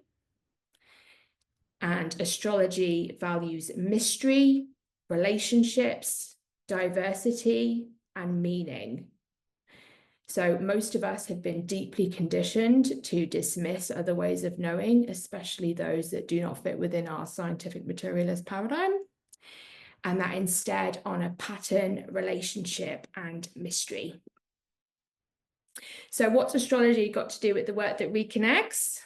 And astrology values mystery, relationships, diversity, and meaning. So most of us have been deeply conditioned to dismiss other ways of knowing, especially those that do not fit within our scientific materialist paradigm, and that instead honor pattern, relationship, and mystery. So what's astrology got to do with the work that reconnects?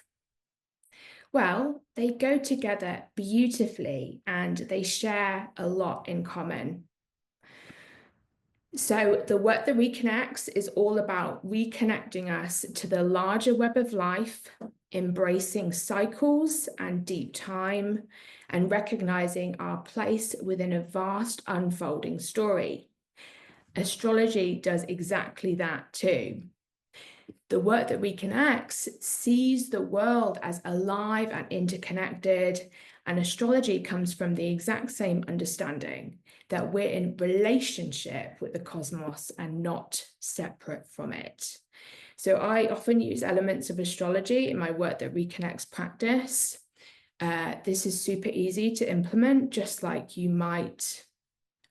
Well, they go together beautifully and they share a lot in common. So the work that reconnects is all about reconnecting us to the larger web of life, embracing cycles and deep time, and recognizing our place within a vast unfolding story. Astrology does exactly that too. The work that reconnects sees the world as alive and interconnected, and astrology comes from the exact same understanding that we're in relationship with the cosmos and not separate from it. So I often use elements of astrology in my work that reconnects practice. This is super easy to implement, just like you might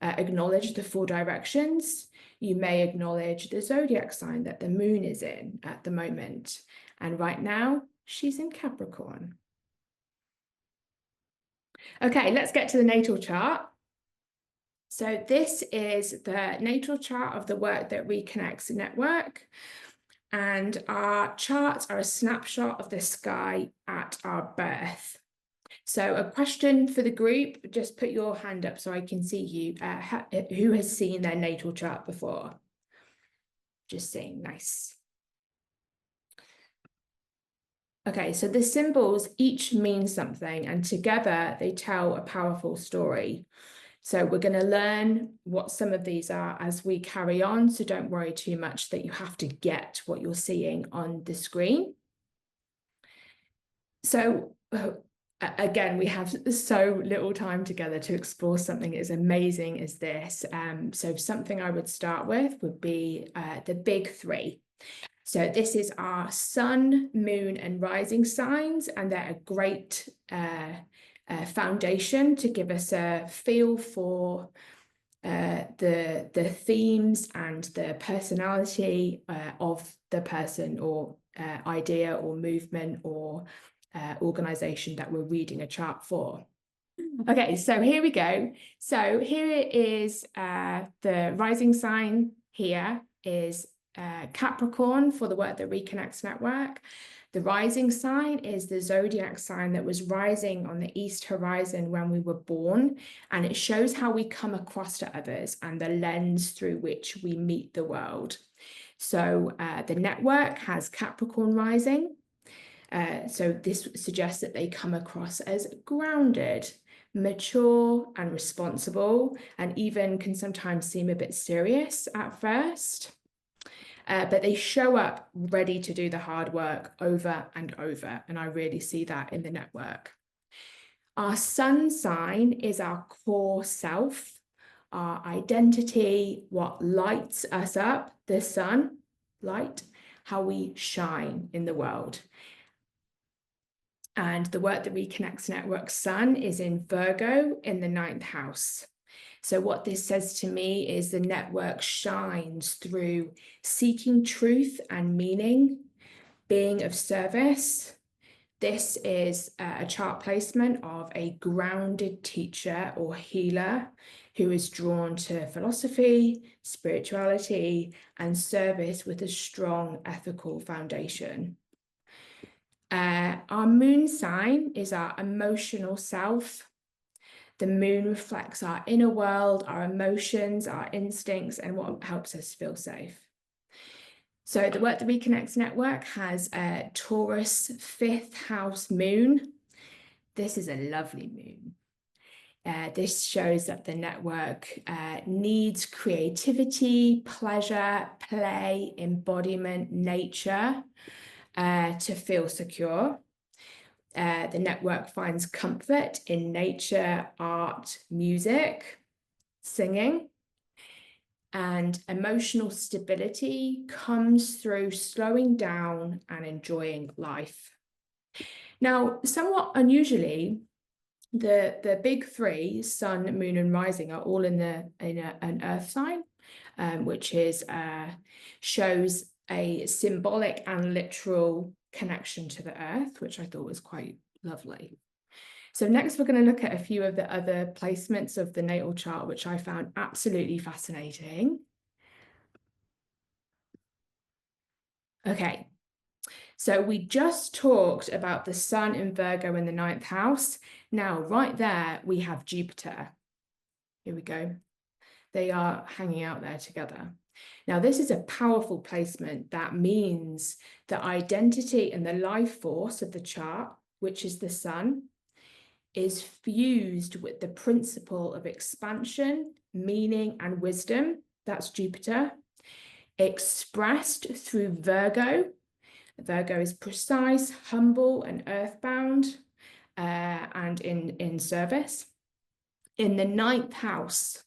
acknowledge the 4 directions. You may acknowledge the zodiac sign that the moon is in at the moment. And right now, she's in Capricorn. Okay, let's get to the natal chart. So this is the natal chart of the Work That Reconnects network. And our charts are a snapshot of the sky at our birth. So a question for the group, just put your hand up so I can see you. Who has seen their natal chart before? Just saying, nice. Okay, so the symbols each mean something and together they tell a powerful story. So we're going to learn what some of these are as we carry on. So don't worry too much that you have to get what you're seeing on the screen. So again, we have so little time together to explore something as amazing as this. So something I would start with would be the big 3. So this is our sun, moon, and rising signs, and they're a great foundation to give us a feel for the themes and the personality of the person or idea or movement or organization that we're reading a chart for. Okay, so here we go. So here is the rising sign. Here is Capricorn for the work that Reconnects Network. The rising sign is the zodiac sign that was rising on the east horizon when we were born, and it shows how we come across to others and the lens through which we meet the world. So the network has Capricorn rising. So this suggests that they come across as grounded, mature and responsible, and even can sometimes seem a bit serious at first. But they show up ready to do the hard work over and over, and I really see that in the network. Our sun sign is our core self, our identity, what lights us up, the sun, light, how we shine in the world. And the work that Reconnects Network sun is in Virgo in the 9th house. So what this says to me is the network shines through seeking truth and meaning, being of service. This is a chart placement of a grounded teacher or healer who is drawn to philosophy, spirituality, and service with a strong ethical foundation. Our moon sign is our emotional self. The moon reflects our inner world, our emotions, our instincts, and what helps us feel safe. So the work that Reconnects Network has a Taurus 5th house moon. This is a lovely moon. This shows that the network needs creativity, pleasure, play, embodiment, nature to feel secure. The network finds comfort in nature, art, music, singing, and emotional stability comes through slowing down and enjoying life. Now, somewhat unusually, the big three, sun, moon, and rising, are all in an earth sign, which shows a symbolic and literal connection to the earth, which I thought was quite lovely. So next, we're going to look at a few of the other placements of the natal chart, which I found absolutely fascinating. Okay, so we just talked about the sun in Virgo in the 9th house. Now, right there, we have Jupiter. Here we go. They are hanging out there together. Now, this is a powerful placement that means the identity and the life force of the chart, which is the sun, is fused with the principle of expansion, meaning, and wisdom. That's Jupiter, expressed through Virgo. Virgo is precise, humble, and earthbound, and in service. In the 9th house,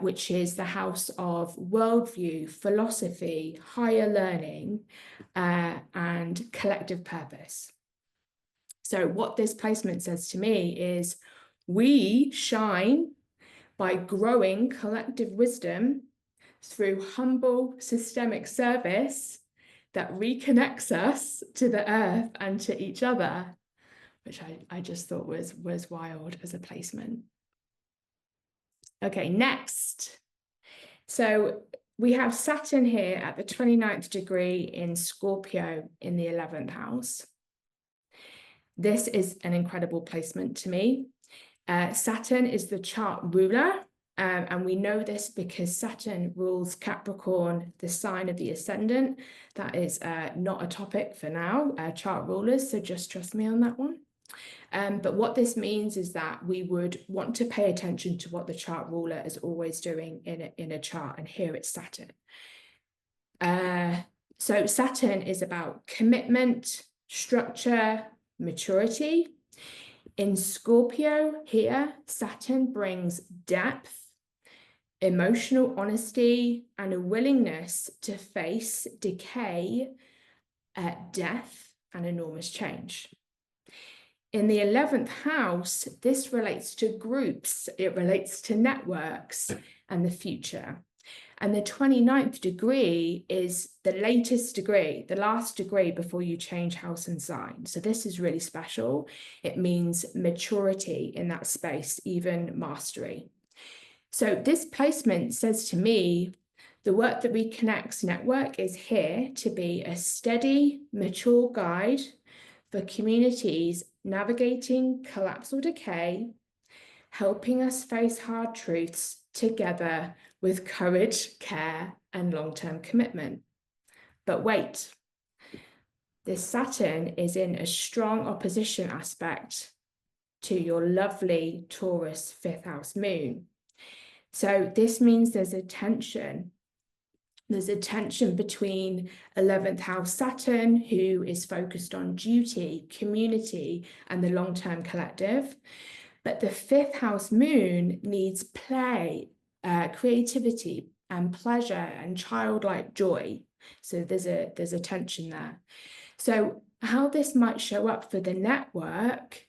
which is the house of worldview, philosophy, higher learning, and collective purpose. So what this placement says to me is we shine by growing collective wisdom through humble systemic service that reconnects us to the earth and to each other, which I just thought was wild as a placement. Okay, next. So we have Saturn here at the 29th degree in Scorpio in the 11th house. This is an incredible placement to me. Saturn is the chart ruler, and we know this because Saturn rules Capricorn, the sign of the ascendant. That is not a topic for now, chart rulers, so just trust me on that one. But what this means is that we would want to pay attention to what the chart ruler is always doing in a chart, and here it's Saturn. So Saturn is about commitment, structure, maturity. In Scorpio here, Saturn brings depth, emotional honesty, and a willingness to face decay, death, and enormous change. in the 11th house, this relates to groups, it relates to networks and the future. And the 29th degree is the latest degree, the last degree before you change house and sign. So this is really special. It means maturity in that space, even mastery. So this placement says to me, the work that Reconnects Network is here to be a steady, mature guide for communities navigating collapse or decay, helping us face hard truths together with courage, care, and long-term commitment. But wait, this Saturn is in a strong opposition aspect to your lovely Taurus 5th house moon. So this means there's a tension. There's a tension between 11th house Saturn, who is focused on duty, community, and the long-term collective. But the 5th house moon needs play, creativity, and pleasure, and childlike joy. So there's a tension there. So how this might show up for the network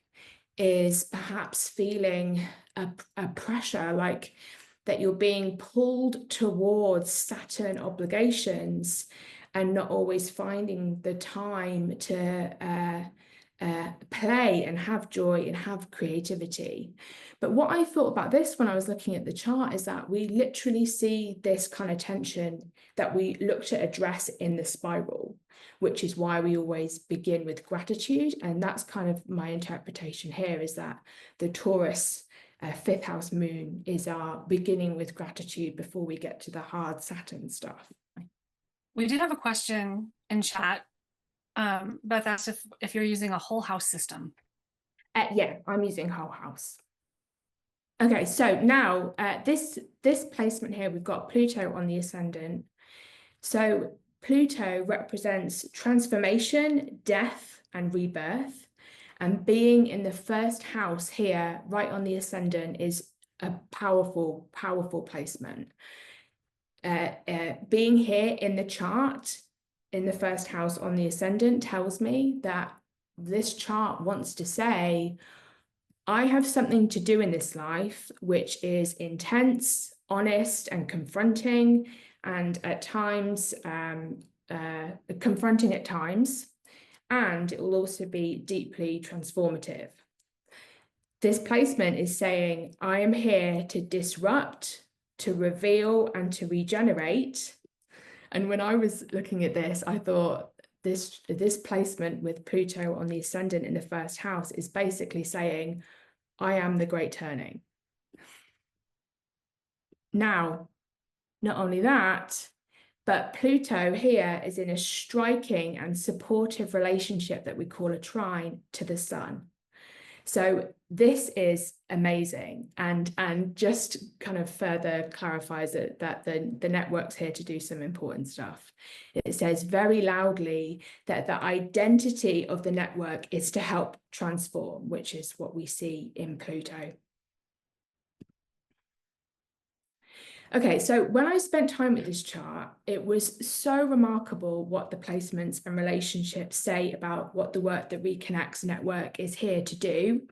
is perhaps feeling a pressure, like that you're being pulled towards Saturn obligations and not always finding the time to play and have joy and have creativity. But what I thought about this when I was looking at the chart is that we literally see this kind of tension that we look to address in the spiral, which is why we always begin with gratitude. And that's kind of my interpretation here, is that the Taurus 5th house moon is our beginning with gratitude before we get to the hard Saturn stuff. We did have a question in chat. Beth asked if you're using a whole house system. Yeah, I'm using whole house. Okay, so now this placement here, we've got Pluto on the ascendant. So Pluto represents transformation, death, and rebirth. And being in the 1st house here, right on the ascendant, is a powerful, powerful placement. Being here in the chart, in the 1st house on the ascendant, tells me that this chart wants to say, I have something to do in this life, which is intense, honest, and confronting, and at times, confronting at times, and it will also be deeply transformative. This placement is saying, I am here to disrupt, to reveal, and to regenerate. And when I was looking at this, I thought this placement with Pluto on the ascendant in the 1st house is basically saying, I am the great turning. Now, not only that, but Pluto here is in a striking and supportive relationship that we call a trine to the sun. So this is amazing, and just kind of further clarifies it, that the network's here to do some important stuff. It says very loudly that the identity of the network is to help transform, which is what we see in Pluto. Okay, so when I spent time with this chart, it was so remarkable what the placements and relationships say about what the work that Reconnects Network is here to do.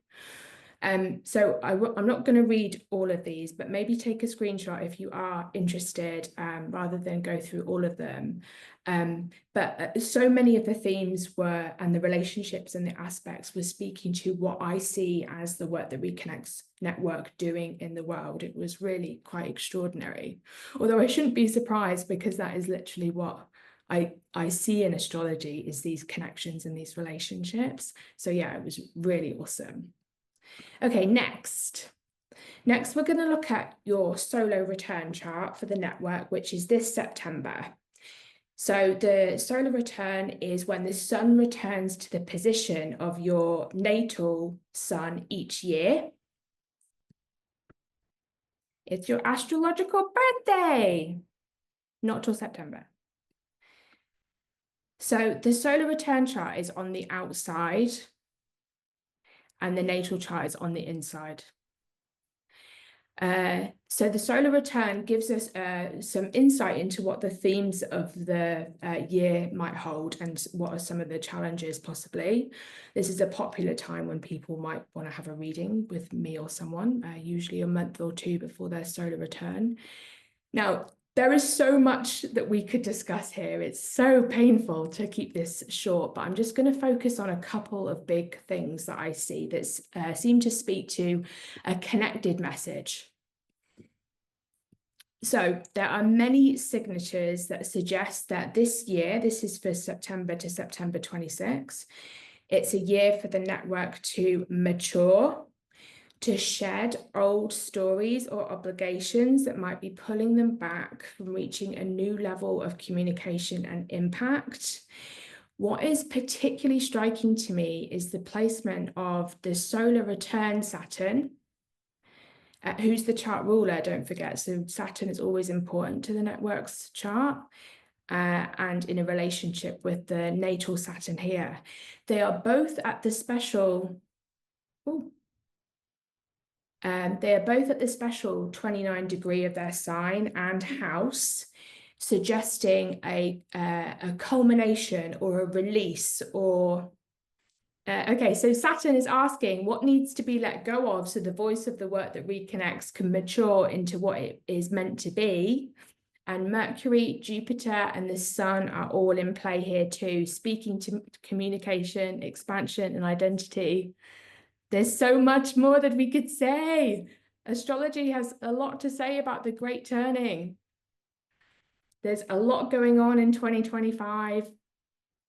So I'm not going to read all of these, but maybe take a screenshot if you are interested, rather than go through all of them. But so many of the themes were, and the relationships and the aspects were speaking to what I see as the work that Reconnects Network doing in the world. It was really quite extraordinary. Although I shouldn't be surprised, because that is literally what I see in astrology, is these connections and these relationships. So yeah, it was really awesome. Okay, next we're going to look at your solo return chart for the network, which is this September. So the solar return is when the sun returns to the position of your natal sun each year. It's your astrological birthday, not till September. So the solar return chart is on the outside, and the natal chart is on the inside. So the solar return gives us some insight into what the themes of the year might hold and what are some of the challenges possibly. This is a popular time when people might want to have a reading with me or someone, usually a month or two before their solar return. Now, there is so much that we could discuss here. It's so painful to keep this short, but I'm just going to focus on a couple of big things that I see that seem to speak to a connected message. So there are many signatures that suggest that this year, this is for September to September 26, it's a year for the network to mature, to shed old stories or obligations that might be pulling them back from reaching a new level of communication and impact. What is particularly striking to me is the placement of the solar return Saturn, who's the chart ruler, don't forget. So Saturn is always important to the network's chart. And in a relationship with the natal Saturn here. They are both at the special, they are both at the special 29 degree of their sign and house, suggesting a culmination or a release or okay, so Saturn is asking what needs to be let go of so the voice of the work that reconnects can mature into what it is meant to be. And Mercury, Jupiter, and the Sun are all in play here too, speaking to communication, expansion, and identity. There's so much more that we could say. Astrology has a lot to say about the Great Turning. There's a lot going on in 2025.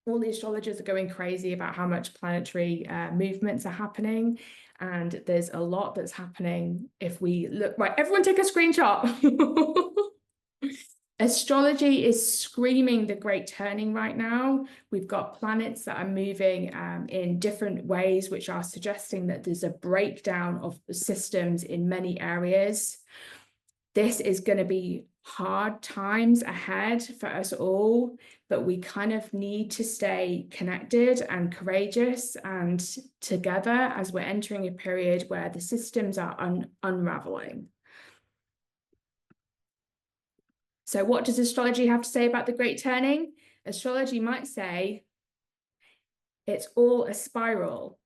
All the astrologers are going crazy about how much planetary movements are happening. And there's a lot that's happening if we look, right, everyone take a screenshot. Astrology is screaming the Great Turning right now. We've got planets that are moving in different ways, which are suggesting that there's a breakdown of systems in many areas. This is going to be hard times ahead for us all, but we kind of need to stay connected and courageous and together as we're entering a period where the systems are unraveling. So what does astrology have to say about the Great Turning? Astrology might say it's all a spiral.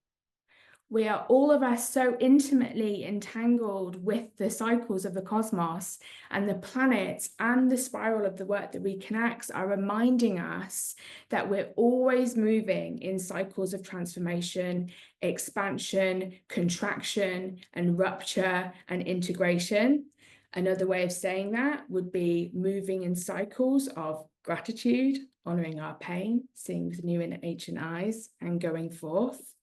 We are all of us so intimately entangled with the cycles of the cosmos, and the planets and the spiral of the work that reconnects are reminding us that we're always moving in cycles of transformation, expansion, contraction, and rupture and integration. Another way of saying that would be moving in cycles of gratitude, honoring our pain, seeing with new and ancient eyes, and going forth.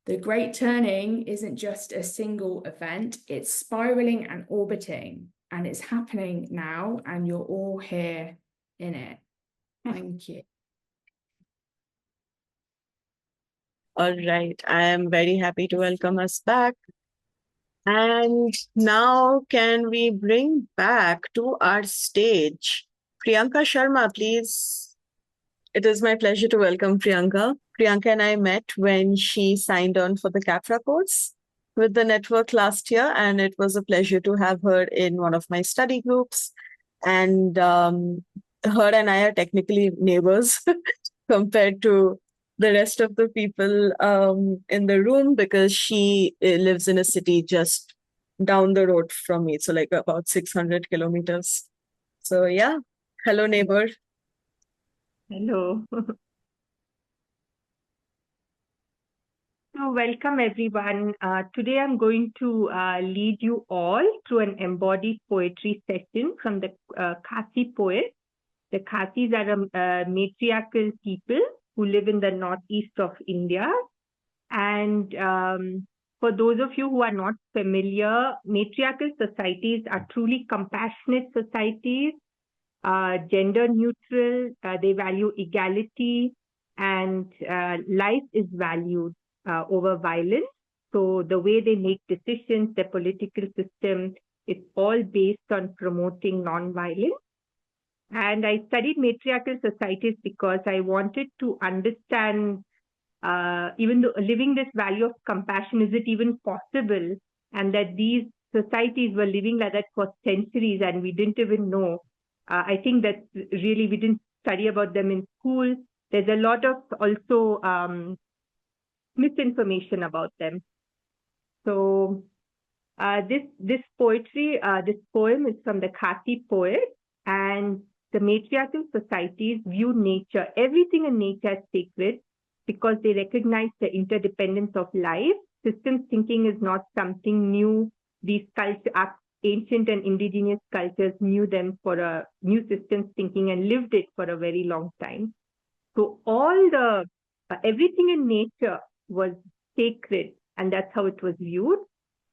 The Great Turning isn't just a single event, it's spiraling and orbiting, and it's happening now, and you're all here in it. Thank you. All right, I am very happy to welcome us back. And now can we bring back to our stage Priyanka Sharma, please? It is my pleasure to welcome Priyanka. Priyanka and I met when she signed on for the CAPRA course with the network last year, and it was a pleasure to have her in one of my study groups. And her and I are technically neighbors compared to the rest of the people in the room, because she lives in a city just down the road from me. So like about 600 kilometers. So yeah, hello neighbor. Hello. So welcome everyone. Today I'm going to lead you all through an embodied poetry session from the Khasi poets. The Khasis are a matriarchal people who live in the northeast of India. And for those of you who are not familiar, matriarchal societies are truly compassionate societies, gender neutral, they value equality, and life is valued over violence. So the way they make decisions, their political system, is all based on promoting non-violence. And I studied matriarchal societies because I wanted to understand, even though living this value of compassion, is it even possible? And that these societies were living like that for centuries and we didn't even know. I think that really we didn't study about them in school. There's a lot of also misinformation about them. So this poetry, this poem is from the Khasi poet, and the matriarchal societies view nature, everything in nature as sacred because they recognize the interdependence of life. Systems thinking is not something new. These cultures, ancient and indigenous cultures knew them for a new systems thinking and lived it for a very long time. So all the, everything in nature was sacred, and that's how it was viewed.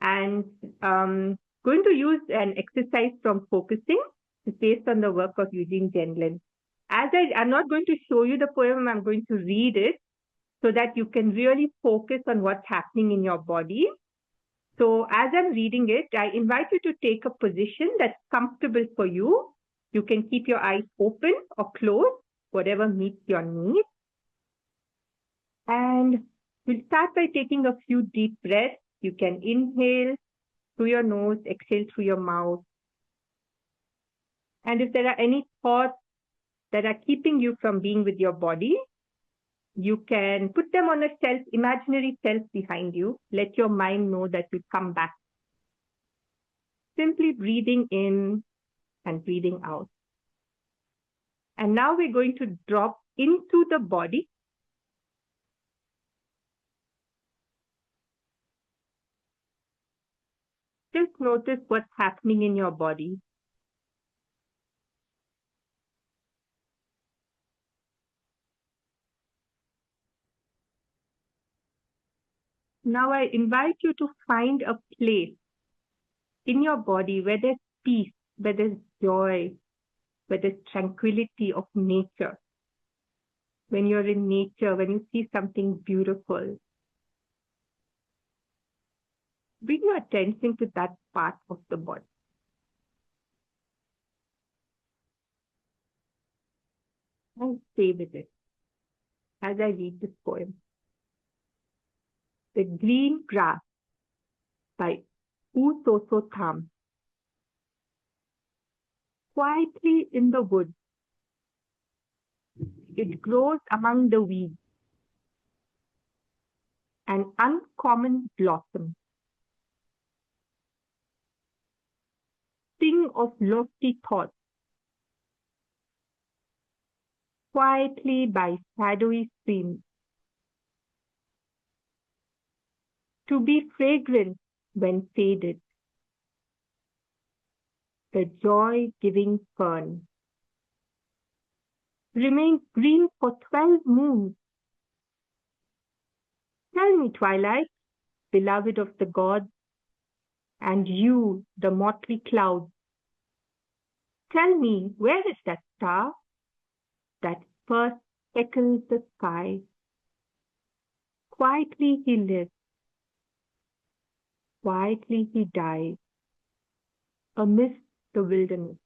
And going to use an exercise from focusing. It's based on the work of Eugene Gendlin. I'm not going to show you the poem, I'm going to read it so that you can really focus on what's happening in your body. So as I'm reading it, I invite you to take a position that's comfortable for you. You can keep your eyes open or closed, whatever meets your needs. And we'll start by taking a few deep breaths. You can inhale through your nose, exhale through your mouth. And if there are any thoughts that are keeping you from being with your body, you can put them on a shelf, imaginary shelf behind you. Let your mind know that you come back. Simply breathing in and breathing out. And now we're going to drop into the body. Just notice what's happening in your body. Now I invite you to find a place in your body where there's peace, where there's joy, where there's tranquility of nature. When you're in nature, when you see something beautiful, bring your attention to that part of the body. And stay with it as I read this poem. The Green Grass by U Soso Tham. Quietly in the woods, it grows among the weeds, an uncommon blossom. Sing of lofty thoughts, quietly by shadowy streams. To be fragrant when faded, the joy-giving fern. Remains green for 12 moons. Tell me, twilight, beloved of the gods, and you, the motley clouds. Tell me, where is that star that first speckles the sky? Quietly he lives, quietly he dies, amidst the wilderness.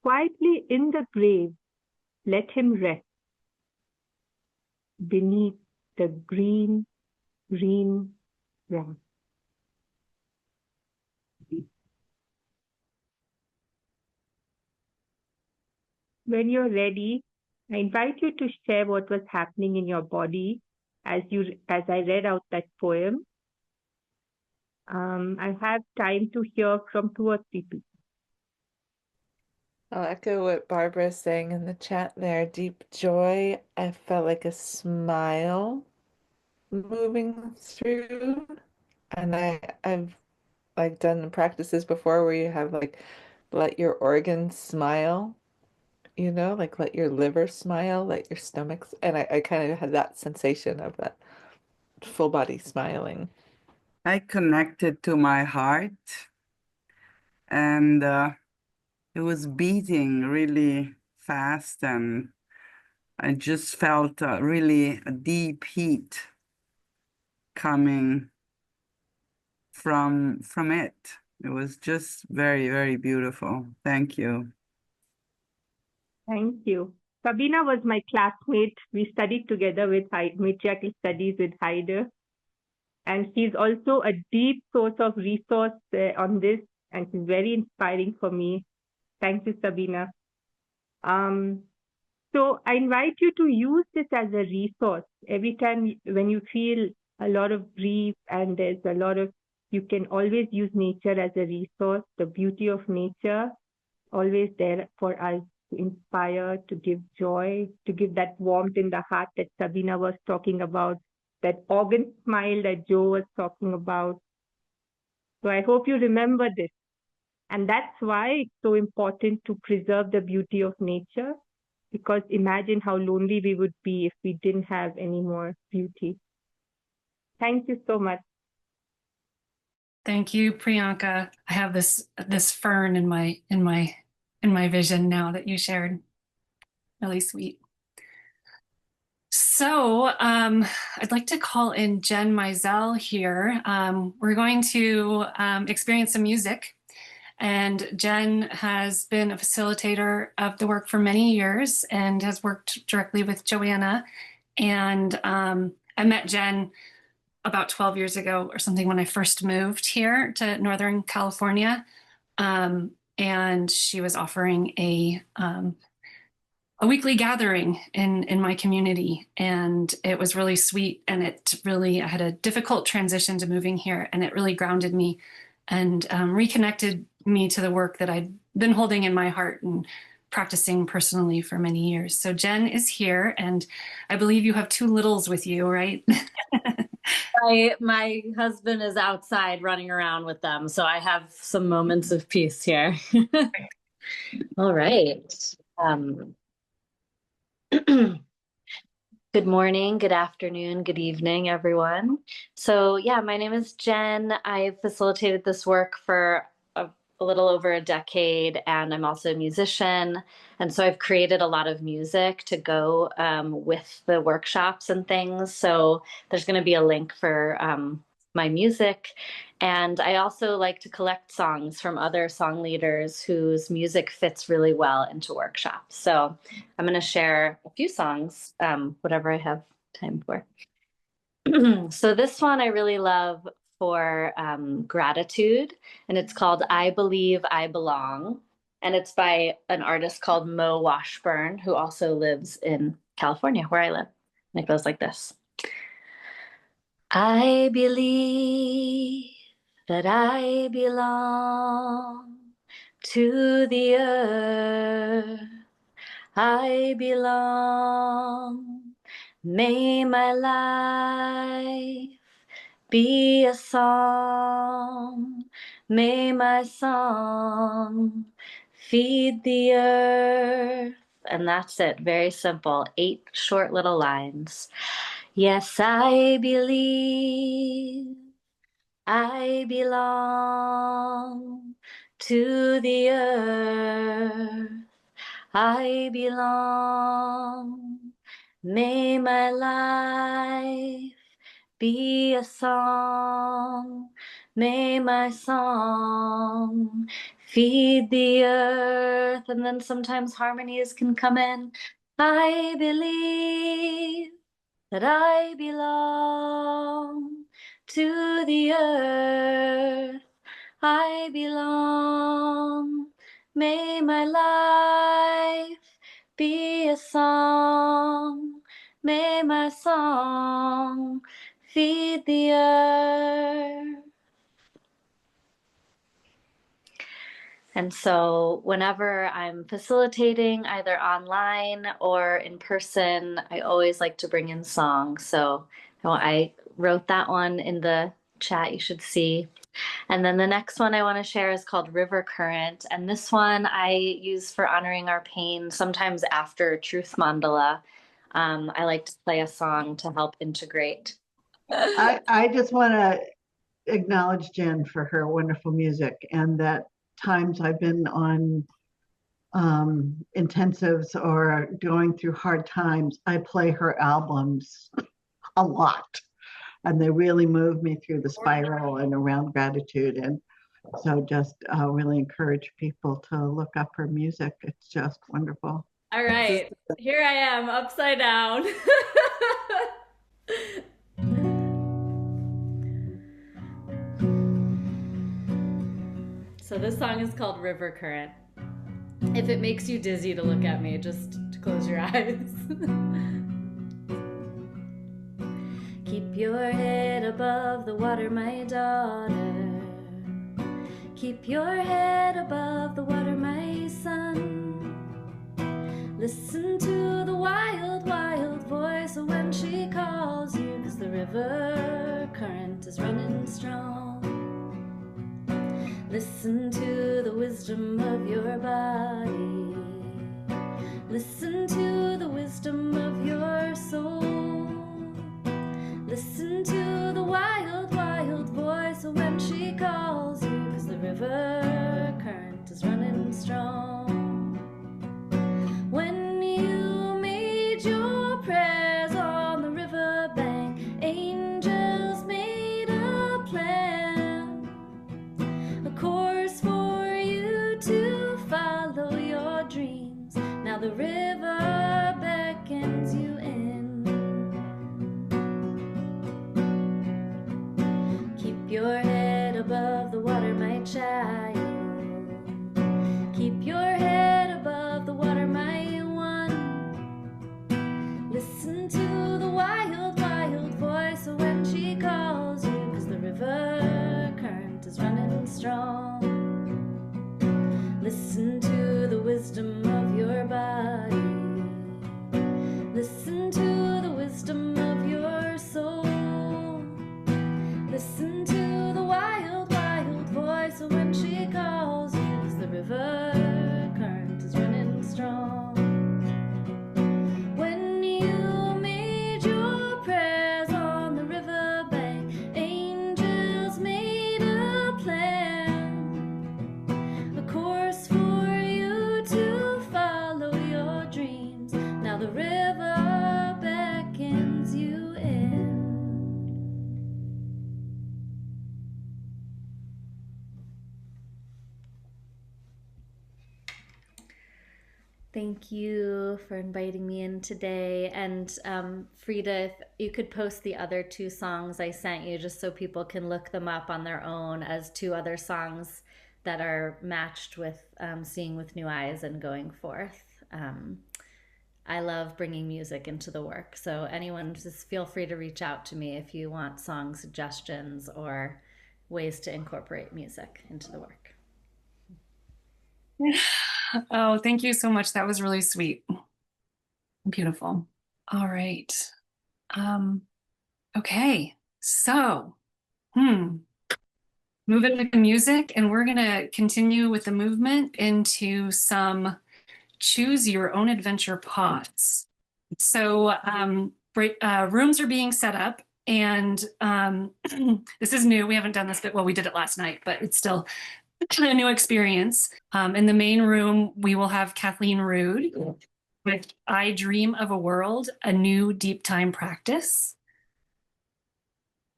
Quietly in the grave, let him rest, beneath the green, green grass. When you're ready, I invite you to share what was happening in your body as I read out that poem. I have time to hear from 2 or 3 people. I'll echo what Barbara is saying in the chat there. Deep joy. I felt like a smile moving through. And I've like done practices before where you have like let your organs smile, you know, like let your liver smile, let your stomach, and I kind of had that sensation of that full body smiling. I connected to my heart, and it was beating really fast, and I just felt really a deep heat coming from it. It was just very, very beautiful. Thank you. Thank you. Sabina was my classmate. We studied together with matriarchal studies with Haider. And she's also a deep source of resource on this, and she's very inspiring for me. Thank you, Sabina. So I invite you to use this as a resource. Every time when you feel a lot of grief and there's a lot of, you can always use nature as a resource. The beauty of nature, always there for us to inspire, to give joy, to give that warmth in the heart that Sabina was talking about, that organ smile that Joe was talking about. So I hope you remember this. And that's why it's so important to preserve the beauty of nature, because imagine how lonely we would be if we didn't have any more beauty. Thank you so much. Thank you, Priyanka. I have this fern in my vision now that you shared. Really sweet. So I'd like to call in Jen Mizell here. We're going to experience some music. And Jen has been a facilitator of the work for many years and has worked directly with Joanna. And I met Jen about 12 years ago or something when I first moved here to Northern California. And she was offering a weekly gathering in my community. And it was really sweet. And I had a difficult transition to moving here, and it really grounded me and reconnected me to the work that I'd been holding in my heart and practicing personally for many years. So Jen is here, and I believe you have two littles with you, right? My husband is outside running around with them, so I have some moments of peace here. All right. Good morning, good afternoon, good evening, everyone. So yeah, my name is Jen. I've facilitated this work for a little over a decade, and I'm also a musician. And so I've created a lot of music to go with the workshops and things. So there's going to be a link for my music. And I also like to collect songs from other song leaders whose music fits really well into workshops. So I'm going to share a few songs, whatever I have time for. So this one I really love for gratitude, and it's called I Believe I Belong. And it's by an artist called Mo Washburn, who also lives in California, where I live. And it goes like this. I believe that I belong to the earth. I belong. May my life be a song. May my song feed the earth. And that's it. Very simple. 8 short little lines. Yes, I believe I belong to the earth. I belong. May my life be a song. May my song feed the earth. And then sometimes harmonies can come in. I believe that I belong to the earth. I belong. May my life be a song. May my song feed the earth. And so whenever I'm facilitating, either online or in person, I always like to bring in songs. So I wrote that one in the chat, you should see. And then the next one I want to share is called River Current. And this one I use for honoring our pain, sometimes after Truth Mandala. I like to play a song to help integrate. I just want to acknowledge Jen for her wonderful music, and that times I've been on intensives or going through hard times, I play her albums a lot, and they really move me through the spiral and around gratitude. And so just really encourage people to look up her music. It's just wonderful. All right, here I am upside down. So this song is called River Current. If it makes you dizzy to look at me, just to close your eyes. Keep your head above the water, my daughter. Keep your head above the water, my son. Listen to the wild, wild voice when she calls you, 'cause the river current is running strong. Listen to the wisdom of your body. Listen to the wisdom of your soul. Listen to the wild, wild voice when she calls you, 'cause the river current is running strong. When you made your prayers on the riverbank, angels made a plan, a course for you to follow your dreams. Now the river beckons you in. Keep your head above the water, my child. Keep your head above the water, my one. Listen to the wild, wild voice when she calls you, 'cause the river current is running strong. Listen to the wisdom of your body. Listen to the wisdom of your soul. Listen to the wild, wild voice when she calls you, 'cause the river current is running strong. When you made your prayers on the riverbank, angels made a plan, a course for you to follow your dreams. Now the river beckons you in. Thank you for inviting me in today. And Frida, if you could post the other two songs I sent you just so people can look them up on their own as two other songs that are matched with Seeing with New Eyes and Going Forth. I love bringing music into the work. So anyone, just feel free to reach out to me if you want song suggestions or ways to incorporate music into the work. Oh, thank you so much. That was really sweet. Beautiful. All right. Okay. So, moving with the music, and we're going to continue with the movement into some choose your own adventure pods. So, rooms are being set up, and this is new. We haven't done this, but well, we did it last night, but it's still a new experience. In the main room, we will have Kathleen Rood with I Dream of a World, a new deep time practice.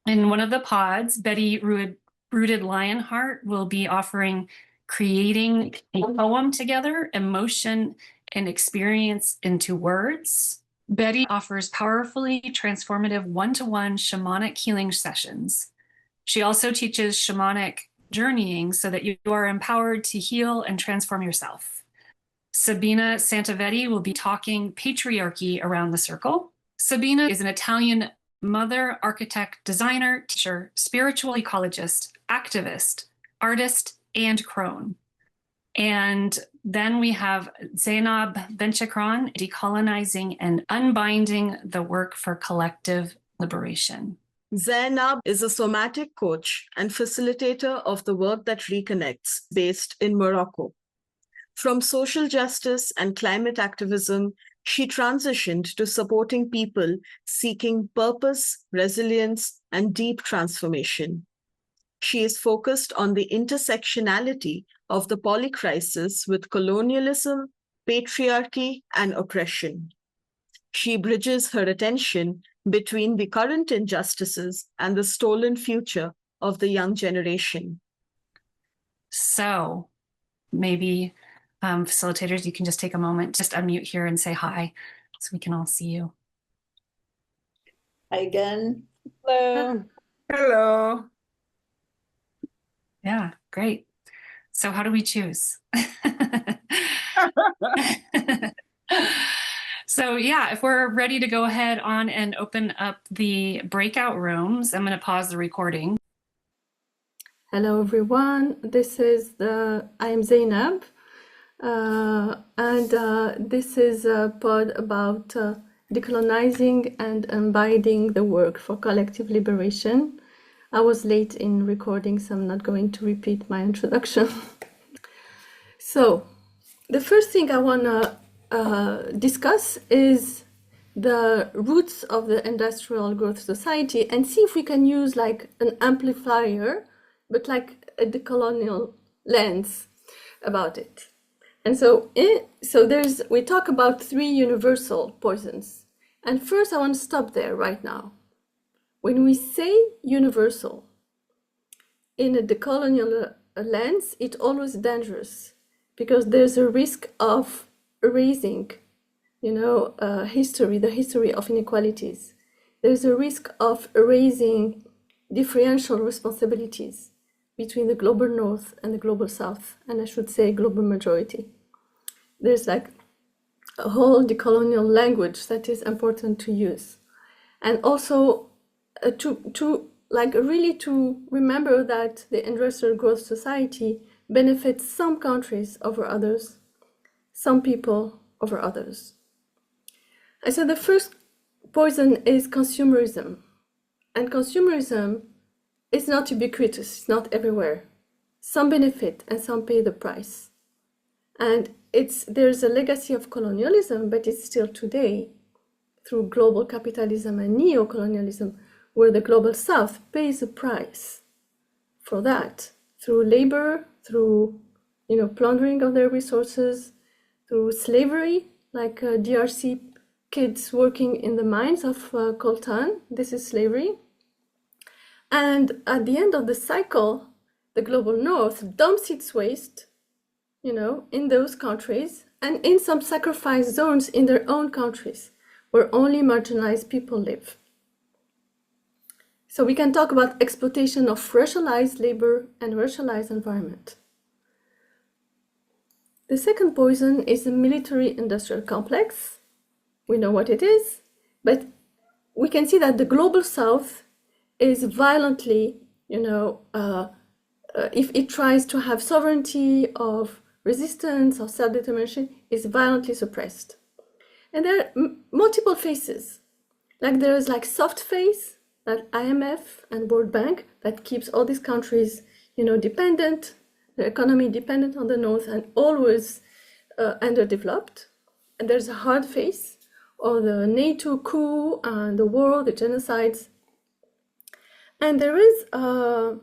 In one of the pods, Betty Rooted Lionheart will be offering creating a poem together, emotion and experience into words. Betty offers powerfully transformative one-to-one shamanic healing sessions. She also teaches shamanic journeying so that you are empowered to heal and transform yourself. Sabina Santavetti will be talking patriarchy around the circle. Sabina is an Italian mother, architect, designer, teacher, spiritual ecologist, activist, artist, and crone. And then we have Zainab Benchakran, decolonizing and unbinding the work for collective liberation. Zainab is a somatic coach and facilitator of the work that reconnects, based in Morocco. From social justice and climate activism, she transitioned to supporting people seeking purpose, resilience, and deep transformation. She is focused on the intersectionality of the polycrisis with colonialism, patriarchy, and oppression. She bridges her attention between the current injustices and the stolen future of the young generation. So maybe facilitators, you can just take a moment, just unmute here and say hi so we can all see you. Hi again. Hello. Hello. Yeah, great. So how do we choose? So yeah, if we're ready to go ahead on and open up the breakout rooms, I'm going to pause the recording. Hello everyone, I am Zainab, and this is a pod about decolonizing and embodying the work for collective liberation. I was late in recording, so I'm not going to repeat my introduction. So, the first thing I want to discuss is the roots of the industrial growth society and see if we can use like an amplifier, but like a decolonial lens about it. And so, we talk about 3 universal poisons. And first, I want to stop there right now. When we say universal in a decolonial lens, it's always dangerous because there's a risk of erasing, the history of inequalities. There's a risk of erasing differential responsibilities between the global north and the global south, and I should say global majority. There's like a whole decolonial language that is important to use. And also to remember that the industrial growth society benefits some countries over others, some people over others. And so the first poison is consumerism. And consumerism is not ubiquitous, it's not everywhere. Some benefit and some pay the price. And there's a legacy of colonialism, but it's still today, through global capitalism and neo-colonialism, where the global south pays a price for that, through labor, through plundering of their resources, through slavery, like DRC kids working in the mines of coltan. This is slavery. And at the end of the cycle, the global north dumps its waste, in those countries and in some sacrifice zones in their own countries where only marginalized people live. So we can talk about exploitation of racialized labor and racialized environment. The second poison is the military-industrial complex. We know what it is, but we can see that the global south is violently, if it tries to have sovereignty of resistance or self-determination, is violently suppressed. And there are multiple faces. Like there is like soft face, like IMF and World Bank, that keeps all these countries, dependent, their economy dependent on the north and always underdeveloped. And there's a hard face, or the NATO coup and the war, the genocides. And there is a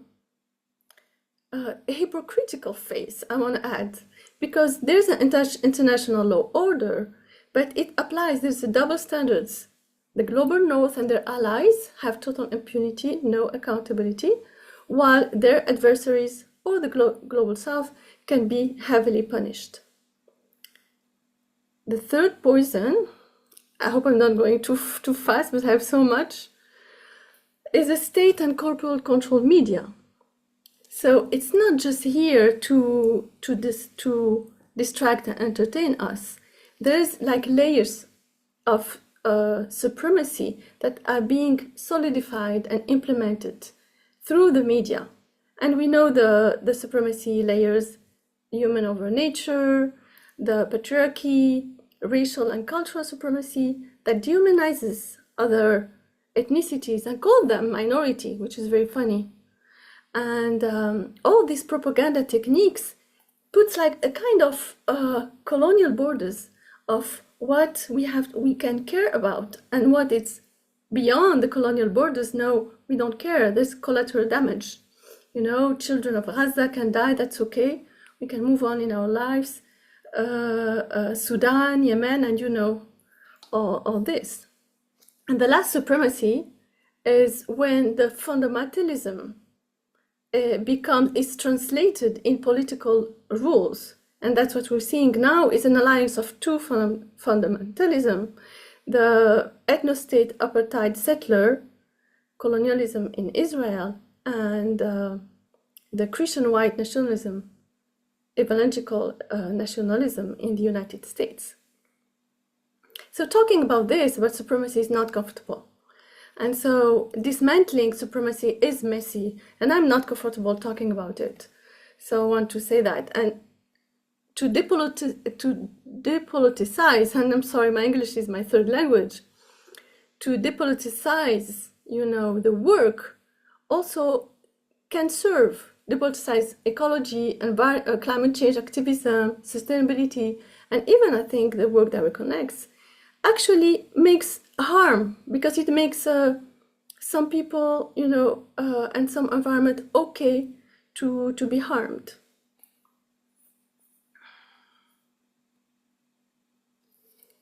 hypocritical face, I want to add, because there's an international law order, but it applies, there's a double standards. The global north and their allies have total impunity, no accountability, while their adversaries or the global south can be heavily punished. The third poison, I hope I'm not going too fast, but I have so much, is the state and corporate controlled media. So it's not just here to distract and entertain us. There's like layers of supremacy that are being solidified and implemented through the media. And we know the supremacy layers, human over nature, the patriarchy, racial and cultural supremacy that dehumanizes other ethnicities and call them minority, which is very funny. And all these propaganda techniques puts like a kind of colonial borders of what we can care about and what it's beyond the colonial borders. No, we don't care. There's collateral damage. Children of Gaza can die. That's okay. We can move on in our lives. Sudan, Yemen, and all this. And the last supremacy is when the fundamentalism is translated in political rules. And that's what we're seeing now is an alliance of two fundamentalism, the ethno-state apartheid settler colonialism in Israel and the Christian white nationalism evangelical nationalism in the United States. So talking about this, about supremacy, is not comfortable. And so dismantling supremacy is messy, and I'm not comfortable talking about it. So I want to say that. And to depoliticize, and I'm sorry, my English is my third language, to depoliticize, the work also can serve, depoliticize ecology, climate change activism, sustainability, and even I think the work that reconnects actually makes harm, because it makes some people, and some environment okay to be harmed.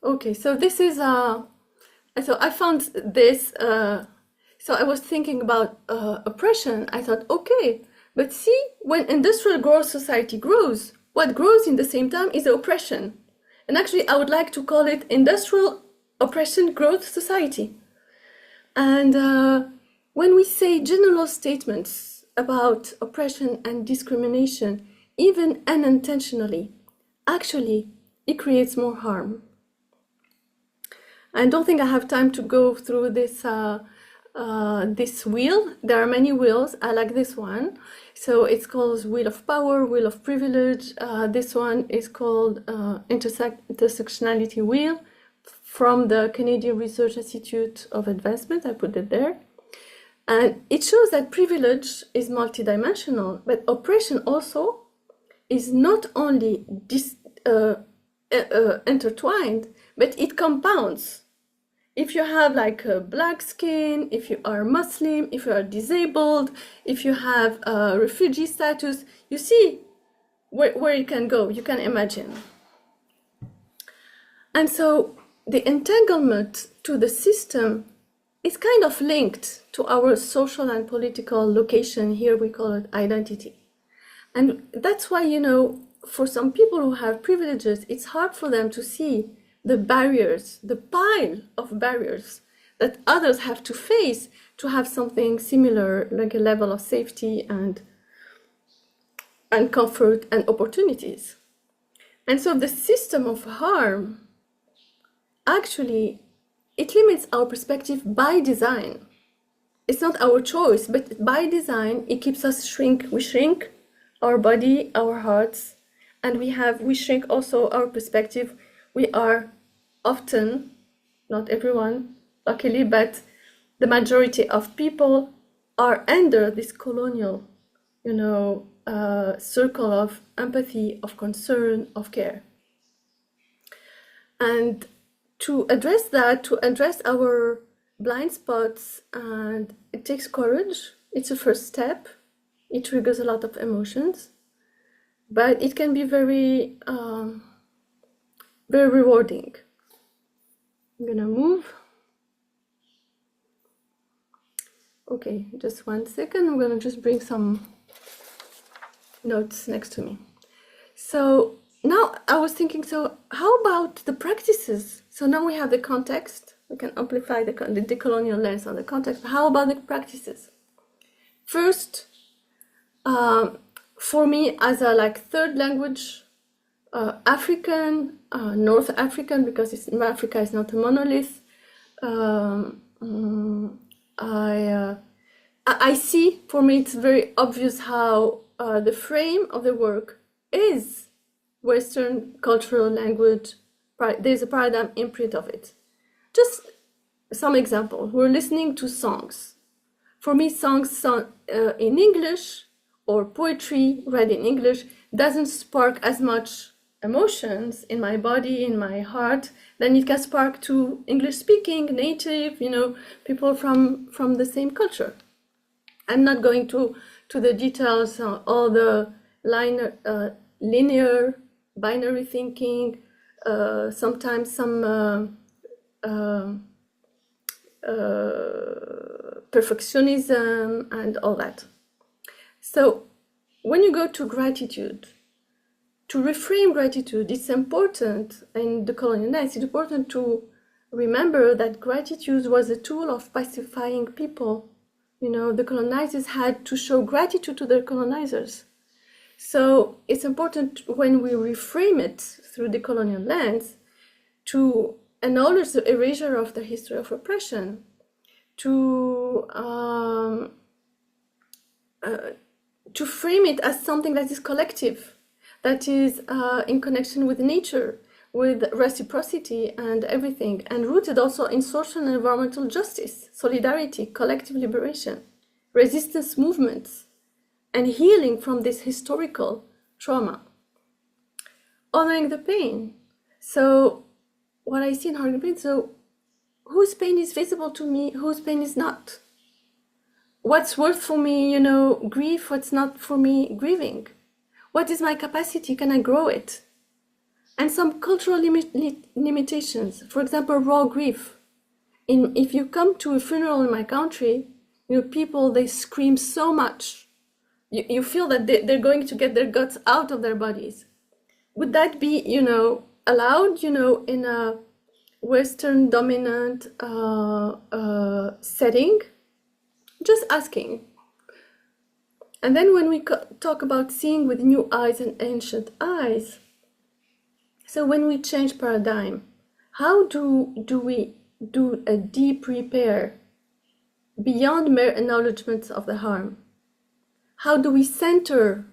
Okay, so this is so I found this. So I was thinking about oppression. I thought, okay, but see, when industrial growth society grows, what grows in the same time is the oppression. And actually, I would like to call it industrial oppression growth society. And when we say general statements about oppression and discrimination, even unintentionally, actually, it creates more harm. I don't think I have time to go through this this wheel. There are many wheels. I like this one. So it's called Wheel of Power, Wheel of Privilege. This one is called Intersectionality Wheel from the Canadian Research Institute of Advancement. I put it there. And it shows that privilege is multidimensional, but oppression also is not only intertwined, but it compounds. If you have like a black skin, if you are Muslim, if you are disabled, if you have a refugee status, you see where you can go, you can imagine. And so the entanglement to the system is kind of linked to our social and political location. Here we call it identity. And that's why, for some people who have privileges, it's hard for them to see the barriers, the pile of barriers that others have to face to have something similar, like a level of safety and comfort and opportunities. And so the system of harm, actually, it limits our perspective by design. It's not our choice, but by design, it keeps us shrink. We shrink our body, our hearts, and we shrink also our perspective. We are often, not everyone, luckily, but the majority of people are under this colonial, circle of empathy, of concern, of care. And to address that, to address our blind spots, and it takes courage. It's a first step. It triggers a lot of emotions, but it can be very, very rewarding. I'm gonna move. Okay, just 1 second. I'm gonna just bring some notes next to me. So now I was thinking, so how about the practices? So now we have the context. We can amplify the decolonial lens on the context. But how about the practices? First, for me as a third language, African, North African, because Africa is not a monolith. I see, for me, it's very obvious how the frame of the work is Western cultural language. There's a paradigm imprint of it. Just some example. We're listening to songs. For me, songs sung in English or poetry read in English doesn't spark as much emotions in my body, in my heart, than it can spark to English-speaking, native, people from the same culture. I'm not going to the details, all the linear, binary thinking, sometimes some perfectionism and all that. So when you go to gratitude, to reframe gratitude, it's important in the colonial lens, it's important to remember that gratitude was a tool of pacifying people. The colonizers had to show gratitude to their colonizers. So it's important when we reframe it through the colonial lens to acknowledge the erasure of the history of oppression, to frame it as something that is collective, that is in connection with nature, with reciprocity and everything, and rooted also in social and environmental justice, solidarity, collective liberation, resistance movements, and healing from this historical trauma. Honoring the pain. So what I see in honoring the pain, so whose pain is visible to me, whose pain is not? What's worth for me, grief, what's not for me, grieving? What is my capacity? Can I grow it? And some cultural limitations, for example, raw grief. If you come to a funeral in my country, people, they scream so much. You feel that they're going to get their guts out of their bodies. Would that be, allowed, in a Western dominant setting? Just asking. And then when we talk about seeing with new eyes and ancient eyes, so when we change paradigm, how do we do a deep repair beyond mere acknowledgement of the harm? How do we center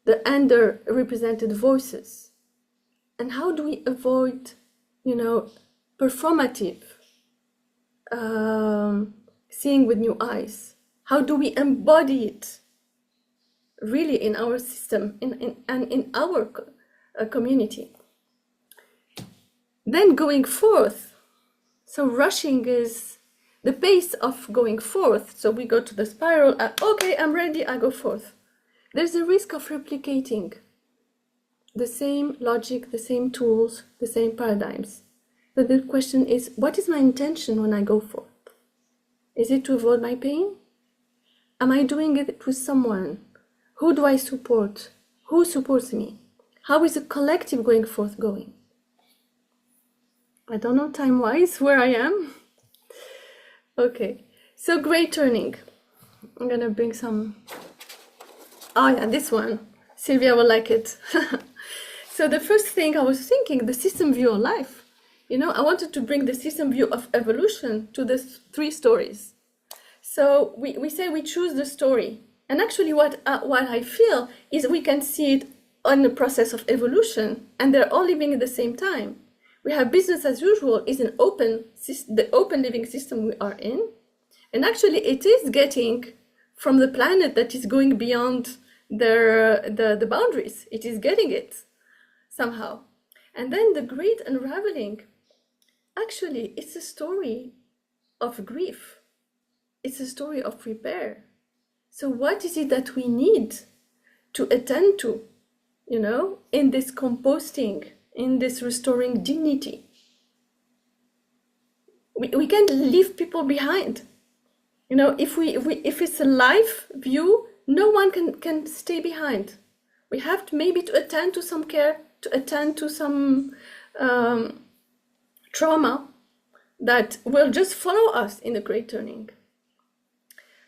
the underrepresented voices? And how do we avoid, performative seeing with new eyes? How do we embody it really in our system and in our community? Then going forth, so rushing is the pace of going forth. So we go to the spiral, okay, I'm ready, I go forth. There's a risk of replicating the same logic, the same tools, the same paradigms. But the question is, what is my intention when I go forth? Is it to avoid my pain? Am I doing it with someone? Who do I support? Who supports me? How is the collective going forth going? I don't know time-wise where I am. Okay, so great turning. I'm gonna bring some. Oh yeah, this one. Sylvia will like it. So the first thing I was thinking, the system view of life. I wanted to bring the system view of evolution to the three stories. So we say we choose the story. And actually what I feel is we can see it on the process of evolution, and they're all living at the same time. We have business as usual is the open living system we are in. And actually it is getting from the planet that is going beyond the boundaries. It is getting it somehow. And then the great unraveling, actually it's a story of grief. It's a story of repair. So what is it that we need to attend to, in this composting, in this restoring dignity? We can't leave people behind. If it's a life view, no one can stay behind. We have to maybe to attend to some care, to attend to some trauma that will just follow us in the great turning.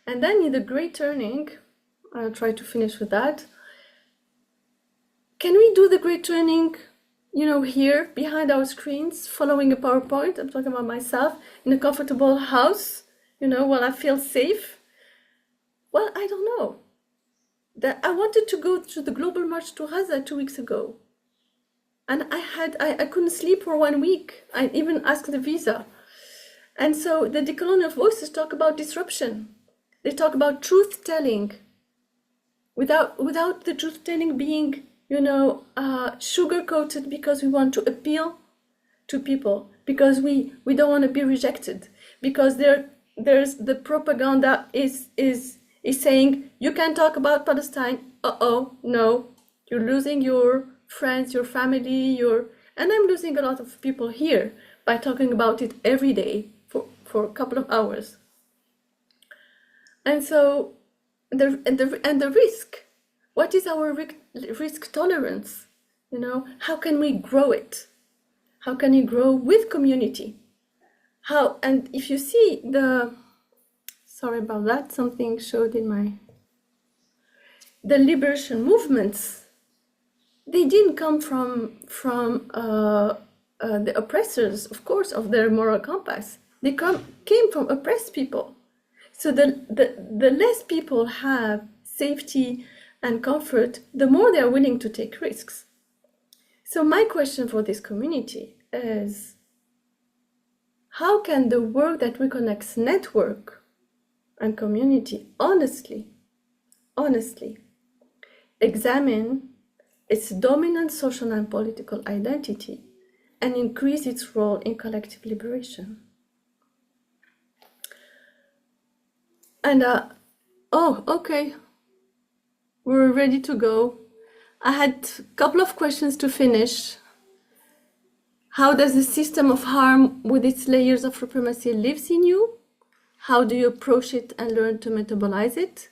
And then in the great turning, I'll try to finish with that. Can we do the great turning, here behind our screens, following a PowerPoint? I'm talking about myself in a comfortable house, while I feel safe. Well, I don't know. I wanted to go to the Global March to Gaza 2 weeks ago. And I couldn't sleep for 1 week. I even asked the visa. And so the decolonial voices talk about disruption. They talk about truth telling without the truth telling being, sugar coated because we want to appeal to people, because we don't want to be rejected, because there's the propaganda is saying you can't talk about Palestine. No, you're losing your friends, your family, and I'm losing a lot of people here by talking about it every day for a couple of hours. And so the risk, what is our risk tolerance? How can we grow it? How can we grow with community? And if you see sorry about that, something showed in my, the liberation movements, they didn't come from the oppressors, of course, of their moral compass. They came from oppressed people. So the less people have safety and comfort, the more they are willing to take risks. So my question for this community is, how can the work that Reconnects Network and community honestly examine its dominant social and political identity and increase its role in collective liberation? And oh, okay, we're ready to go. I had a couple of questions to finish. How does the system of harm with its layers of supremacy lives in you? How do you approach it and learn to metabolize it?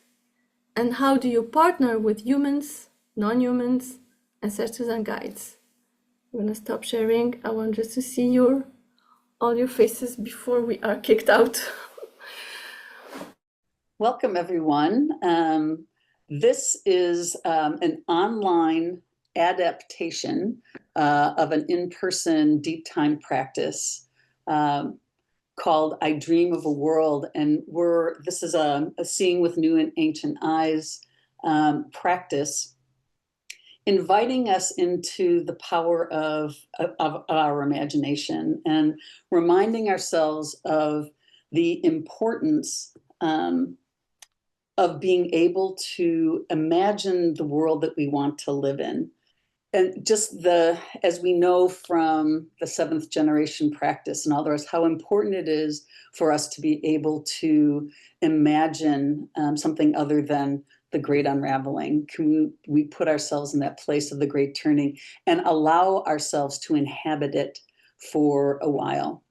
And how do you partner with humans, non-humans, ancestors and guides? I'm gonna stop sharing. I want just to see all your faces before we are kicked out. Welcome, everyone. This is an online adaptation of an in-person deep time practice called I Dream of a World. And this is a Seeing with New and Ancient Eyes practice, inviting us into the power of our imagination and reminding ourselves of the importance of being able to imagine the world that we want to live in. And just as we know from the 7th generation practice and all the rest, how important it is for us to be able to imagine something other than the great unraveling. Can we put ourselves in that place of the great turning and allow ourselves to inhabit it for a while?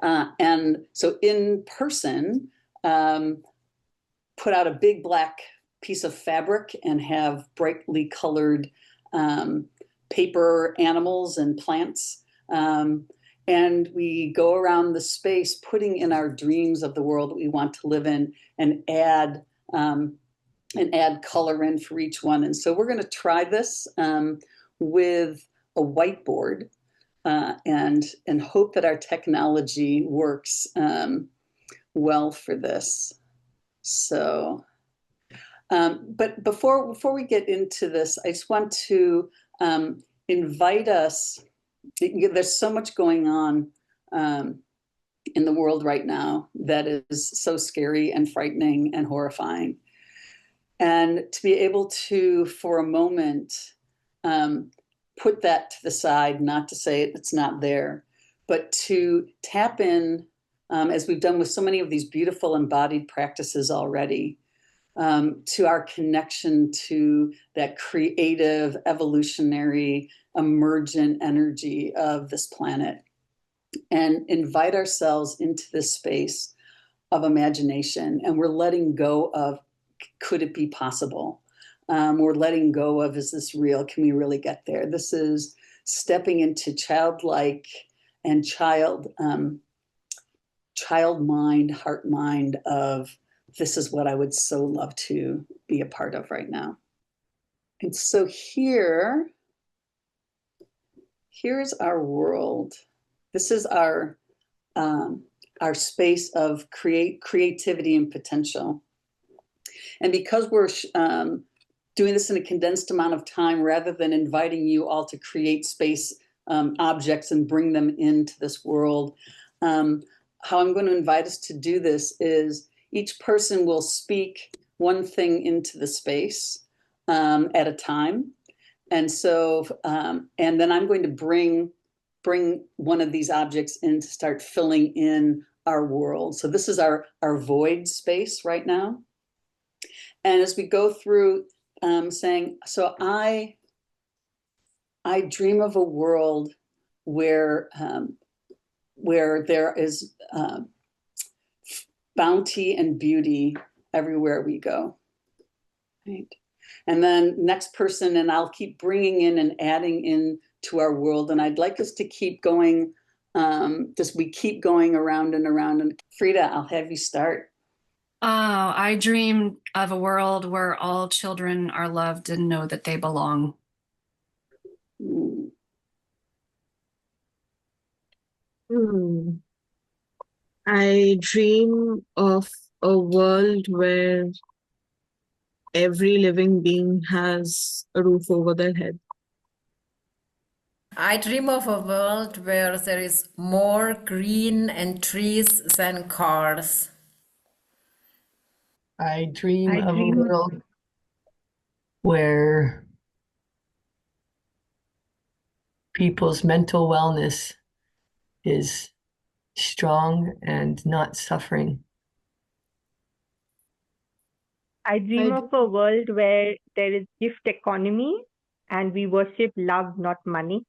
And so in person, put out a big black piece of fabric and have brightly colored paper animals and plants. And we go around the space putting in our dreams of the world that we want to live in and add color in for each one. And so we're going to try this with a whiteboard and hope that our technology works well for this. So, but before we get into this, I just want to invite us. There's so much going on in the world right now that is so scary and frightening and horrifying. And to be able to, for a moment, put that to the side, not to say it's not there, but to tap in, as we've done with so many of these beautiful embodied practices already, to our connection to that creative, evolutionary, emergent energy of this planet, and invite ourselves into this space of imagination. And we're letting go of, could it be possible? We're letting go of, is this real? Can we really get there? This is stepping into childlike and child mind, heart mind of, this is what I would so love to be a part of right now. And so here's our world. This is our space of creativity and potential. And because we're doing this in a condensed amount of time, rather than inviting you all to create space objects and bring them into this world, how I'm going to invite us to do this is each person will speak one thing into the space at a time. And so, and then I'm going to bring one of these objects in to start filling in our world. So this is our void space right now. And as we go through saying, so I dream of a world where there is bounty and beauty everywhere we go, right? And then next person, and I'll keep bringing in and adding in to our world. And I'd like us to keep going, we keep going around and around. And Frida, I'll have you start. Oh, I dream of a world where all children are loved and know that they belong. I dream of a world where every living being has a roof over their head. I dream of a world where there is more green and trees than cars. I dream I of a dream world where people's mental wellness is strong and not suffering. I dream of a world where there is gift economy and we worship love, not money.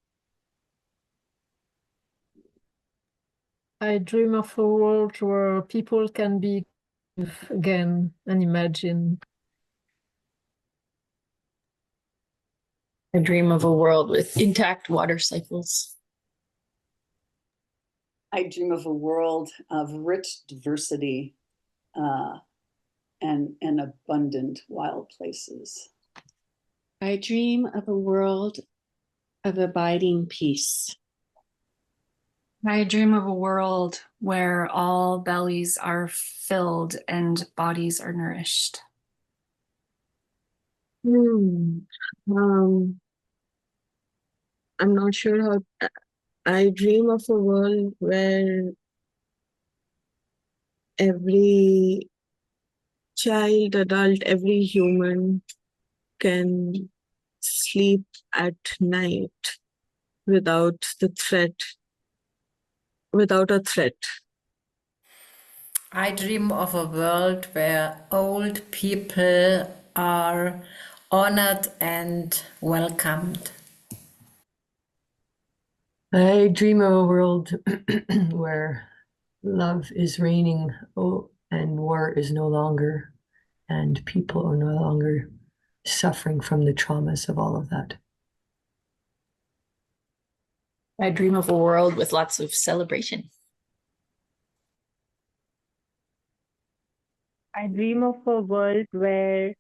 I dream of a world where people can be again and imagine. I dream of a world with intact water cycles. I dream of a world of rich diversity and abundant wild places. I dream of a world of abiding peace. I dream of a world where all bellies are filled and bodies are nourished. I'm not sure how. I dream of a world where every child, adult, every human can sleep at night without a threat. I dream of a world where old people are honored and welcomed. I dream of a world where love is reigning and war is no longer, and people are no longer suffering from the traumas of all of that. I dream of a world with lots of celebration. I dream of a world where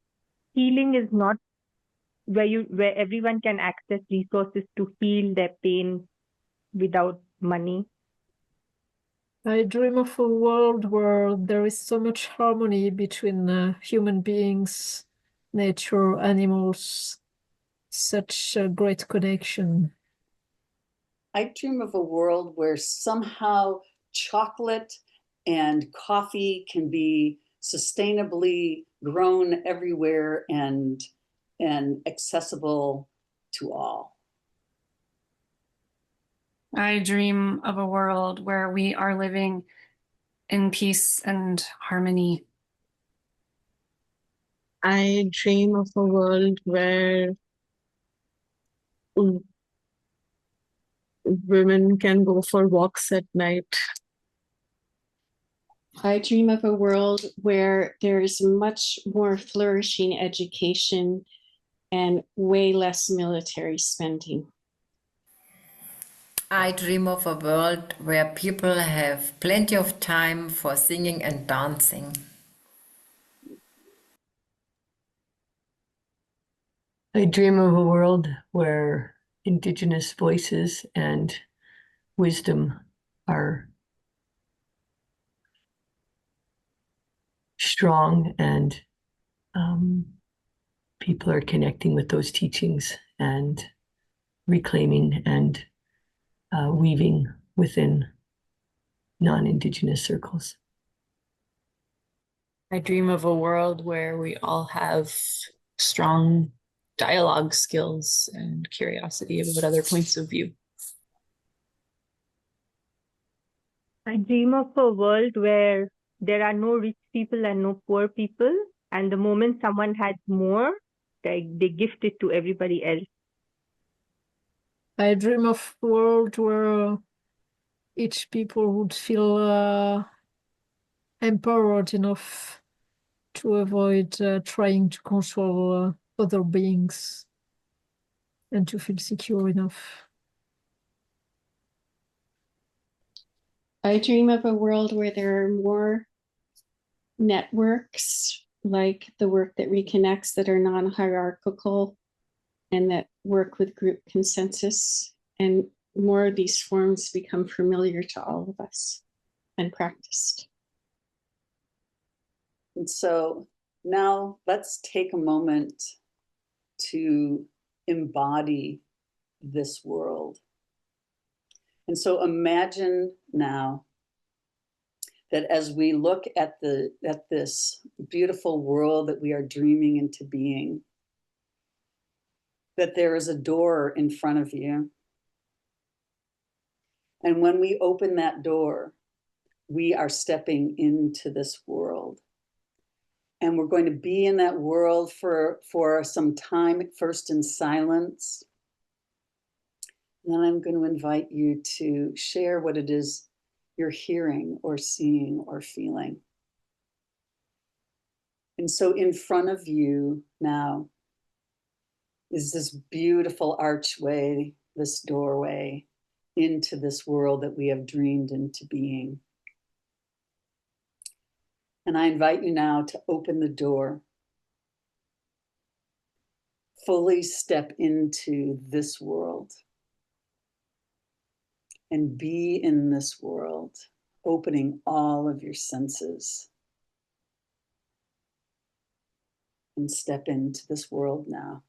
healing is not where everyone can access resources to heal their pain without money. I dream of a world where there is so much harmony between human beings, nature, animals, such a great connection. I dream of a world where somehow chocolate and coffee can be sustainably grown everywhere and accessible to all. I dream of a world where we are living in peace and harmony. I dream of a world where women can go for walks at night. I dream of a world where there is much more flourishing education and way less military spending. I dream of a world where people have plenty of time for singing and dancing. I dream of a world where Indigenous voices and wisdom are strong and people are connecting with those teachings and reclaiming and weaving within non-Indigenous circles. I dream of a world where we all have strong dialogue skills and curiosity about other points of view. I dream of a world where there are no rich people and no poor people, and the moment someone has more, they gift it to everybody else. I dream of a world where each people would feel empowered enough to avoid trying to control other beings and to feel secure enough. I dream of a world where there are more networks like the work that reconnects that are non-hierarchical and that work with group consensus, and more of these forms become familiar to all of us and practiced. And so now let's take a moment to embody this world. And so imagine now that as we look at this beautiful world that we are dreaming into being, that there is a door in front of you. And when we open that door, we are stepping into this world. And we're going to be in that world for some time, at first in silence. And then I'm going to invite you to share what it is you're hearing or seeing or feeling. And so in front of you now is this beautiful archway, this doorway into this world that we have dreamed into being. And I invite you now to open the door, fully step into this world, and be in this world, opening all of your senses. And step into this world now.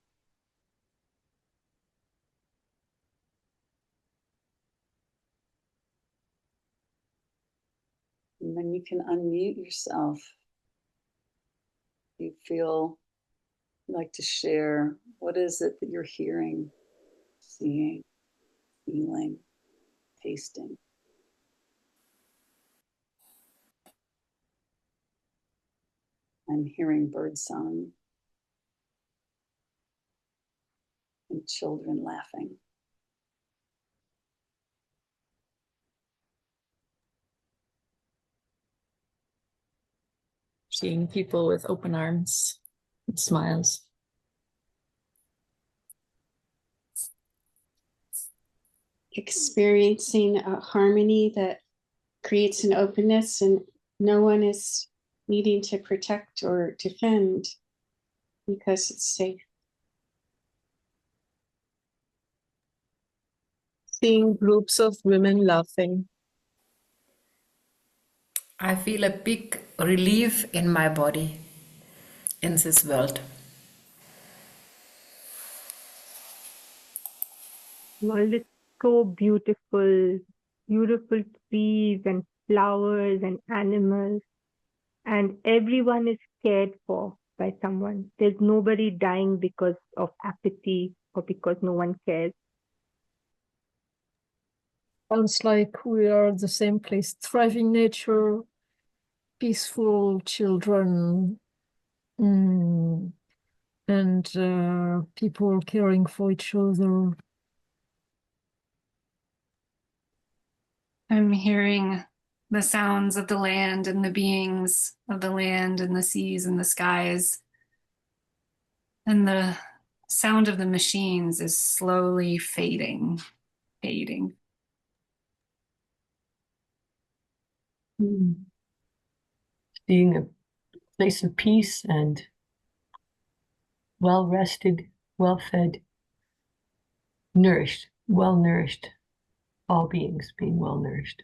And then you can unmute yourself. You feel like to share, what is it that you're hearing, seeing, feeling, tasting? I'm hearing birdsong and children laughing. Seeing people with open arms and smiles. Experiencing a harmony that creates an openness, and no one is needing to protect or defend because it's safe. Seeing groups of women laughing. I feel a big relief in my body in this world. World is so beautiful, beautiful trees and flowers and animals, and everyone is cared for by someone. There's nobody dying because of apathy or because no one cares. Sounds like we are at the same place. Thriving nature, peaceful children, and people caring for each other. I'm hearing the sounds of the land and the beings of the land and the seas and the skies. And the sound of the machines is slowly fading. Being a place of peace and well rested, well fed, nourished, well nourished, all beings being well nourished.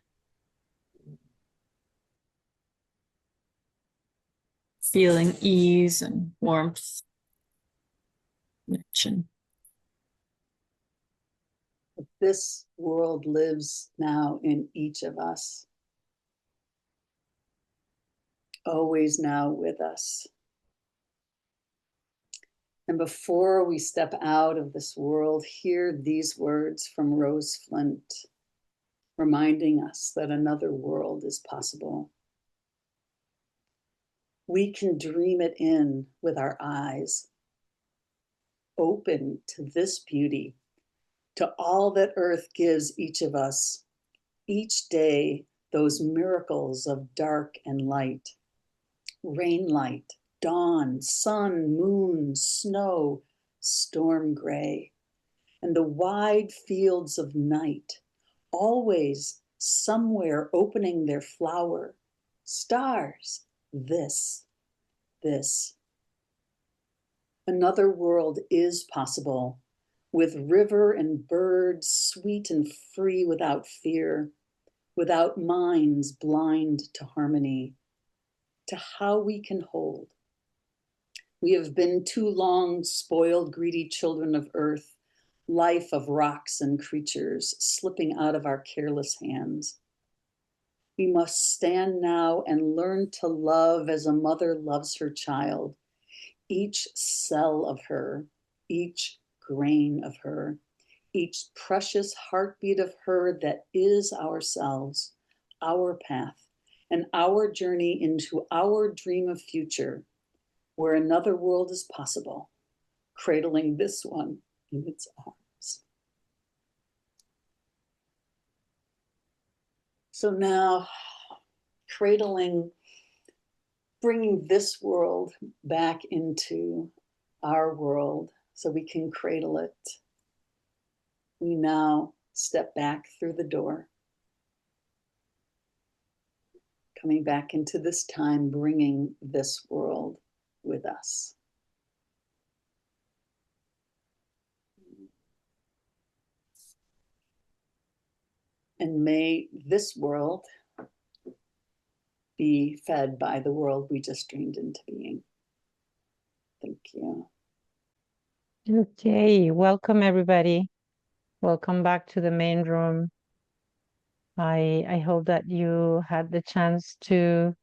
Feeling ease and warmth, connection. This world lives now in each of us, always now with us. And before we step out of this world, hear these words from Rose Flint, reminding us that another world is possible. We can dream it in with our eyes, open to this beauty, to all that Earth gives each of us, each day, those miracles of dark and light, rain light, dawn, sun, moon, snow, storm gray, and the wide fields of night, always somewhere opening their flower, stars, this. Another world is possible, with river and birds, sweet and free without fear, without minds blind to harmony, to how we can hold. We have been too long spoiled, greedy children of earth, life of rocks and creatures slipping out of our careless hands. We must stand now and learn to love as a mother loves her child, each cell of her, each grain of her, each precious heartbeat of her that is ourselves, our path, and our journey into our dream of future, where another world is possible, cradling this one in its arms. So now, cradling, bringing this world back into our world so we can cradle it. We now step back through the door, coming back into this time, bringing this world with us. And may this world be fed by the world we just dreamed into being. Thank you. Okay, welcome everybody. Welcome back to the main room. I hope that you had the chance to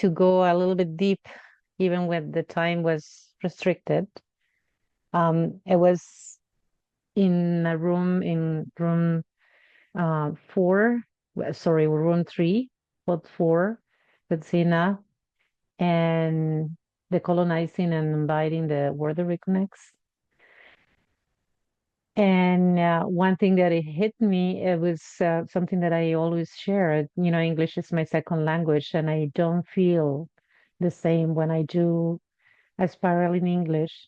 go a little bit deep, even when the time was restricted. It was in a room, in room 4, sorry, room 3, pod 4, with Zina, and decolonizing and inviting the word that reconnects. And one thing that it hit me, it was something that I always share. You know, English is my second language, and I don't feel the same when I do a spiral in English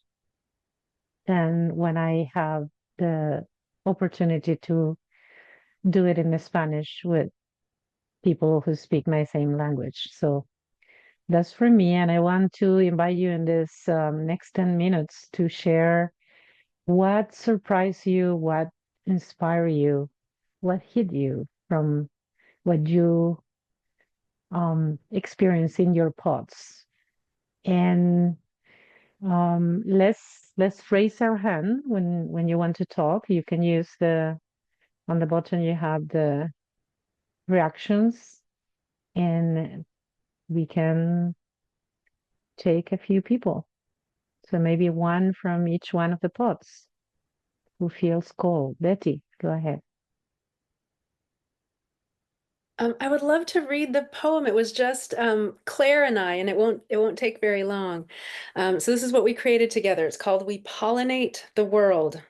than when I have the opportunity to do it in Spanish with people who speak my same language. So that's for me. And I want to invite you in this next 10 minutes to share what surprised you, what inspired you, what hit you from what you experience in your pods. And let's raise our hand when you want to talk. You can use on the bottom you have the reactions, and we can take a few people. So maybe one from each one of the pods who feels called. Betty, go ahead. I would love to read the poem. It was just Claire and I, and it won't take very long. So this is what we created together. It's called We Pollinate the World.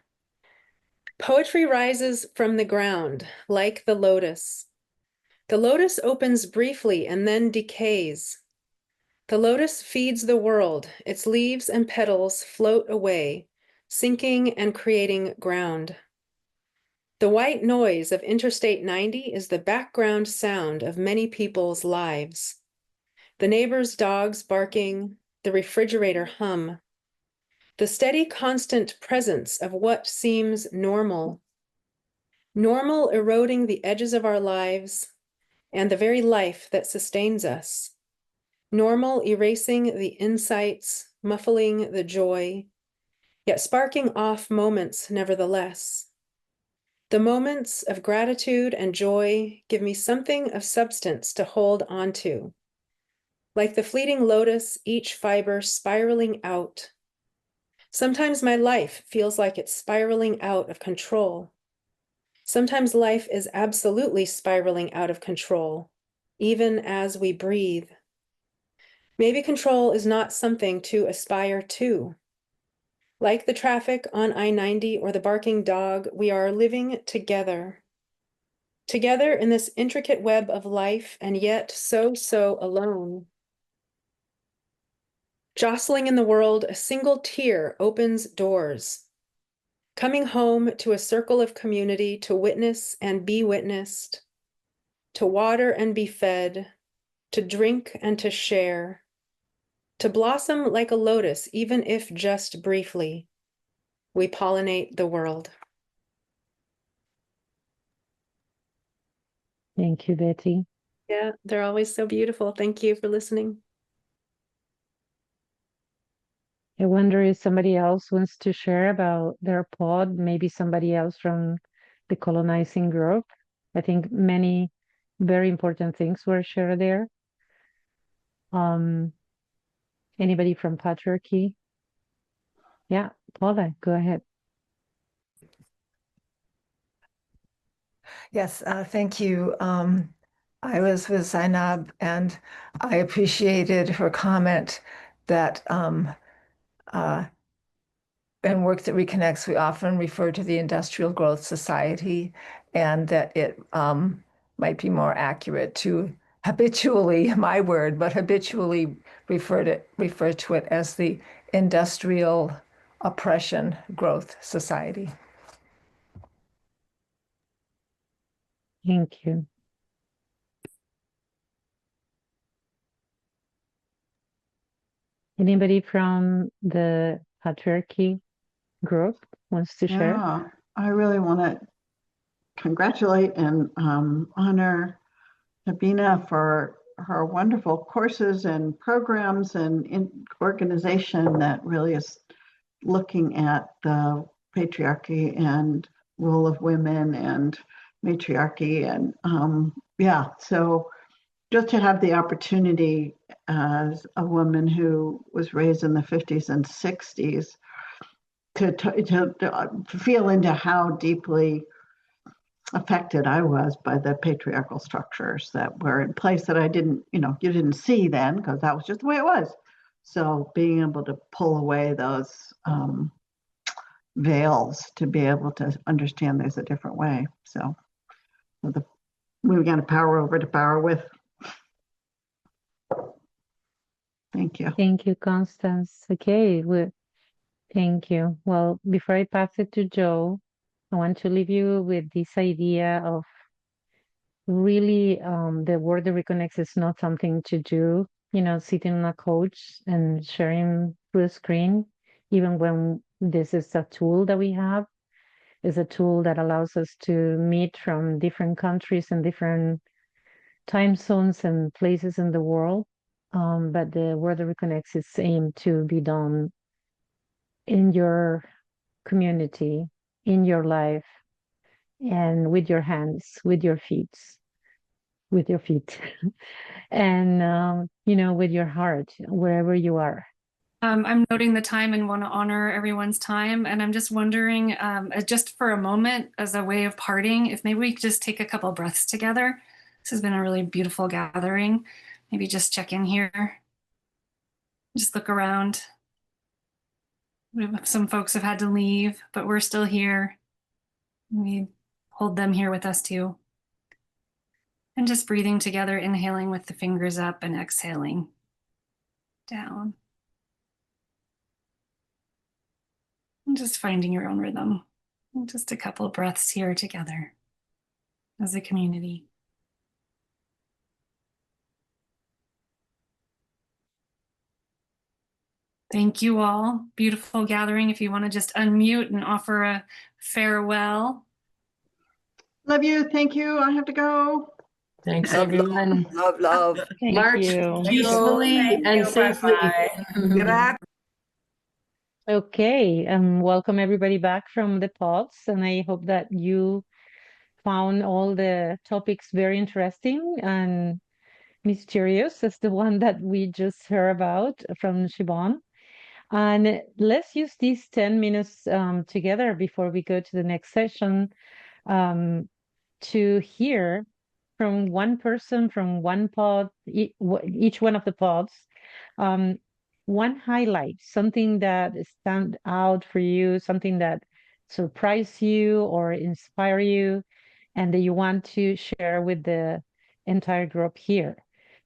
Poetry rises from the ground like the lotus. The lotus opens briefly and then decays. The lotus feeds the world. Its leaves and petals float away, sinking and creating ground. The white noise of Interstate 90 is the background sound of many people's lives. The neighbor's dogs barking, the refrigerator hum. The steady, constant presence of what seems normal. Normal eroding the edges of our lives and the very life that sustains us. Normal erasing the insights, muffling the joy, yet sparking off moments nevertheless. The moments of gratitude and joy give me something of substance to hold onto. Like the fleeting lotus, each fiber spiraling out. Sometimes my life feels like it's spiraling out of control. Sometimes life is absolutely spiraling out of control, even as we breathe. Maybe control is not something to aspire to. Like the traffic on I-90 or the barking dog, we are living together. Together in this intricate web of life, and yet so alone. Jostling in the world, a single tear opens doors. Coming home to a circle of community to witness and be witnessed. to water and be fed, to drink and to share, to blossom like a lotus, even if just briefly. We pollinate the world. Thank you, Betty. Yeah, they're always so beautiful. Thank you for listening. I wonder if somebody else wants to share about their pod, maybe somebody else from the colonizing group. I think many very important things were shared there. Anybody from patriarchy? Yeah, Paula, go ahead. Yes, thank you. I was with Zainab, and I appreciated her comment that in work that reconnects, we often refer to the industrial growth society, and that it might be more accurate to habitually, my word, but habitually refer to it as the industrial oppression growth society. Thank you. Anybody from the patriarchy group wants to share? Yeah, I really want to congratulate and honor Sabina for her wonderful courses and programs and organization that really is looking at the patriarchy and role of women and matriarchy. And yeah, so just to have the opportunity as a woman who was raised in the 50s and 60s to feel into how deeply affected I was by the patriarchal structures that were in place that I didn't, you didn't see then because that was just the way it was. So being able to pull away those veils to be able to understand there's a different way. So we got to power over to power with. Thank you. Thank you, Constance. Okay, thank you. Well, before I pass it to Joe, I want to leave you with this idea of really the work that reconnects is not something to do, sitting on a couch and sharing through a screen, even when this is a tool that we have, is a tool that allows us to meet from different countries and different time zones and places in the world. But the work that reconnects is aimed to be done in your community, in your life, and with your hands, with your feet, and with your heart, wherever you are. I'm noting the time and want to honor everyone's time. And I'm just wondering, just for a moment, as a way of parting, if maybe we could just take a couple of breaths together. This has been a really beautiful gathering. Maybe just check in here. Just look around. Some folks have had to leave, but we're still here. We hold them here with us too. And just breathing together, inhaling with the fingers up and exhaling down. And just finding your own rhythm. And just a couple of breaths here together as a community. Thank you all. Beautiful gathering. If you want to just unmute and offer a farewell. Love you. Thank you. I have to go. Thanks, everyone. Love, love. Thank March you. peacefully and safely. Okay, welcome everybody back from the pods, and I hope that you found all the topics very interesting and mysterious as the one that we just heard about from Siobhan. And let's use these 10 minutes together before we go to the next session to hear from one person from one pod, each one of the pods, one highlight, something that stand out for you, something that surprised you or inspire you, and that you want to share with the entire group here.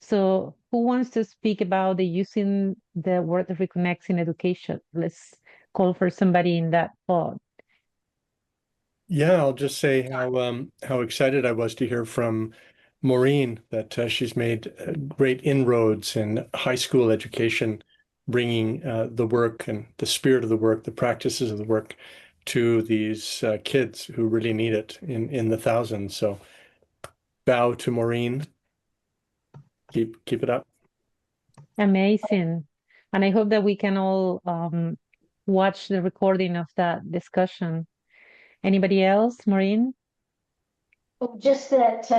So who wants to speak about the using the word that reconnects in education? Let's call for somebody in that pod. Yeah, I'll just say how excited I was to hear from Maureen that she's made great inroads in high school education, bringing the work and the spirit of the work, the practices of the work to these kids who really need it in the thousands. So bow to Maureen. Keep it up. Amazing. And I hope that we can all watch the recording of that discussion. Anybody else, Maureen? Oh, just that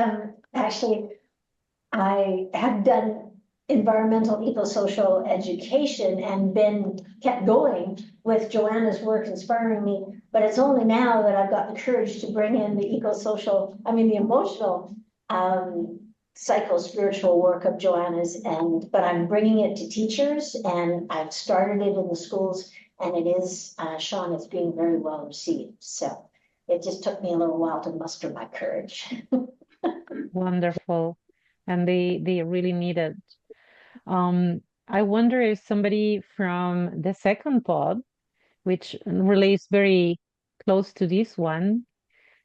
actually I have done environmental eco-social education and kept going with Joanna's work inspiring me, but it's only now that I've got the courage to bring in the the emotional psycho-spiritual work of Joanna's, but I'm bringing it to teachers, and I've started it in the schools, and it is, Sean, it's being very well received. So it just took me a little while to muster my courage. Wonderful. And they really need it. I wonder if somebody from the second pod, which relates very close to this one,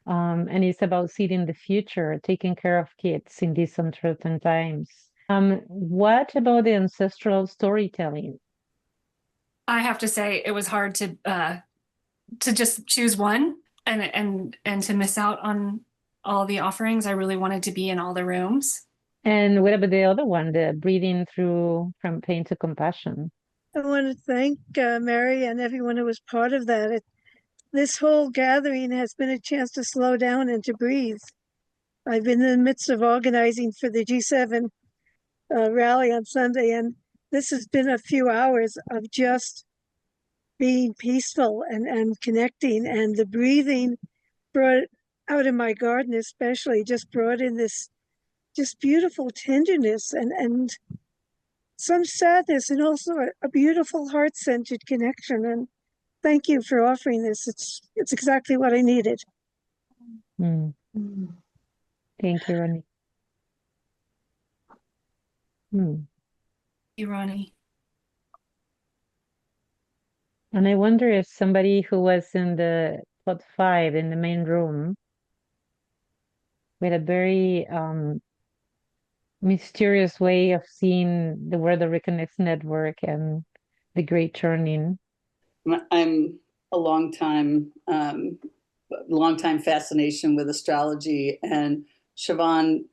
and it's about seeing the future, taking care of kids in these uncertain times. What about the ancestral storytelling? I have to say it was hard to just choose one and to miss out on all the offerings. I really wanted to be in all the rooms. And what about the other one, the breathing through from pain to compassion? I want to thank Mary and everyone who was part of that. This whole gathering has been a chance to slow down and to breathe. I've been in the midst of organizing for the G7 rally on Sunday, and this has been a few hours of just being peaceful and connecting, and the breathing brought out in my garden especially, just brought in this just beautiful tenderness and some sadness, and also a beautiful heart-centered connection. And thank you for offering this. It's exactly what I needed. Mm. Thank you, Ronnie. Thank you, Ronnie. And I wonder if somebody who was in the pod 5 in the main room with a very mysterious way of seeing the World of Reconnects Network and the Great Turning. I'm a long time fascination with astrology, and Siobhan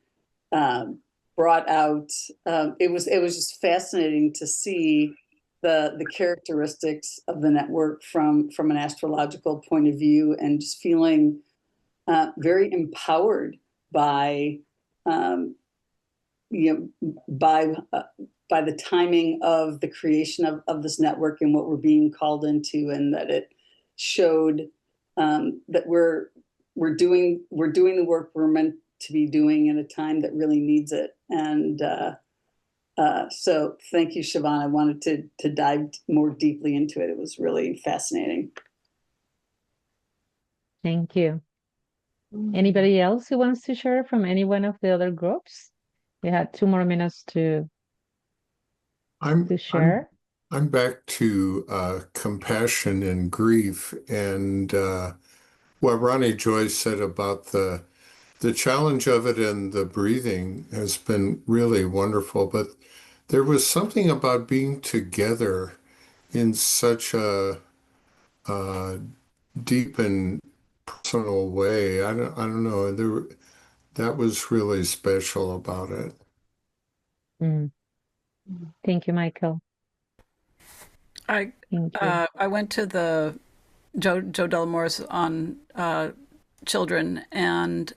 brought out. It was just fascinating to see the characteristics of the network from an astrological point of view, and just feeling very empowered by by the timing of the creation of this network and what we're being called into, and that it showed that we're doing the work we're meant to be doing in a time that really needs it. And so thank you, Siobhan. I wanted to dive more deeply into it. It was really fascinating. Thank you. Anybody else who wants to share from any one of the other groups? We had 2 more minutes to share. I'm back to compassion and grief, and what Ronnie Joy said about the challenge of it and the breathing has been really wonderful. But there was something about being together in such a deep and personal way. I don't know. That was really special about it. Thank you, Michael. I went to the Joe Delamore's on children, and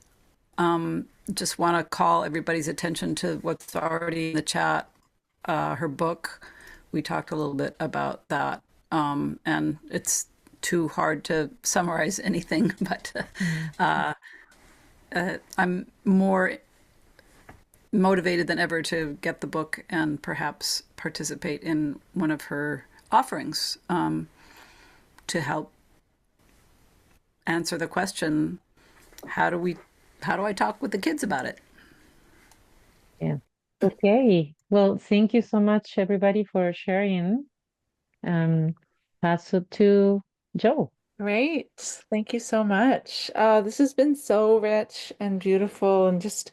just want to call everybody's attention to what's already in the chat. Her book, we talked a little bit about that, and it's too hard to summarize anything, but I'm more motivated than ever to get the book and perhaps participate in one of her offerings to help answer the question, how do I talk with the kids about it? Yeah. Okay. Well, thank you so much, everybody, for sharing. Pass it to Joe. Great. Thank you so much. This has been so rich and beautiful, and just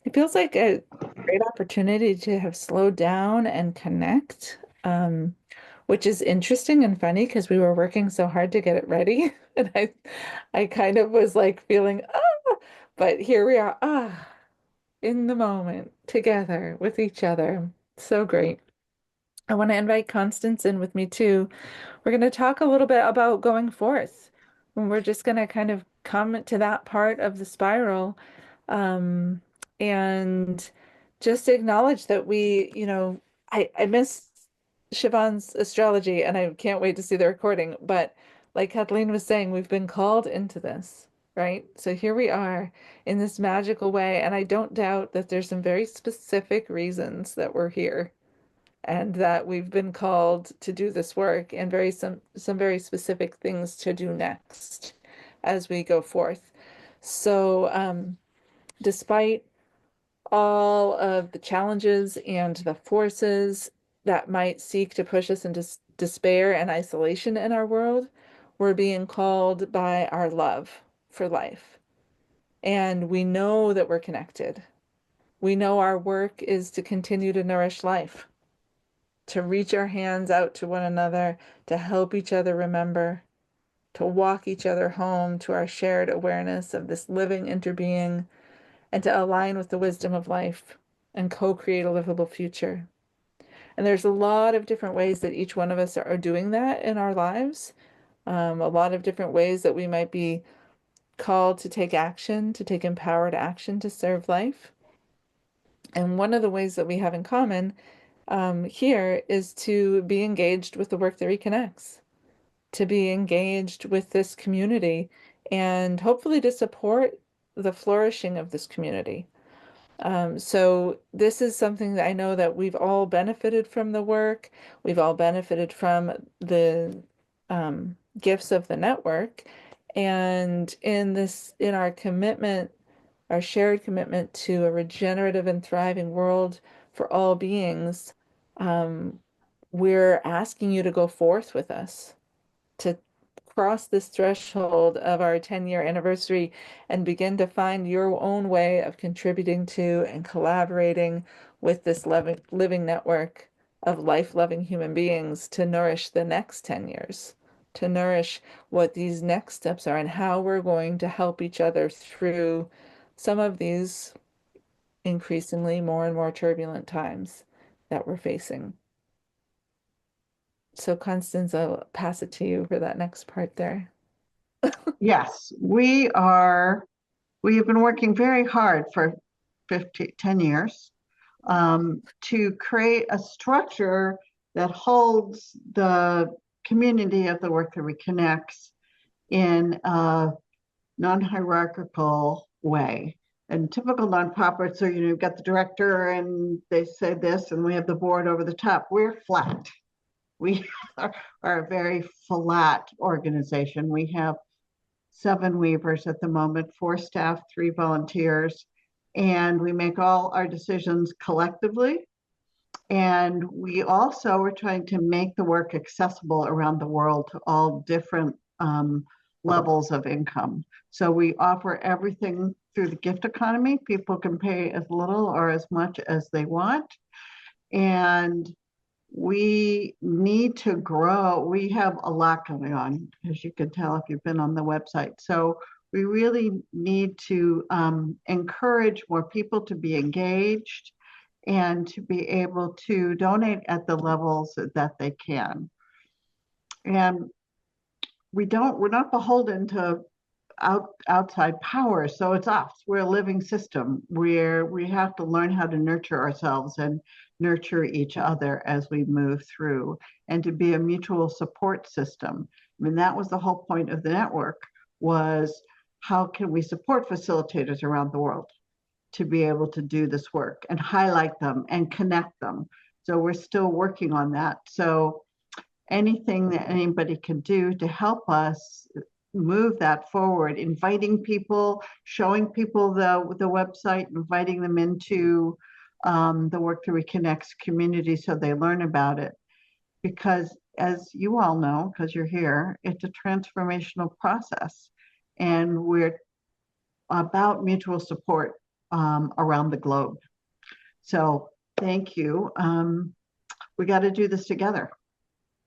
It feels like a great opportunity to have slowed down and connect, which is interesting and funny because we were working so hard to get it ready. And I kind of was like feeling, but here we are, in the moment together with each other. So great. I want to invite Constance in with me too. We're going to talk a little bit about going forth. And we're just going to kind of come to that part of the spiral, um, and just acknowledge that I miss Siobhan's astrology and I can't wait to see the recording. But like Kathleen was saying, we've been called into this, right? So here we are in this magical way. And I don't doubt that there's some very specific reasons that we're here and that we've been called to do this work and some very specific things to do next as we go forth. So despite all of the challenges and the forces that might seek to push us into despair and isolation in our world, we're being called by our love for life. And we know that we're connected. We know our work is to continue to nourish life, to reach our hands out to one another, to help each other remember, to walk each other home to our shared awareness of this living interbeing, and to align with the wisdom of life and co-create a livable future. And there's a lot of different ways that each one of us are doing that in our lives. A lot of different ways that we might be called to take action, to take empowered action to serve life. And one of the ways that we have in common here is to be engaged with the work that reconnects, to be engaged with this community, and hopefully to support the flourishing of this community. So this is something that I know that we've all benefited from the work. We've all benefited from the gifts of the network. And in our commitment, our shared commitment to a regenerative and thriving world for all beings, we're asking you to go forth with us, to cross this threshold of our 10-year anniversary and begin to find your own way of contributing to and collaborating with this living network of life-loving human beings to nourish the next 10 years, to nourish what these next steps are and how we're going to help each other through some of these increasingly more and more turbulent times that we're facing. So Constance, I'll pass it to you for that next part there. Yes, we have been working very hard for 10 years to create a structure that holds the community of the work that reconnects in a non-hierarchical way. And typical nonprofits are, you've got the director and they say this, and we have the board over the top. We're flat. We are a very flat organization. We have 7 weavers at the moment, 4 staff, 3 volunteers, and we make all our decisions collectively. And we also are trying to make the work accessible around the world to all different levels of income. So we offer everything through the gift economy. People can pay as little or as much as they want. And we need to grow. We have a lot going on, as you can tell if you've been on the website. So we really need to encourage more people to be engaged and to be able to donate at the levels that they can. And we're not beholden to outside power. So it's us. We're a living system where we have to learn how to nurture ourselves and nurture each other as we move through, and to be a mutual support system. I mean, that was the whole point of the network, was how can we support facilitators around the world to be able to do this work and highlight them and connect them. So we're still working on that. So anything that anybody can do to help us move that forward, inviting people, showing people the website, inviting them into the Work That Reconnects community so they learn about it. Because as you all know, because you're here, it's a transformational process. And we're about mutual support around the globe. So thank you. We got to do this together.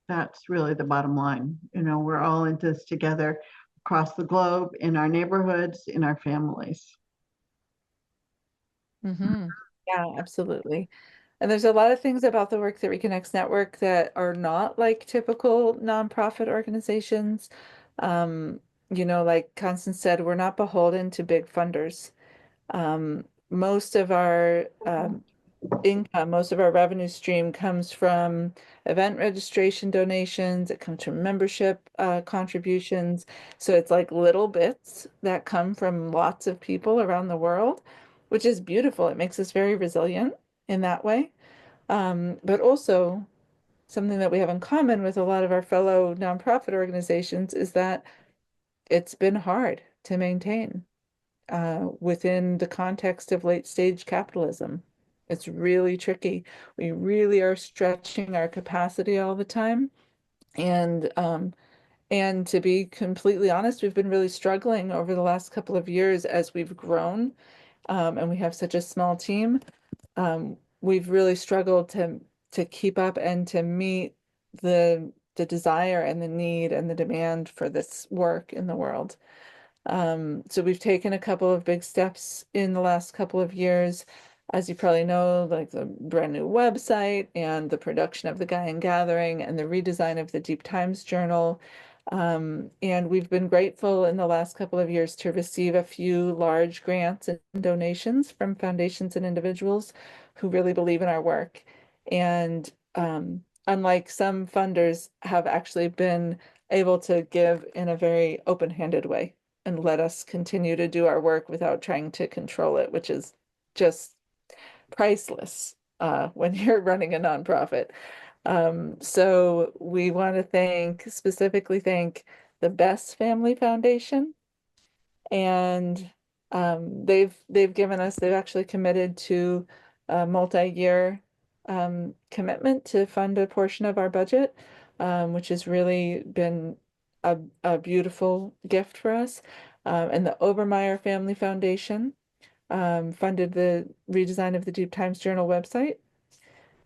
That's really the bottom line. You know, we're all into this together across the globe, in our neighborhoods, in our families. Yeah, absolutely. And there's a lot of things about the work that Reconnects Network that are not like typical nonprofit organizations. You know, like Constance said, we're not beholden to big funders. Most of our income, most of our revenue stream comes from event registration donations. It comes from membership contributions. So it's like little bits that come from lots of people around the world, which is beautiful. It makes us very resilient in that way. But also something that we have in common with a lot of our fellow nonprofit organizations is that it's been hard to maintain within the context of late stage capitalism. It's really tricky. We really are stretching our capacity all the time. And to be completely honest, we've been really struggling over the last couple of years as we've grown, and we have such a small team. We've really struggled to keep up and to meet the desire and the need and the demand for this work in the world. So we've taken a couple of big steps in the last couple of years. As you probably know, like the brand new website and the production of the Gaian Gathering and the redesign of the Deep Times Journal. And we've been grateful in the last couple of years to receive a few large grants and donations from foundations and individuals who really believe in our work. And unlike some funders have actually been able to give in a very open-handed way and let us continue to do our work without trying to control it, which is just priceless when you're running a nonprofit. So we want to specifically thank the Best Family Foundation. And they've actually committed to a multi-year commitment to fund a portion of our budget, which has really been a beautiful gift for us. And the Obermeyer Family Foundation funded the redesign of the Deep Times Journal website.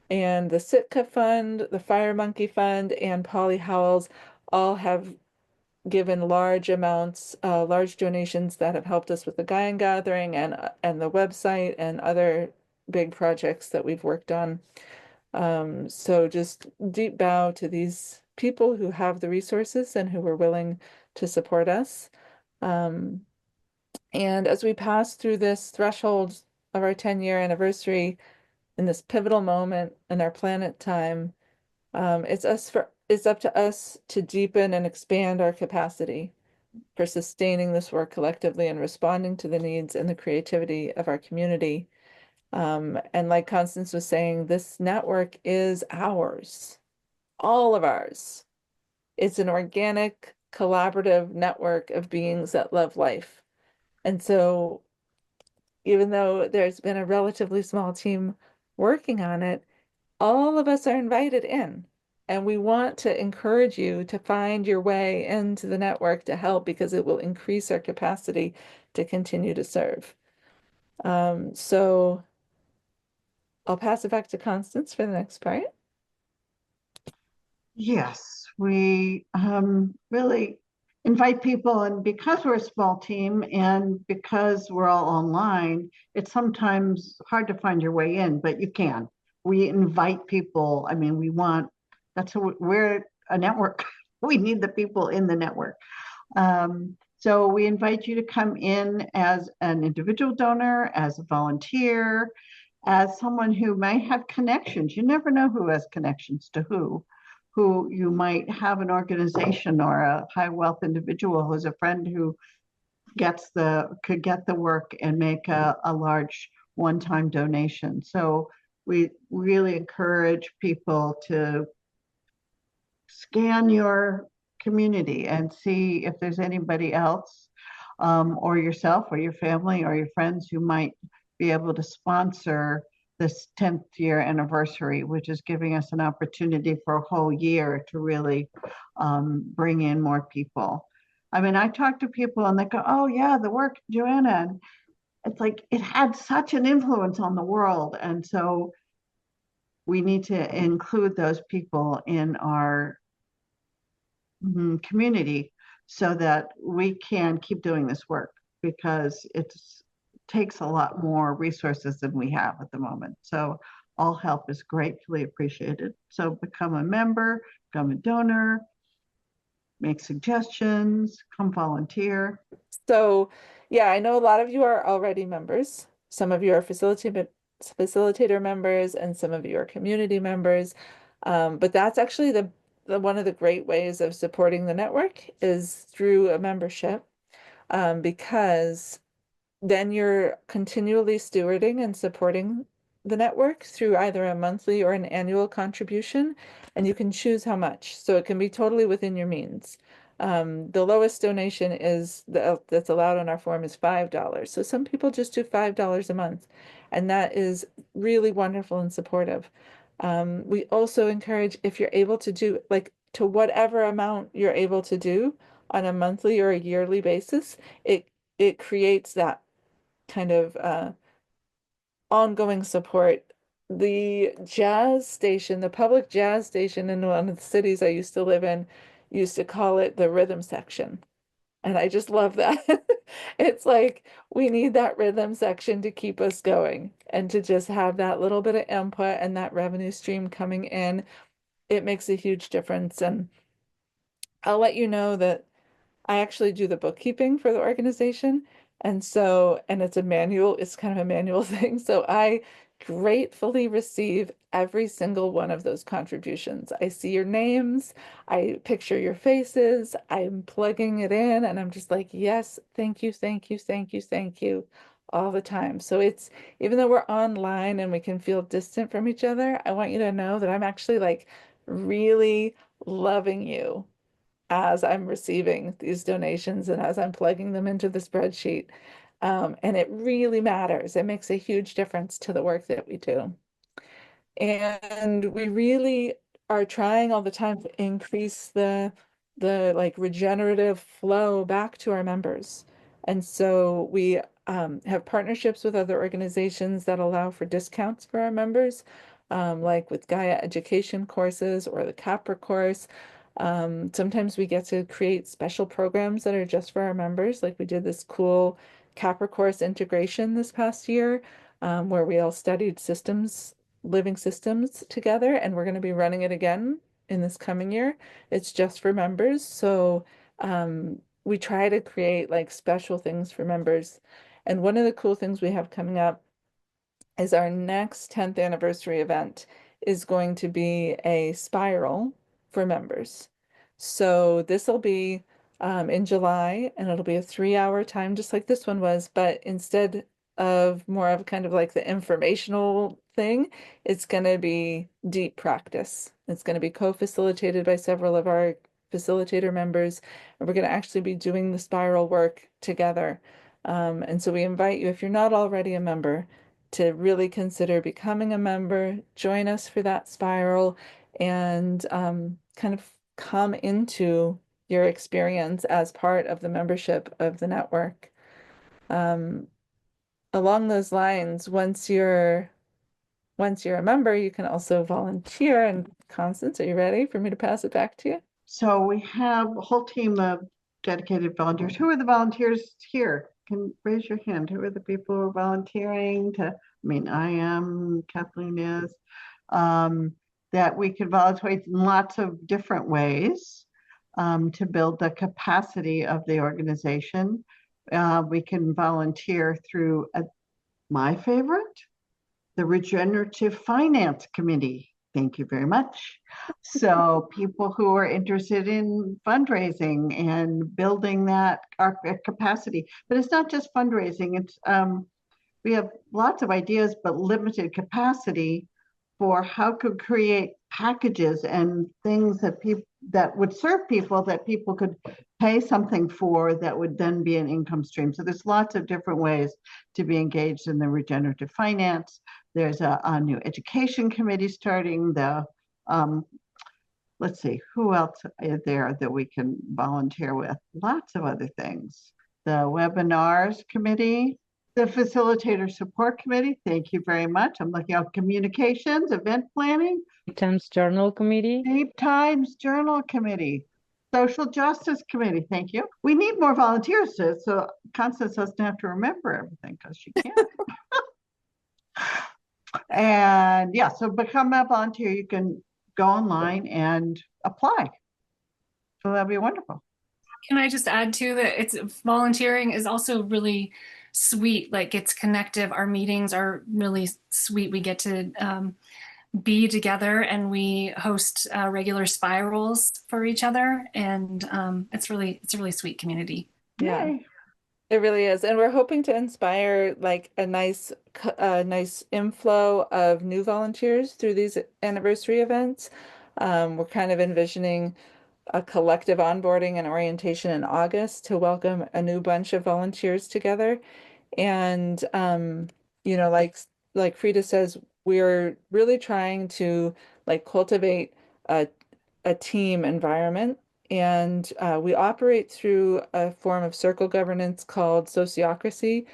And the Sitka Fund, the Fire Monkey Fund, and Polly Howells all have given large amounts, large donations that have helped us with the Gaian Gathering and the website and other big projects that we've worked on. So just deep bow to these people who have the resources and who were willing to support us. And as we pass through this threshold of our 10-year anniversary, in this pivotal moment in our planet time, it's up to us to deepen and expand our capacity for sustaining this work collectively and responding to the needs and the creativity of our community. And like Constance was saying, this network is ours, all of ours. It's an organic, collaborative network of beings that love life. And so even though there's been a relatively small team working on it, all of us are invited in. And we want to encourage you to find your way into the network to help because it will increase our capacity to continue to serve. So I'll pass it back to Constance for the next part. Yes, we really invite people, and because we're a small team and because we're all online, it's sometimes hard to find your way in, but you can. We invite people. I mean, we're a network. We need the people in the network. So we invite you to come in as an individual donor, as a volunteer, as someone who might have connections. You never know who has connections to who you might have an organization or a high wealth individual who's a friend who could get the work and make a large one-time donation. So we really encourage people to scan your community and see if there's anybody else or yourself or your family or your friends who might be able to sponsor this 10th year anniversary, which is giving us an opportunity for a whole year to really bring in more people. I mean, I talk to people and they go, oh yeah, the work, Joanna. it's like it had such an influence on the world. And so we need to include those people in our community so that we can keep doing this work, because it takes a lot more resources than we have at the moment. So all help is gratefully appreciated. So become a member, become a donor, make suggestions, come volunteer. So, yeah, I know a lot of you are already members. Some of you are facilitator members, and some of you are community members. But that's actually the one of the great ways of supporting the network is through a membership, because then you're continually stewarding and supporting the network through either a monthly or an annual contribution, and you can choose how much. So it can be totally within your means. The lowest donation is that's allowed on our form is $5. So some people just do $5 a month, and that is really wonderful and supportive. We also encourage, if you're able to do like to whatever amount you're able to do on a monthly or a yearly basis, it creates that kind of ongoing support. The jazz station, the public jazz station in one of the cities I used to live in, used to call it the rhythm section. And I just love that. It's like we need that rhythm section to keep us going and to just have that little bit of input and that revenue stream coming in. It makes a huge difference. And I'll let you know that I actually do the bookkeeping for the organization. And so, and it's kind of a manual thing. So I gratefully receive every single one of those contributions. I see your names, I picture your faces, I'm plugging it in, and I'm just like, yes, thank you, thank you, thank you, thank you, all the time. So it's, even though we're online and we can feel distant from each other, I want you to know that I'm actually like really loving you as I'm receiving these donations and as I'm plugging them into the spreadsheet. And it really matters. It makes a huge difference to the work that we do. And we really are trying all the time to increase the like regenerative flow back to our members. And so we have partnerships with other organizations that allow for discounts for our members, like with Gaia education courses or the Capra course. Sometimes we get to create special programs that are just for our members. Like we did this cool Capra course integration this past year, where we all studied living systems together, and we're going to be running it again in this coming year. It's just for members. So we try to create like special things for members. And one of the cool things we have coming up is our next 10th anniversary event is going to be a spiral for members. So this will be in July, and it'll be a 3-hour time, just like this one was, but instead of more of kind of like the informational thing, it's going to be deep practice. It's going to be co-facilitated by several of our facilitator members, and we're going to actually be doing the spiral work together. And so we invite you, if you're not already a member, to really consider becoming a member, join us for that spiral, and kind of come into your experience as part of the membership of the network. Along those lines, once you're a member, you can also volunteer. And Constance, are you ready for me to pass it back to you? So we have a whole team of dedicated volunteers. Who are the volunteers here? Can raise your hand. Who are the people who are volunteering to, I am, Kathleen is, that we could volunteer in lots of different ways to build the capacity of the organization. We can volunteer through my favorite, the Regenerative Finance Committee. Thank you very much. So people who are interested in fundraising and building that our capacity, but it's not just fundraising. It's we have lots of ideas, but limited capacity for how to create packages and things that would serve people, that people could pay something for, that would then be an income stream. So there's lots of different ways to be engaged in the regenerative finance. There's a new education committee starting. Let's see, who else is there that we can volunteer with? Lots of other things. The webinars committee, The Facilitator Support Committee, thank you very much. I'm looking at communications, event planning. Deep Times Journal Committee. Deep Times Journal Committee. Social Justice Committee, thank you. We need more volunteers so Constance doesn't have to remember everything because she can't. And yeah, so become a volunteer. You can go online and apply. So that'd be wonderful. Can I just add too that it's volunteering is also really sweet. Like it's connective. Our meetings are really sweet. We get to be together and we host regular spirals for each other, and it's a really sweet community. Yeah. It really is. And we're hoping to inspire like a nice inflow of new volunteers through these anniversary events. We're kind of envisioning a collective onboarding and orientation in August to welcome a new bunch of volunteers together. And you know, like Frida says, we're really trying to like cultivate a team environment. And we operate through a form of circle governance called sociocracy.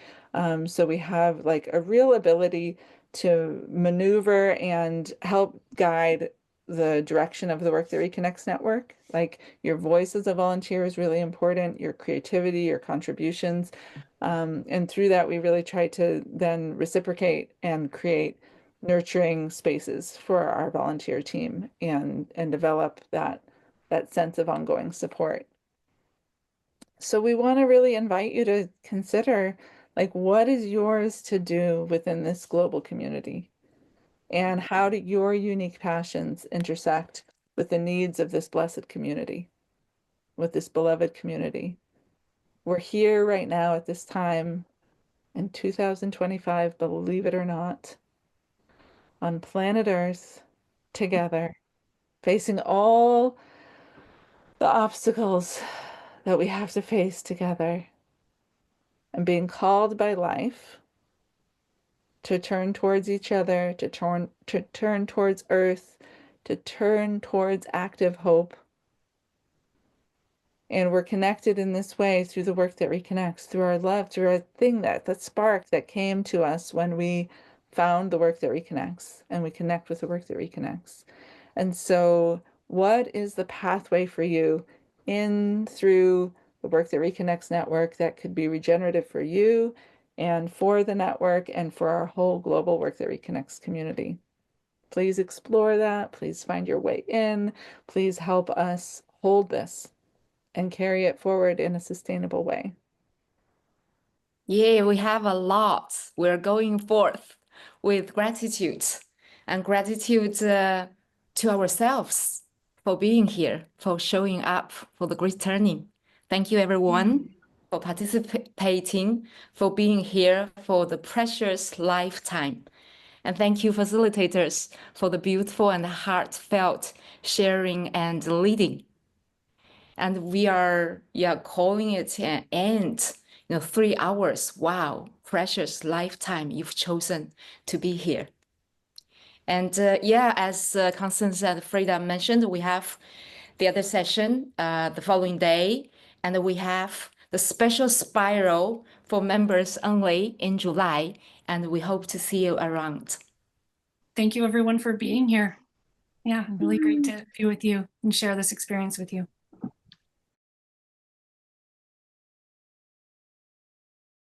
So we have like a real ability to maneuver and help guide the direction of the work that Reconnects Network. Like your voice as a volunteer is really important, your creativity, your contributions. And through that, we really try to then reciprocate and create nurturing spaces for our volunteer team and develop that sense of ongoing support. So we want to really invite you to consider like what is yours to do within this global community, and how do your unique passions intersect with the needs of this blessed community, with this beloved community. We're here right now at this time in 2025, believe it or not, on planet Earth together, facing all the obstacles that we have to face together, and being called by life to turn towards each other, to turn towards Earth, to turn towards active hope. And we're connected in this way through the work that reconnects, through our love, through our thing, that spark that came to us when we found the work that reconnects and we connect with the work that reconnects. And so what is the pathway for you in through the work that Reconnects Network that could be regenerative for you and for the network and for our whole global work that reconnects community? Please explore that. Please find your way in. Please help us hold this and carry it forward in a sustainable way. Yeah, we have a lot. We're going forth with gratitude, and gratitude to ourselves for being here, for showing up, for the great turning. Thank you, everyone, for participating, for being here for the precious lifetime. And thank you, facilitators, for the beautiful and heartfelt sharing and leading. And we are calling it an end. 3 hours. Wow, precious lifetime you've chosen to be here. And as Constance and Frida mentioned, we have the other session the following day, and we have the special spiral for members only in July, and we hope to see you around. Thank you everyone for being here. Yeah, really great to be with you and share this experience with you.